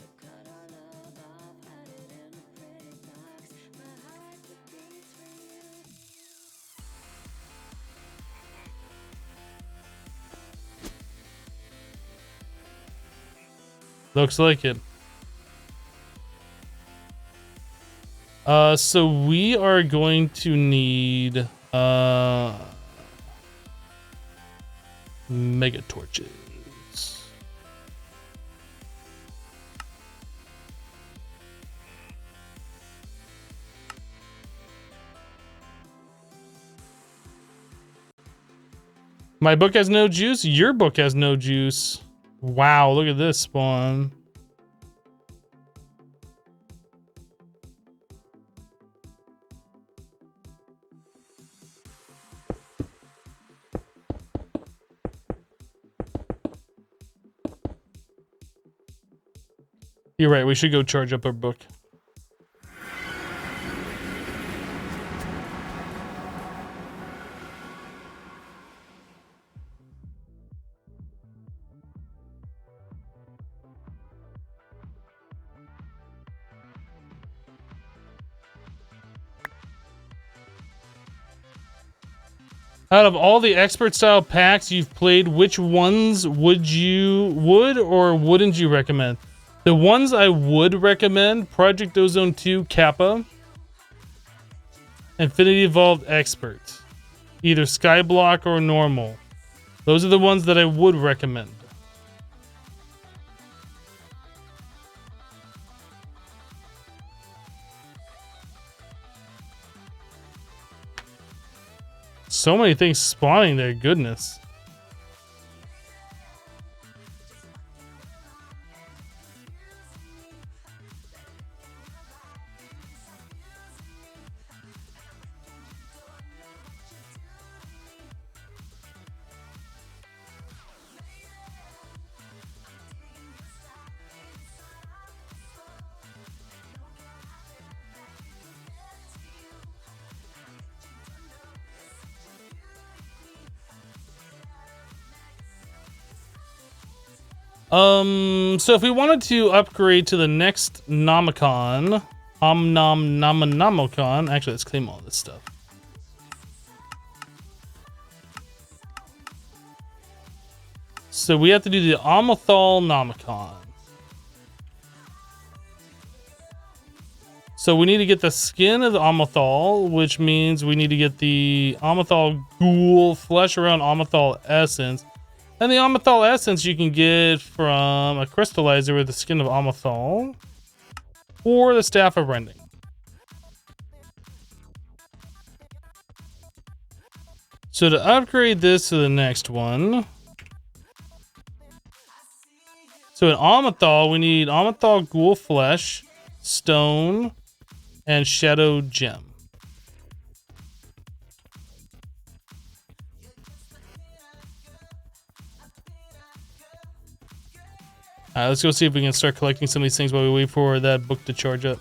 Looks like it. So we are going to need mega torches. My book has no juice. Your book has no juice. Wow, look at this spawn. You're right, we should go charge up our book. Out of all the expert style packs you've played, which ones would or wouldn't you recommend? The ones I would recommend: Project Ozone 2 Kappa, Infinity Evolved Expert, either Skyblock or normal. Those are the ones that I would recommend. So many things spawning there, goodness. So if we wanted to upgrade to the next nomicon, nomicon, actually let's claim all this stuff. So we have to do the Amethol nomicon. So we need to get the skin of the Amethol, which means we need to get the Amethol ghoul flesh around Amethol essence. And the Amethol essence you can get from a crystallizer with the skin of Amethol or the staff of rending. So to upgrade this to the next one, so in Amethol we need Amethol ghoul flesh, stone, and shadow gem. Alright, let's go see if we can start collecting some of these things while we wait for that book to charge up.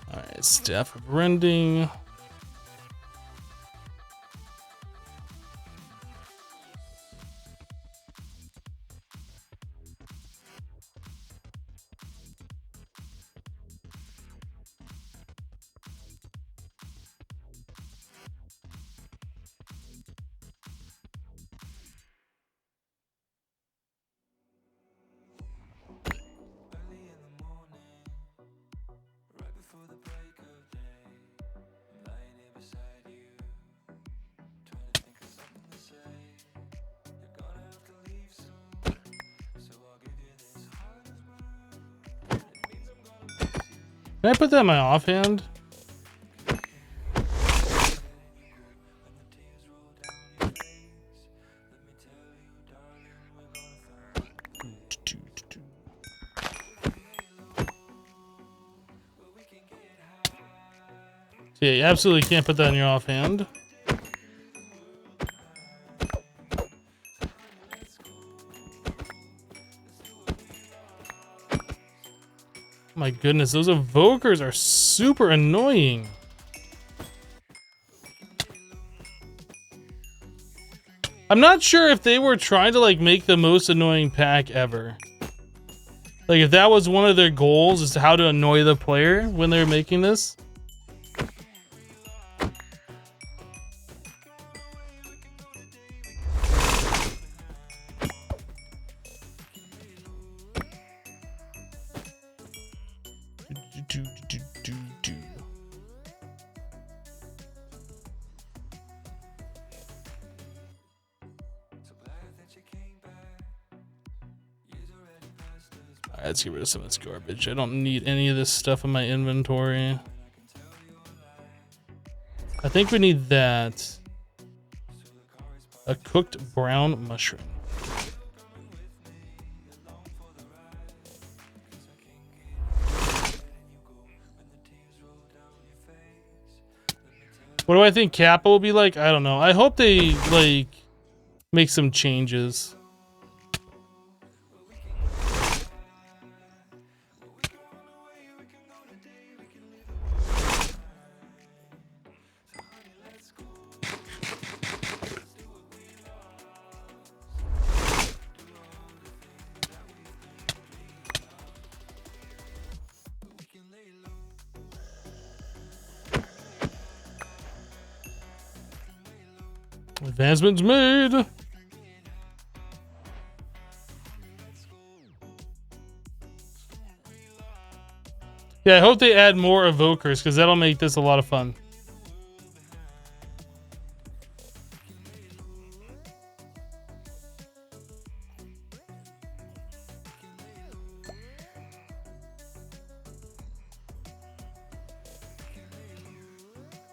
Alright, staff of rending. Can I put that in my offhand? Yeah, you absolutely can't put that in your offhand. My goodness, those evokers are super annoying. I'm not sure if they were trying to like make the most annoying pack ever. Like if that was one of their goals, is how to annoy the player when they're making this. Alright, let's get rid of some of this garbage. I don't need any of this stuff in my inventory. I think we need that. A cooked brown mushroom. What do I think Kappa will be like? I don't know. I hope they like make some changes. Advancements made. Yeah, I hope they add more evokers because that'll make this a lot of fun.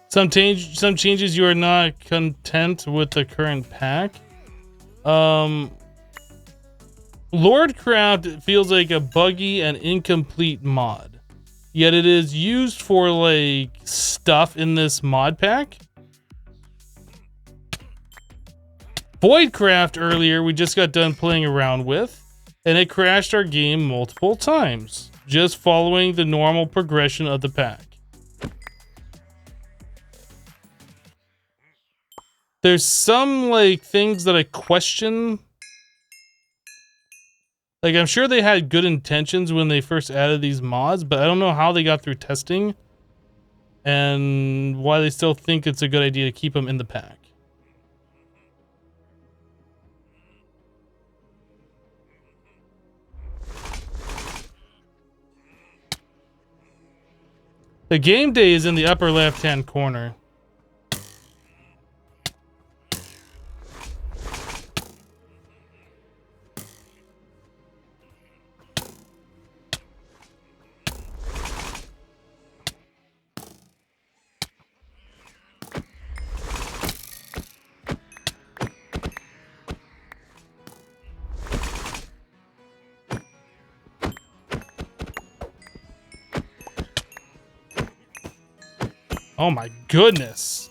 Some changes, you are not content with the current pack. Lordcraft feels like a buggy and incomplete mod, yet it is used for like stuff in this mod pack. Voidcraft earlier we just got done playing around with, and it crashed our game multiple times, just following the normal progression of the pack. There's some like things that I question. Like I'm sure they had good intentions when they first added these mods, but I don't know how they got through testing and why they still think it's a good idea to keep them in the pack. The game day is in the upper left-hand corner. Oh my goodness.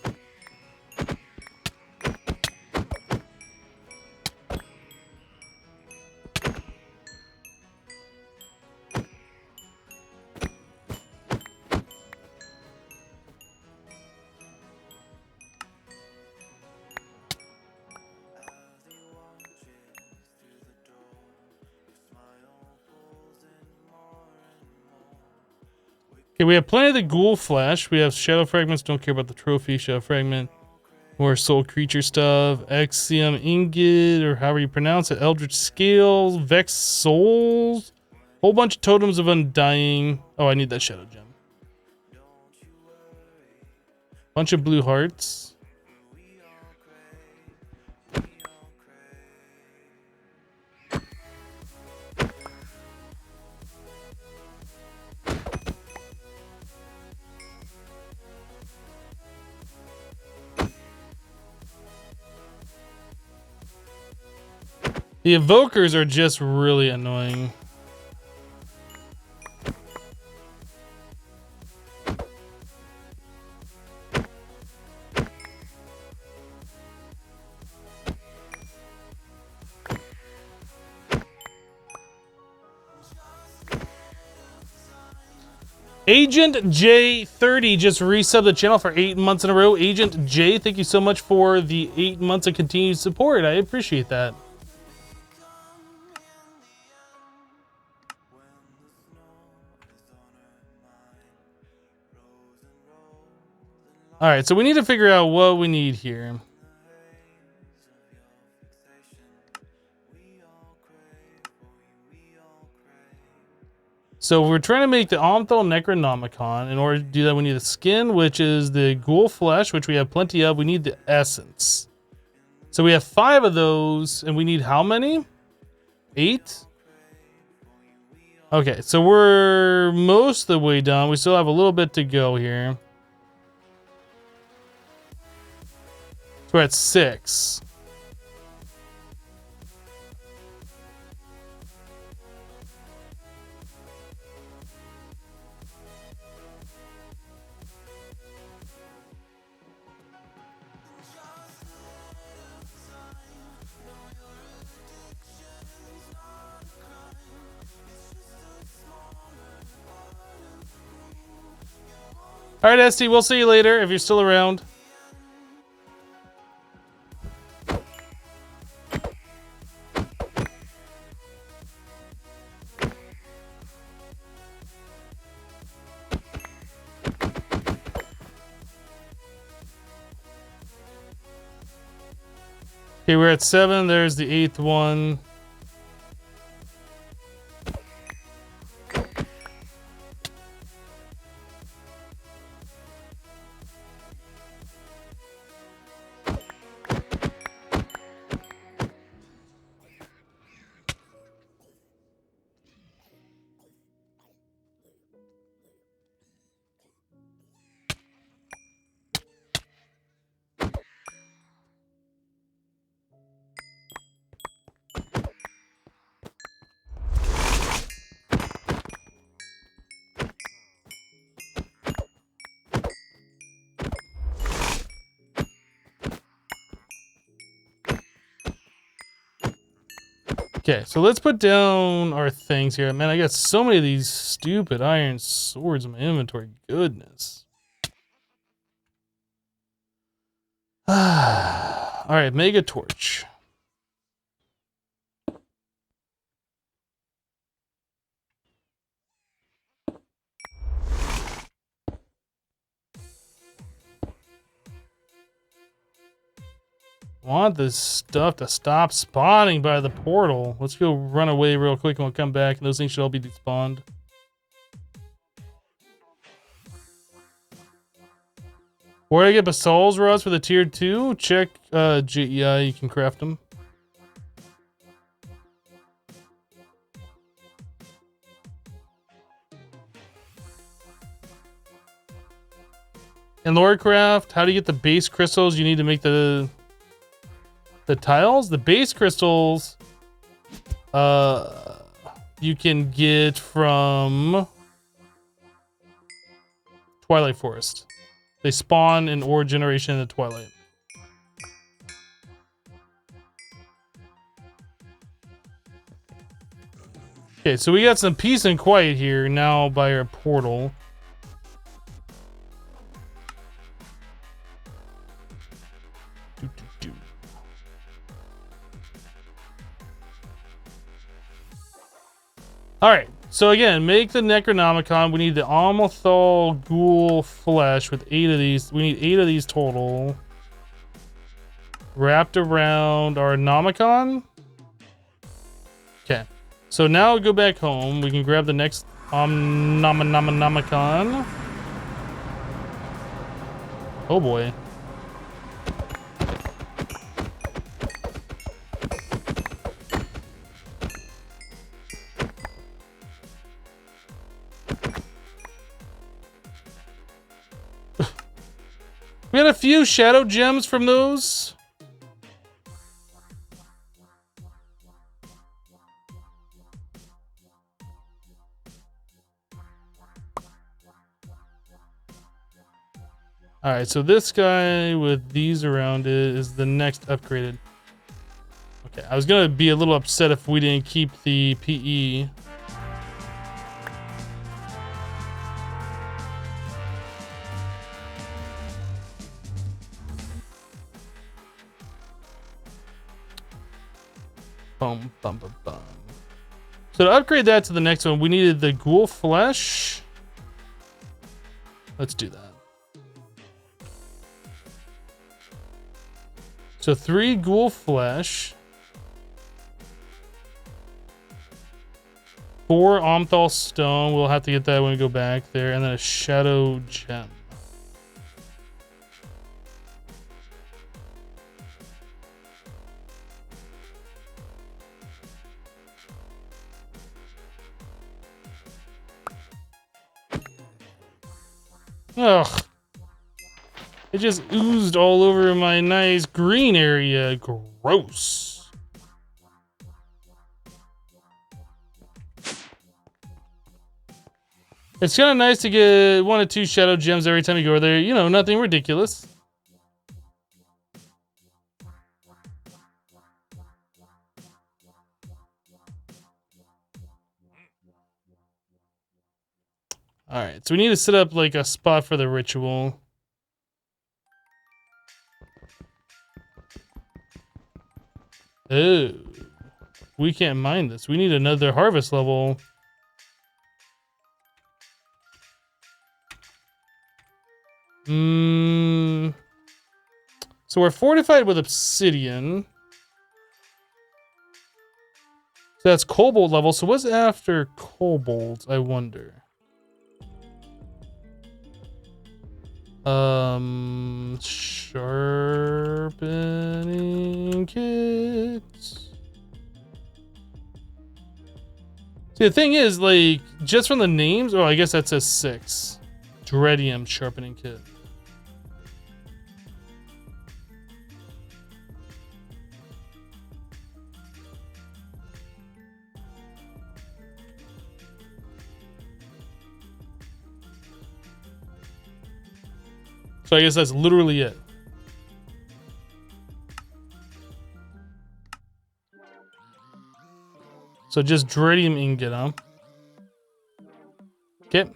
Okay, we have plenty of the ghoul flesh. We have shadow fragments. Don't care about the trophy. Shadow fragment. More soul creature stuff. Axiom ingot, or however you pronounce it. Eldritch scales. Vex souls. Whole bunch of totems of undying. Oh, I need that shadow gem. Bunch of blue hearts. The evokers are just really annoying. Agent J30 just resubbed the channel for 8 months in a row. Agent J, thank you so much for the 8 months of continued support. I appreciate that. All right, so we need to figure out what we need here. So we're trying to make the Omthal Necronomicon. In order to do that, we need the skin, which is the ghoul flesh, which we have plenty of. We need the essence. So we have 5 of those, and we need how many? 8? Okay, so we're most of the way done. We still have a little bit to go here. So we're at 6. All right, ST, we'll see you later if you're still around. Okay, we're at 7. There's the 8th one. Okay, so let's put down our things here. Man, I got so many of these stupid iron swords in my inventory. Goodness. All right, Mega Torch. Want this stuff to stop spawning by the portal. Let's go run away real quick and we'll come back and those things should all be despawned. Where do I get basal's rods for the tier 2? Check GEI, you can craft them. In Lorecraft, how do you get the base crystals you need to make the tiles? The base crystals you can get from Twilight Forest. They spawn in ore generation in the twilight. Okay, so we got some peace and quiet here now by our portal. Alright, so again, make the Necronomicon. We need the Amalthal Ghoul Flesh with 8 of these. We need 8 of these total. Wrapped around our Nomicon. Okay, so now go back home. We can grab the next Nomicon. Oh boy. We had a few shadow gems from those. All right, so this guy with these around it is the next upgraded. Okay, I was gonna be a little upset if we didn't keep the PE. Bum, bum, bum, bum. So to upgrade that to the next one, we needed the ghoul flesh. Let's do that. So 3 ghoul flesh, 4 Omthal stone. We'll have to get that when we go back there, and then a shadow gem. Ugh. It just oozed all over my nice green area. Gross. It's kind of nice to get 1 or 2 shadow gems every time you go there. You know, nothing ridiculous. All right, so we need to set up like a spot for the ritual. Oh, we can't mine this. We need another harvest level. So we're fortified with obsidian. So that's cobalt level. So what's after cobalt, I wonder? Sharpening kits. See, the thing is, like, just from the names, oh, I guess that says 6. Dreadium sharpening kit. So I guess that's literally it. So just Dreadium ingot, huh? Okay.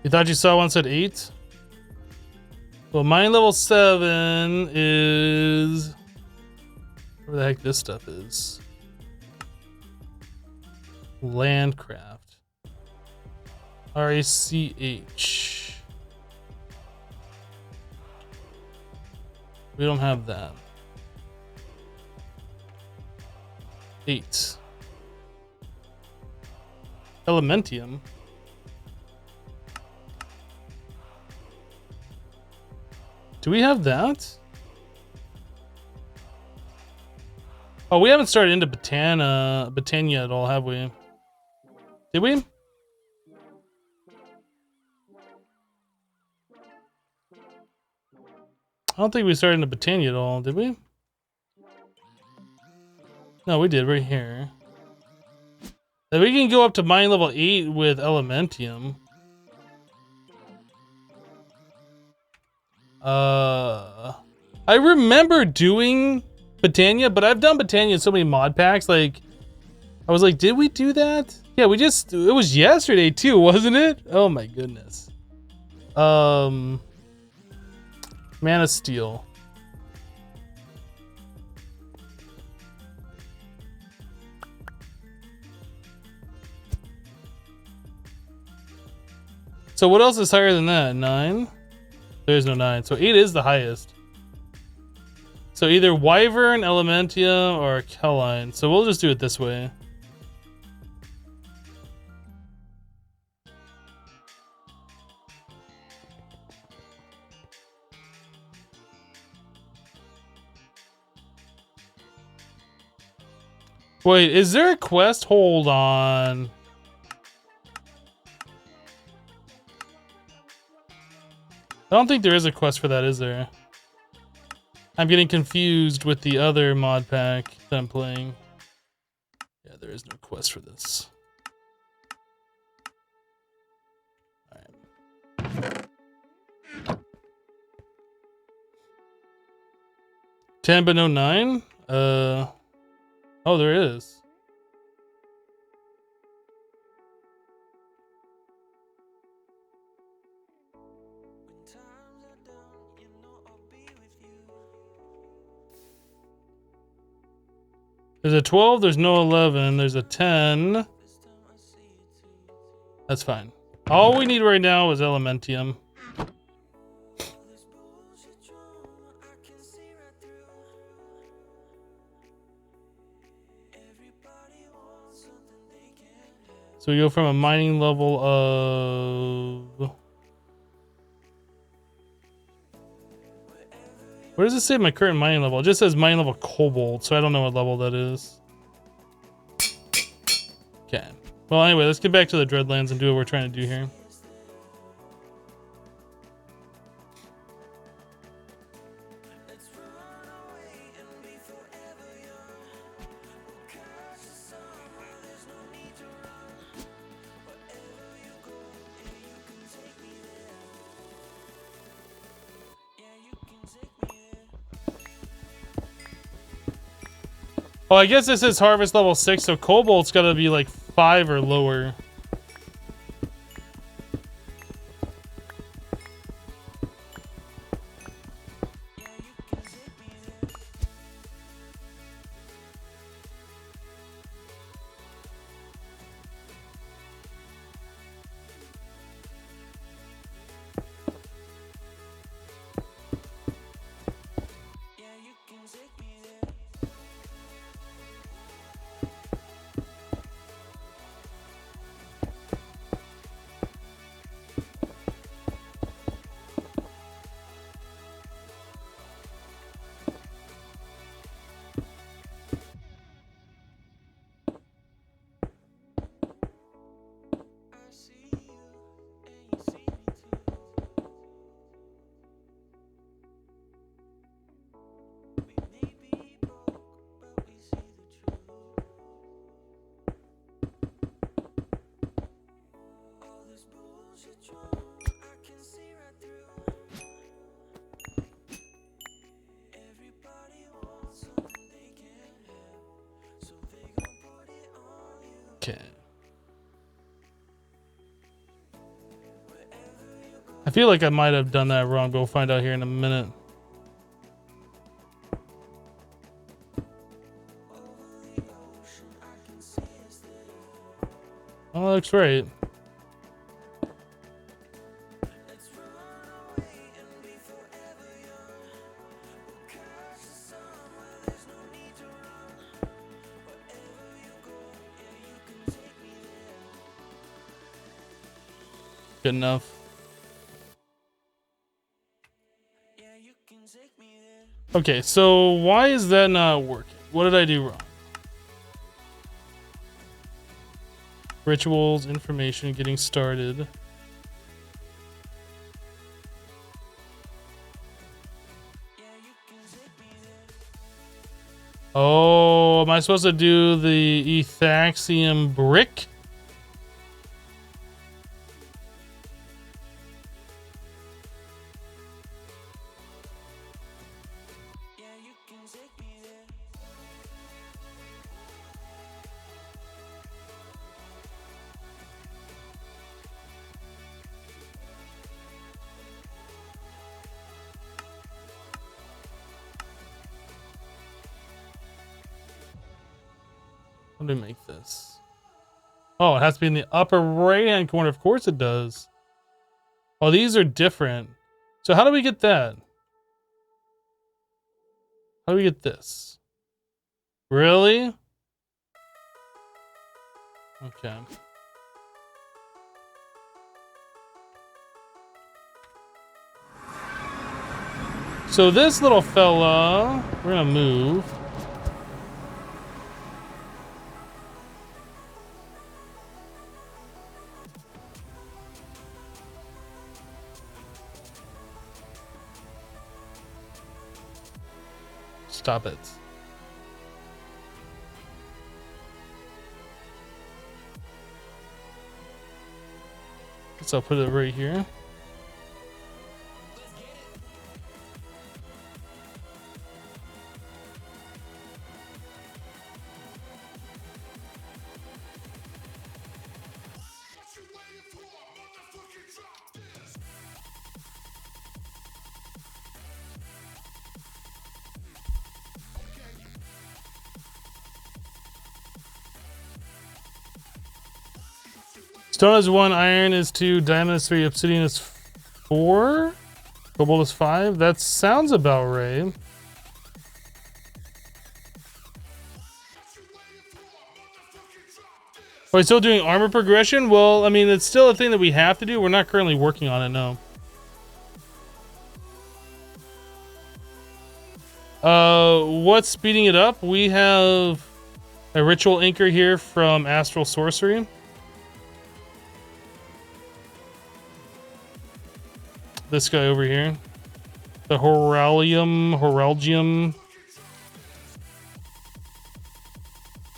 You thought you saw one said 8? Well, mine level 7 is... where the heck this stuff is? Landcraft. RACH. We don't have that. 8. Elementium. Do we have that? Oh, we haven't started into Botania at all, have we? Did we? I don't think we started into Botania at all, did we? No, we did right here. Then we can go up to mine level 8 with Elementium. I remember doing Botania, but I've done Botania in so many mod packs. Like, I was like, did we do that? Yeah, it was yesterday too, wasn't it? Oh my goodness. Man of Steel. So what else is higher than that? 9? There's no 9. So 8 is the highest. So either Wyvern, Elementia, or Kelline. So we'll just do it this way. Wait, is there a quest? Hold on. I don't think there is a quest for that, is there? I'm getting confused with the other mod pack that I'm playing. Yeah, there is no quest for this. Alright. 10 but no 9? Oh, there is. There's a 12, there's no 11, there's a 10. That's fine. All we need right now is Elementium. So we go from a mining level of... Where does it say my current mining level? It just says mining level Cobalt, so I don't know what level that is. Okay. Well, anyway, let's get back to the Dreadlands and do what we're trying to do here. Oh, I guess this is harvest level 6, so Cobalt's gotta be like 5 or lower. Okay. I feel like I might have done that wrong, but we'll find out here in a minute. Oh, that looks right. Good enough. Okay, so why is that not working? What did I do wrong? Rituals, information, getting started. Oh, am I supposed to do the Ethaxium brick? How do I make this? Oh, it has to be in the upper right-hand corner. Of course it does. Oh, these are different. So how do we get that? How do we get this? Really? Okay. So this little fella, we're gonna move. Stop it. So I'll put it right here. Stone is 1, iron is 2, diamond is 3, obsidian is 4, cobalt is 5. That sounds about right. Are we still doing armor progression? Well, I mean, it's still a thing that we have to do. We're not currently working on it, no. What's speeding it up? We have a ritual anchor here from Astral Sorcery. This guy over here. The Horalgium.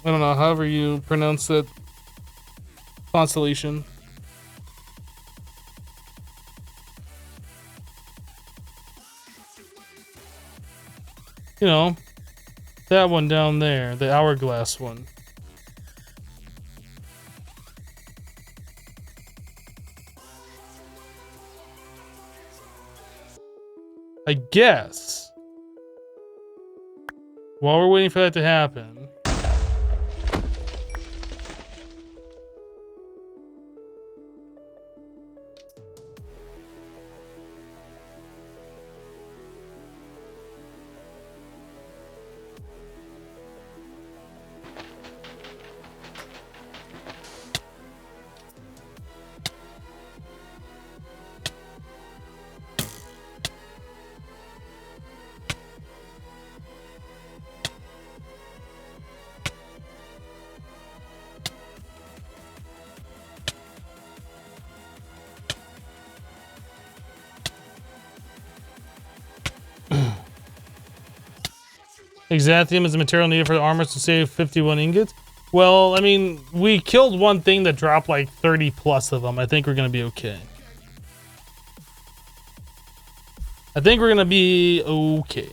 I don't know, however you pronounce that constellation. You know, that one down there, the hourglass one. I guess. While we're waiting for that to happen. Exathium is the material needed for the armors to save 51 ingots. Well, I mean, we killed one thing that dropped like 30 plus of them. I think we're going to be okay. I think we're going to be okay.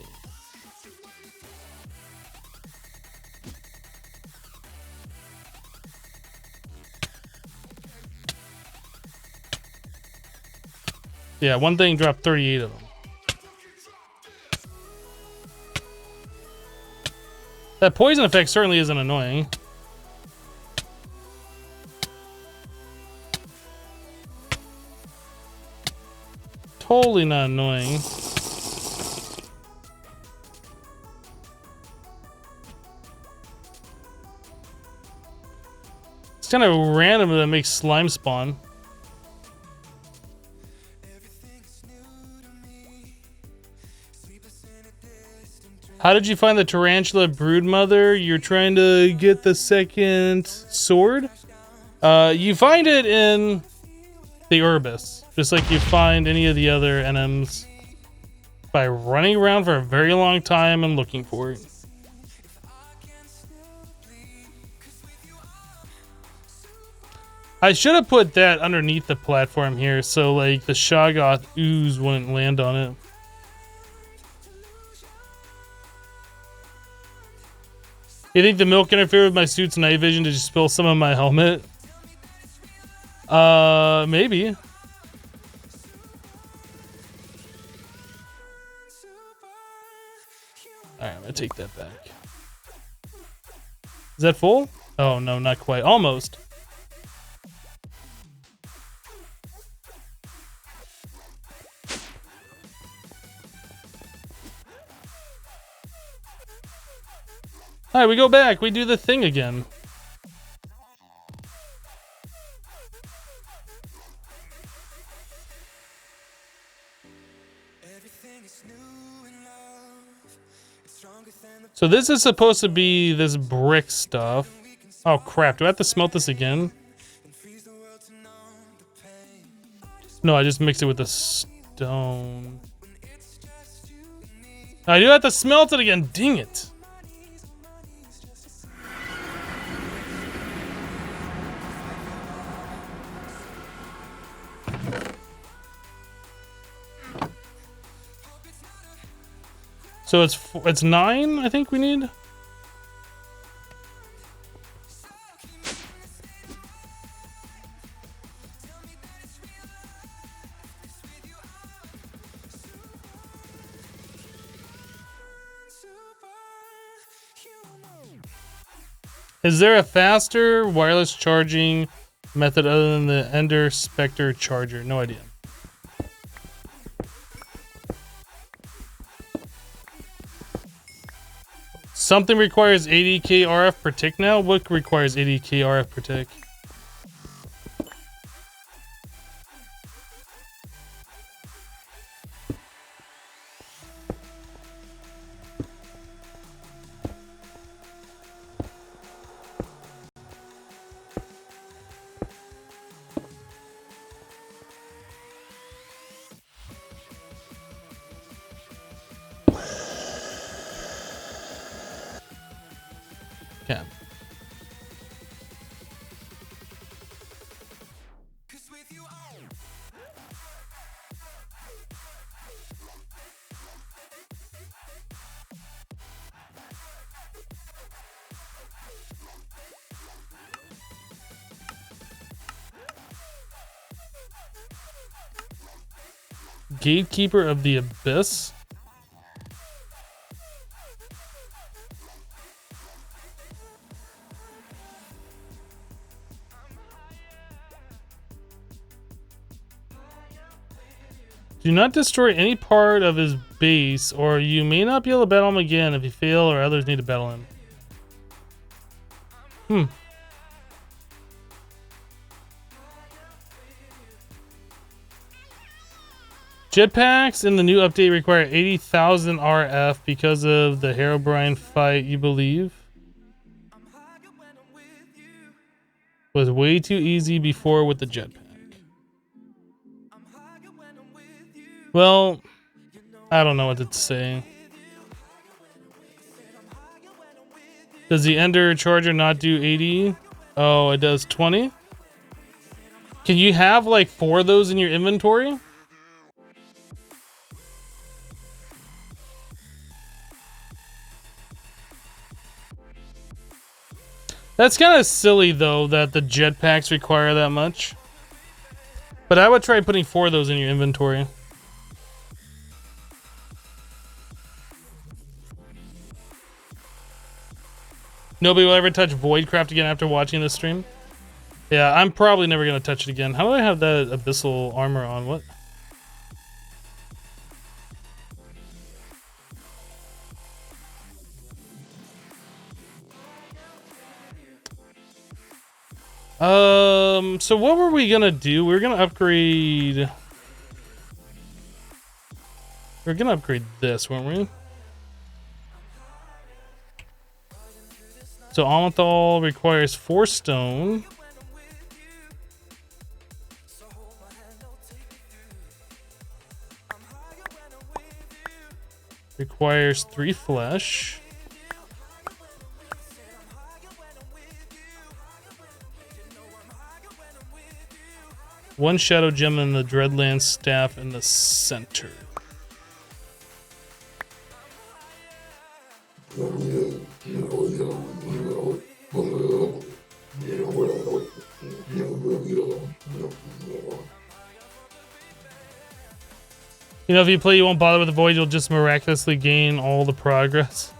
Yeah, one thing dropped 38 of them. That poison effect certainly isn't annoying. Totally not annoying. It's kind of random that it makes slime spawn. How did you find the tarantula broodmother? You're trying to get the second sword? You find it in the Urbis, just like you find any of the other NMs, by running around for a very long time and looking for it. I should have put that underneath the platform here, so like the Shoggoth ooze wouldn't land on it. You think the milk interfered with my suit's night vision? Did you spill some on my helmet? Maybe. Alright, I'm gonna take that back. Is that full? Oh, no, not quite. Almost. Alright, we go back. We do the thing again. So this is supposed to be this brick stuff. Oh crap, do I have to smelt this again? No, I just mixed it with the stone. I do have to smelt it again, dang it. So it's 9, I think we need. Is there a faster wireless charging method other than the Ender Spectre charger? No idea. Something requires 80k RF per tick now? What requires 80k RF per tick? Yeah. Gatekeeper of the Abyss? Do not destroy any part of his base, or you may not be able to battle him again if you fail or others need to battle him. Jetpacks in the new update require 80,000 RF because of the Herobrine fight, you believe? Was way too easy before with the jetpack. Well, I don't know what to say. Does the Ender Charger not do 80? Oh, it does 20? Can you have like 4 of those in your inventory? That's kind of silly though that the jetpacks require that much. But I would try putting 4 of those in your inventory. Nobody will ever touch Voidcraft again after watching this stream? Yeah, I'm probably never going to touch it again. How do I have that abyssal armor on? What? So what were we going to do? We were going to upgrade... We're going to upgrade this, weren't we? So Almethal requires 4 stone. Requires 3 flesh. One shadow gem and the Dreadland staff in the center. You know, if you play You Won't Bother with the Void, you'll just miraculously gain all the progress.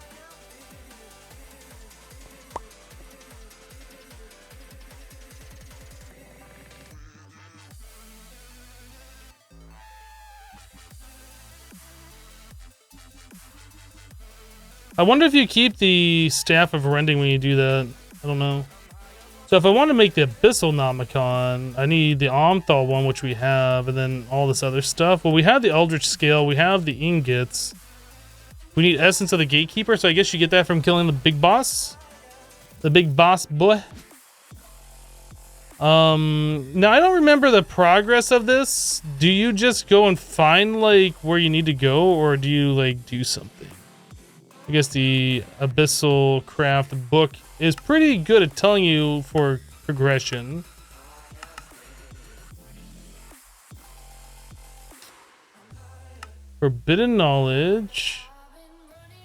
I wonder if you keep the Staff of Rending when you do that. I don't know. So if I want to make the Abyssal Nomicon, I need the Omthal one, which we have, and then all this other stuff. Well, we have the Eldritch Scale, we have the ingots. We need Essence of the Gatekeeper, so I guess you get that from killing the big boss. The big boss boy. Now I don't remember the progress of this. Do you just go and find, like, where you need to go, or do you, like, do something? I guess the Abyssal Craft book is pretty good at telling you for progression. Forbidden Knowledge.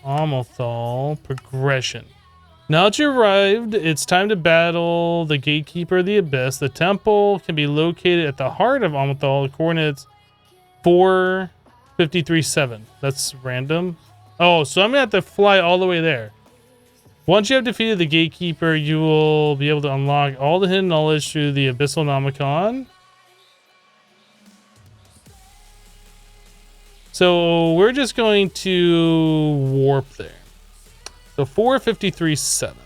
Amothal. Progression. Now that you arrived, it's time to battle the Gatekeeper of the Abyss. The temple can be located at the heart of Amothal. The coordinates 4537. That's random. Oh, so I'm gonna have to fly all the way there. Once you have defeated the Gatekeeper, you will be able to unlock all the hidden knowledge through the Abyssal Nomicon. So we're just going to warp there. So 4537.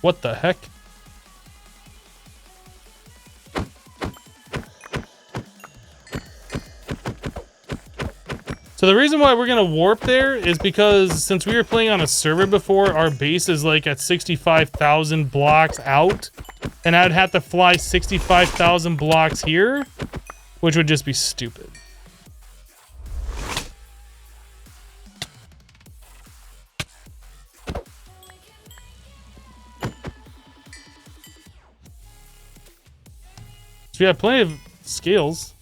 What the heck? So the reason why we're gonna warp there is because since we were playing on a server before, our base is like at 65,000 blocks out, and I'd have to fly 65,000 blocks here, which would just be stupid. So we have plenty of scales.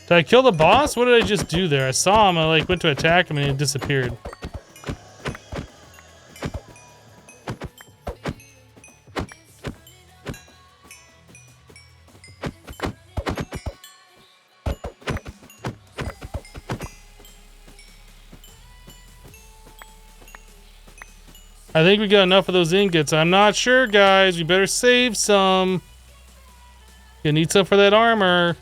Did I kill the boss? What did I just do there? I saw him, I like went to attack him and he disappeared. I think we got enough of those ingots. I'm not sure, guys. We better save some. You need some for that armor.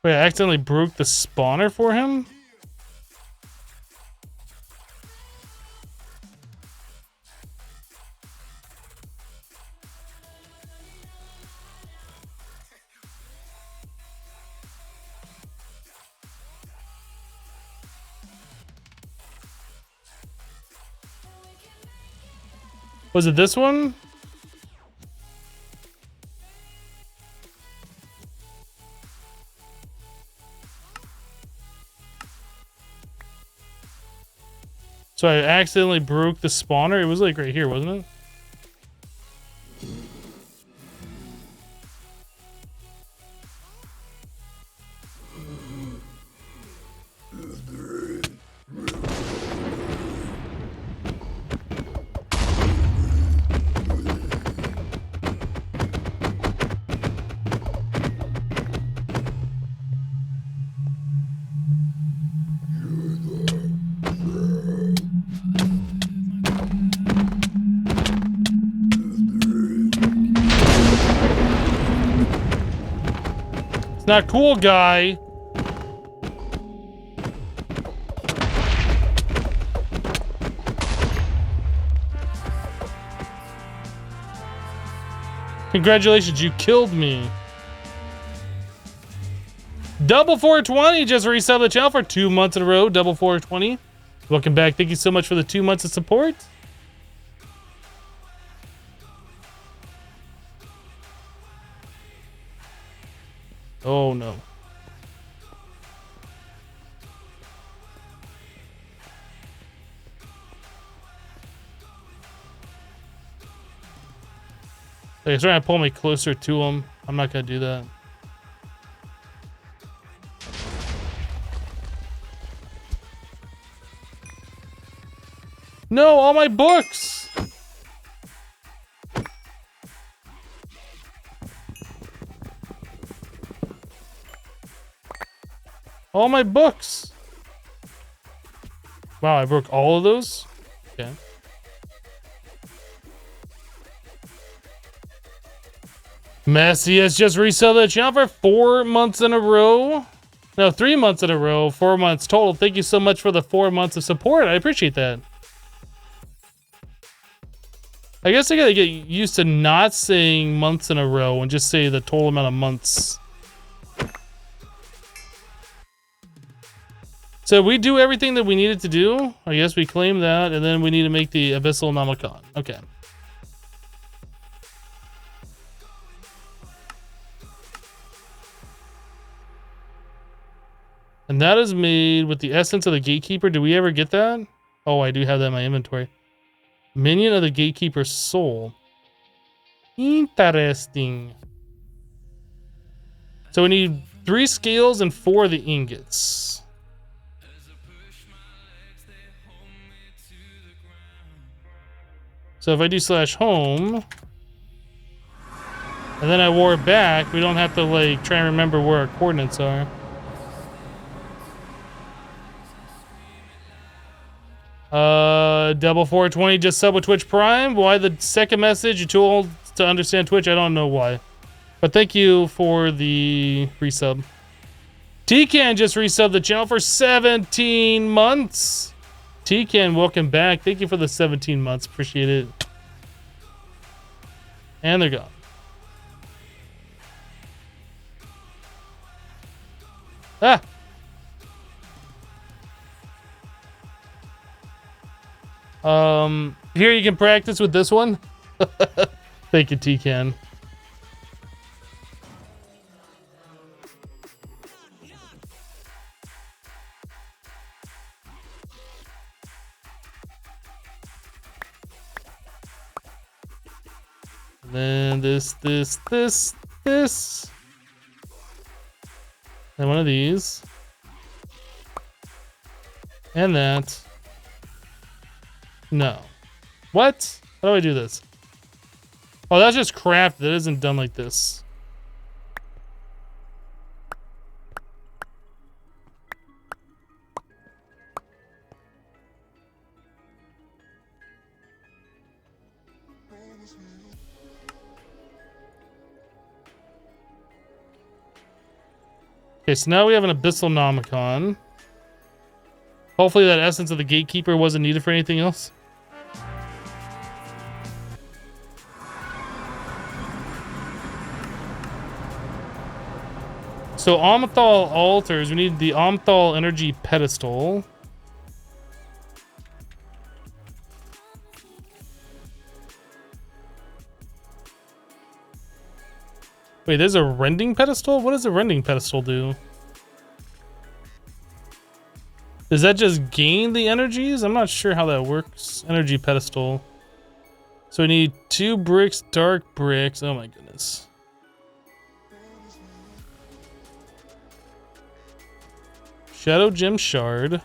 Wait, I accidentally broke the spawner for him? Was it this one? So I accidentally broke the spawner. It was like right here, wasn't it? Not cool, guy. Congratulations, you killed me. Double 420 just resubbed the channel for 2 months in a row. Double 420. Welcome back. Thank you so much for the 2 months of support. Oh no. He's trying to pull me closer to him. I'm not gonna do that. No, all my books! All my books! Wow, I broke all of those? Okay. Messi has just resold the channel for 4 months in a row. No, 3 months in a row. 4 months total. Thank you so much for the 4 months of support. I appreciate that. I guess I gotta get used to not saying months in a row and just say the total amount of months. So we do everything that we needed to do. I guess we claim that, and then we need to make the abyssal nomicon. Okay. And that is made with the essence of the gatekeeper. Do we ever get that? Oh, I do have that in my inventory. Minion of the gatekeeper's soul. Interesting. So we need 3 scales and 4 of the ingots. So if I do /home, and then I wore it back, we don't have to like try and remember where our coordinates are. Double 420 just sub with Twitch Prime. Why the second message? You're too old to understand Twitch. I don't know why. But thank you for the resub. Tcan just resubbed the channel for 17 months. Tcan, welcome back. Thank you for the 17 months. Appreciate it. And they're gone. Ah! Here you can practice with this one. Thank you, Tcan. And then this. And one of these. And that. No. What? How do I do this? Oh, that's just craft. That isn't done like this. Okay, so now we have an abyssal nomicon. Hopefully that essence of the gatekeeper wasn't needed for anything else. So Omthal altars, we need the Omthal energy pedestal. Wait, there's a rending pedestal? What does a rending pedestal do? Does that just gain the energies? I'm not sure how that works. Energy pedestal. So we need 2 bricks, dark bricks. Oh my goodness. Shadow gem shard.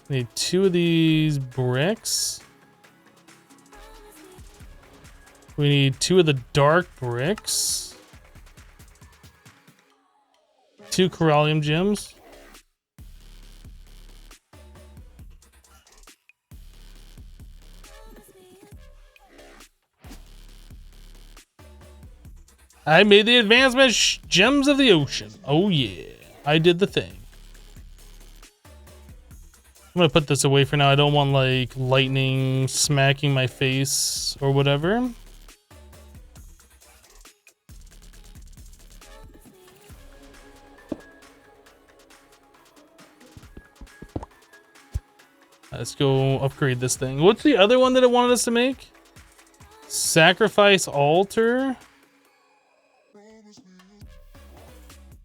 Need 2 of these bricks. We need 2 of the dark bricks. 2 corallium gems. I made the advancement gems of the ocean. Oh yeah, I did the thing. I'm gonna put this away for now. I don't want like lightning smacking my face or whatever. Let's go upgrade this thing. What's the other one that it wanted us to make? Sacrifice altar.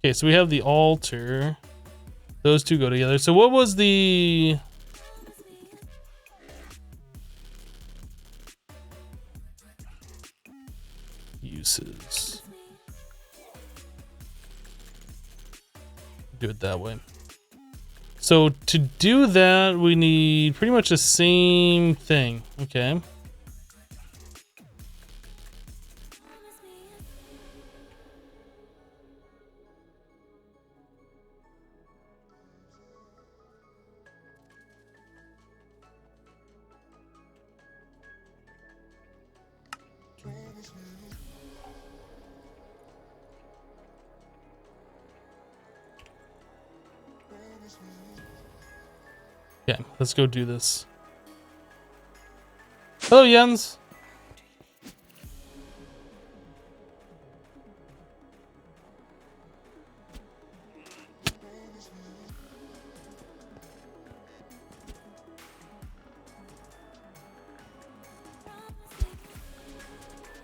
Okay, so we have the altar. Those two go together. So what was the... uses? Do it that way. So to do that, we need pretty much the same thing. Okay. Okay, let's go do this. Hello, Jens.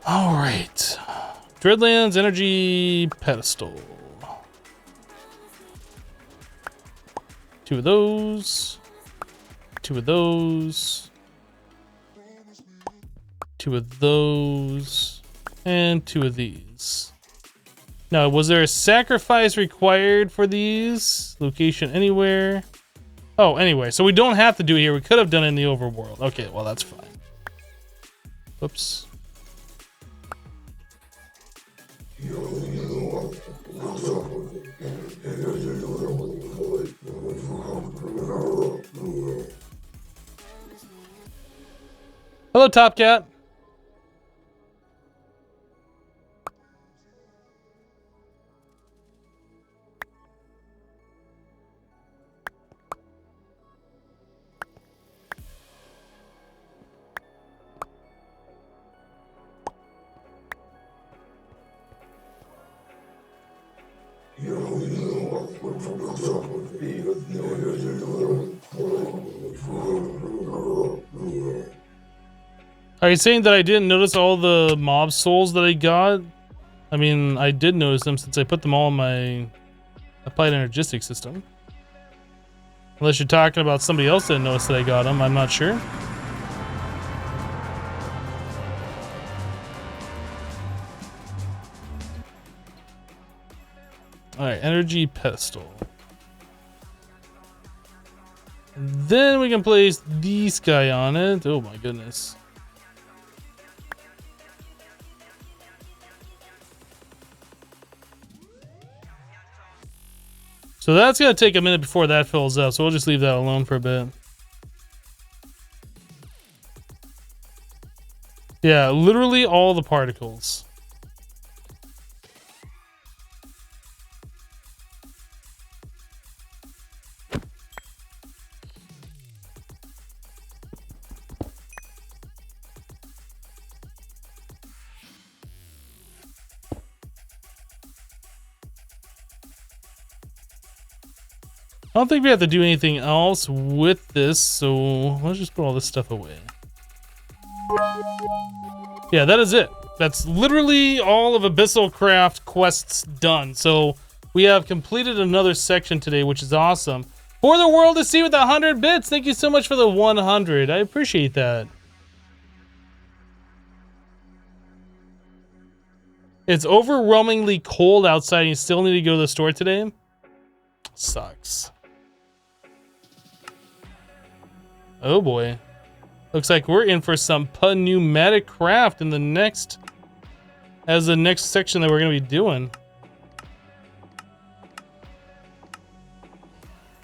All right. Dreadlands energy pedestal. 2 of those. 2 of those. 2 of those. And 2 of these. Now, was there a sacrifice required for these? Location anywhere. Oh, anyway. So we don't have to do it here. We could have done it in the overworld. Okay, well, that's fine. Whoops. Hello, Top Cat. Are you saying that I didn't notice all the mob souls that I got? I mean, I did notice them since I put them all in my applied energistic system. Unless you're talking about somebody else that noticed that I got them, I'm not sure. Alright, energy pedestal. And then we can place this guy on it. Oh my goodness. So that's going to take a minute before that fills up, so we'll just leave that alone for a bit. Yeah, literally all the particles. I don't think we have to do anything else with this, so let's just put all this stuff away. Yeah, that is it. That's literally all of Abyssal Craft quests done. So we have completed another section today, which is awesome. For the world to see with 100 bits, thank you so much for the 100. I appreciate that. It's overwhelmingly cold outside and you still need to go to the store today? Sucks. Oh boy. Looks like we're in for some pneumatic craft in the next... as the next section that we're going to be doing.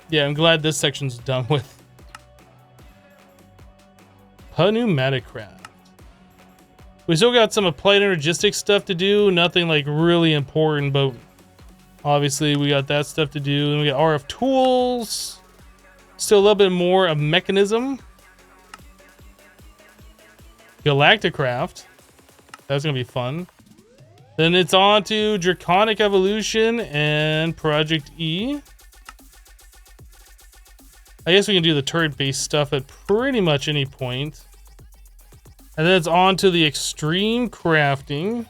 Yeah, I'm glad this section's done with. Pneumatic craft. We still got some applied energistic stuff to do. Nothing like really important, but obviously we got that stuff to do. And we got RF tools. Still a little bit more of mechanism. Galacticraft. That's gonna be fun. Then it's on to Draconic Evolution and Project E. I guess we can do the turret-based stuff at pretty much any point. And then it's on to the Extreme Crafting.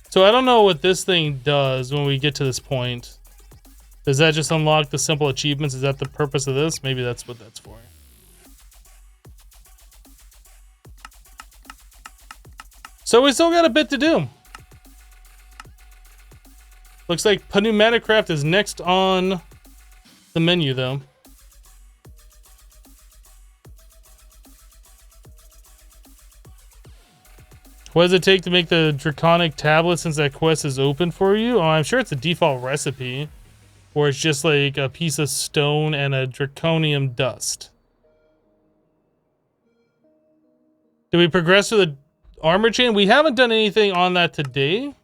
So I don't know what this thing does when we get to this point. Does that just unlock the simple achievements? Is that the purpose of this? Maybe that's what that's for. So we still got a bit to do. Looks like Pneumaticraft is next on the menu, though. What does it take to make the Draconic tablet since that quest is open for you? Oh, I'm sure it's a default recipe. Or it's just like a piece of stone and a draconium dust. Did we progress to the armor chain? We haven't done anything on that today.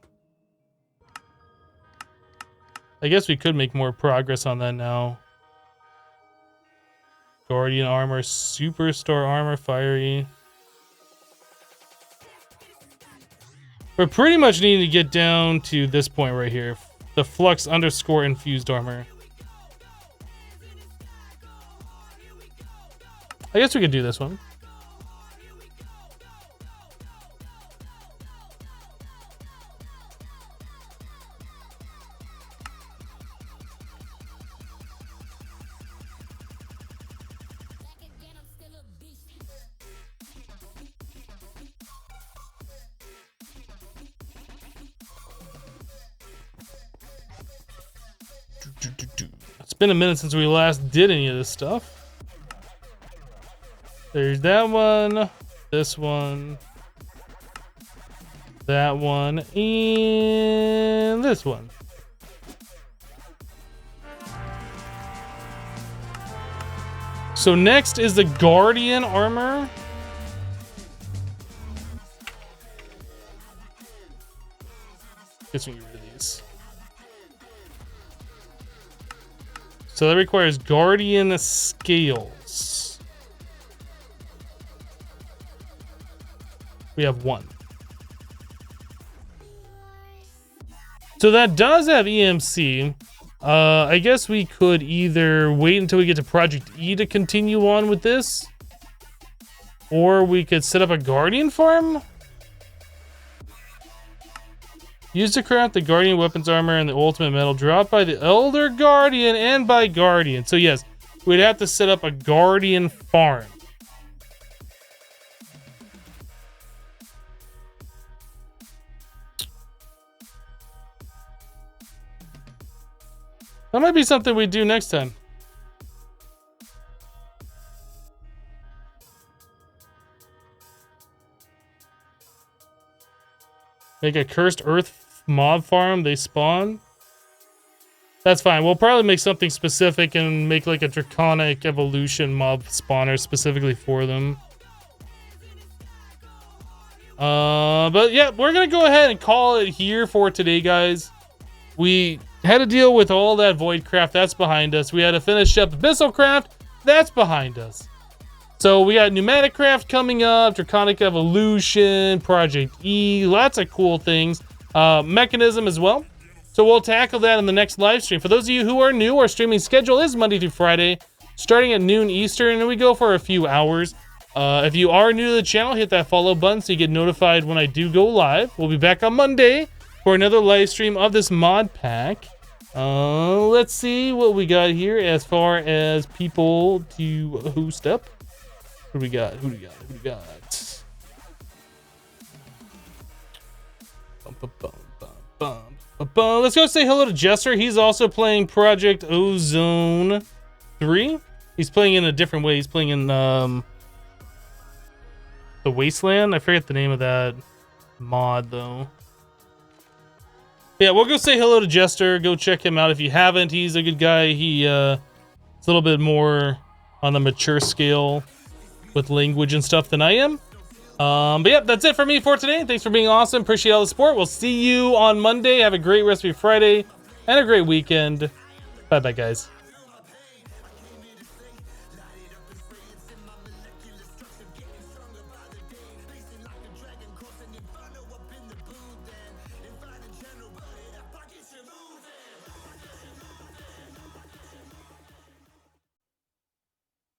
I guess we could make more progress on that now. Guardian armor, superstar armor, fiery. We're pretty much needing to get down to this point right here. The flux underscore infused armor. I guess we could do this one. It's been a minute since we last did any of this stuff. There's that one, this one, that one, and this one. So next is the Guardian armor. Guess we can get rid of these. So that requires Guardian scales. We have one. So that does have EMC. I guess we could either wait until we get to Project E to continue on with this, or we could set up a Guardian farm. Used to craft the Guardian weapons armor and the ultimate metal dropped by the Elder Guardian and by Guardian. So yes, we'd have to set up a Guardian farm. That might be something we do next time. Make a cursed earth mob farm, they spawn. That's fine. We'll probably make something specific and make like a draconic evolution mob spawner specifically for them. But yeah, we're gonna go ahead and call it here for today, guys. We had to deal with all that void craft, that's behind us. We had to finish up abyssal craft, that's behind us. So we got pneumatic craft coming up, draconic evolution, Project E, lots of cool things. Mechanism as well. So we'll tackle that in the next live stream. For those of you who are new, our streaming schedule is Monday through Friday, starting at noon Eastern, and we go for a few hours. If you are new to the channel, hit that follow button so you get notified when I do go live. We'll be back on Monday for another live stream of this mod pack. Let's see what we got here as far as people to host up. Who do we got? Who do we got? Who do we got? Let's go say hello to Jester. He's also playing Project Ozone 3. He's playing in a different way. He's playing in the Wasteland. I forget the name of that mod though. Yeah, we'll go say hello to Jester. Go check him out if you haven't. He's a good guy. He is a little bit more on the mature scale. with language and stuff than I am. But yeah, that's it for me for today. Thanks for being awesome. Appreciate all the support. We'll see you on Monday. Have a great rest of your Friday and a great weekend. Bye bye, guys.